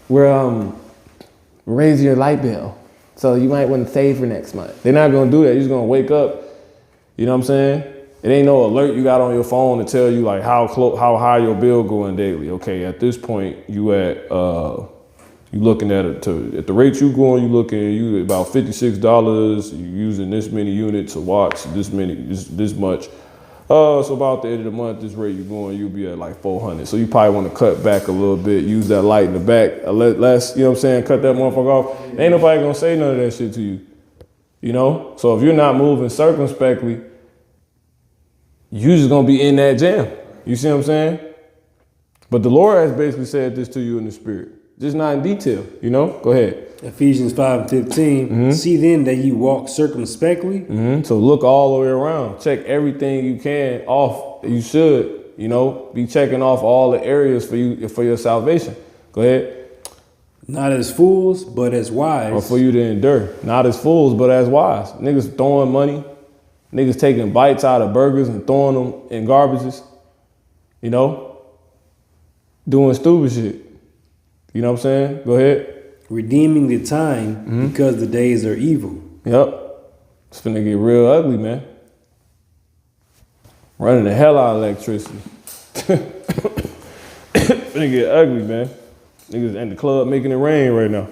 we're raising your light bill, so you might want to save for next month. They're not gonna do that. You're just gonna wake up. You know what I'm saying? It ain't no alert you got on your phone to tell you like how high your bill going daily. Okay, at this point you looking at it at the rate you going, you about $56. You using this many units of watts, this much. So about the end of the month, this rate you going, you'll be at like 400. So you probably want to cut back a little bit, use that light in the back, less, you know what I'm saying? Cut that motherfucker off. Ain't nobody gonna say none of that shit to you. You know? So if you're not moving circumspectly, you just gonna be in that jam. You see what I'm saying? But the Lord has basically said this to you in the spirit. Just not in detail, you know? Go ahead. Ephesians 5:15. See then that you walk circumspectly. So look all the way around. Check everything you can off. You should, you know, be checking off all the areas for your salvation. Go ahead. Not as fools, but as wise. Or for you to endure. Not as fools, but as wise. Niggas throwing money. Niggas taking bites out of burgers and throwing them in garbages. You know? Doing stupid shit. You know what I'm saying? Go ahead. Redeeming the time because the days are evil. Yep. It's finna get real ugly, man. Running the hell out of electricity. Finna get ugly, man. Niggas in the club making it rain right now.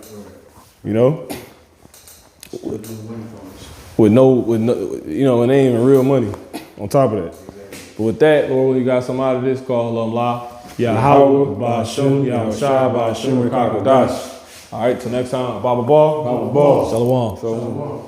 You know? With no, you know, it ain't even real money on top of that. But with that, Lord, we got some out of this called Allah. Yahweh, Ba'ashum, Yahushua, Ba'ashum, Rikakodash. All right, till next time. Baba Ball. Shalom. Shalom.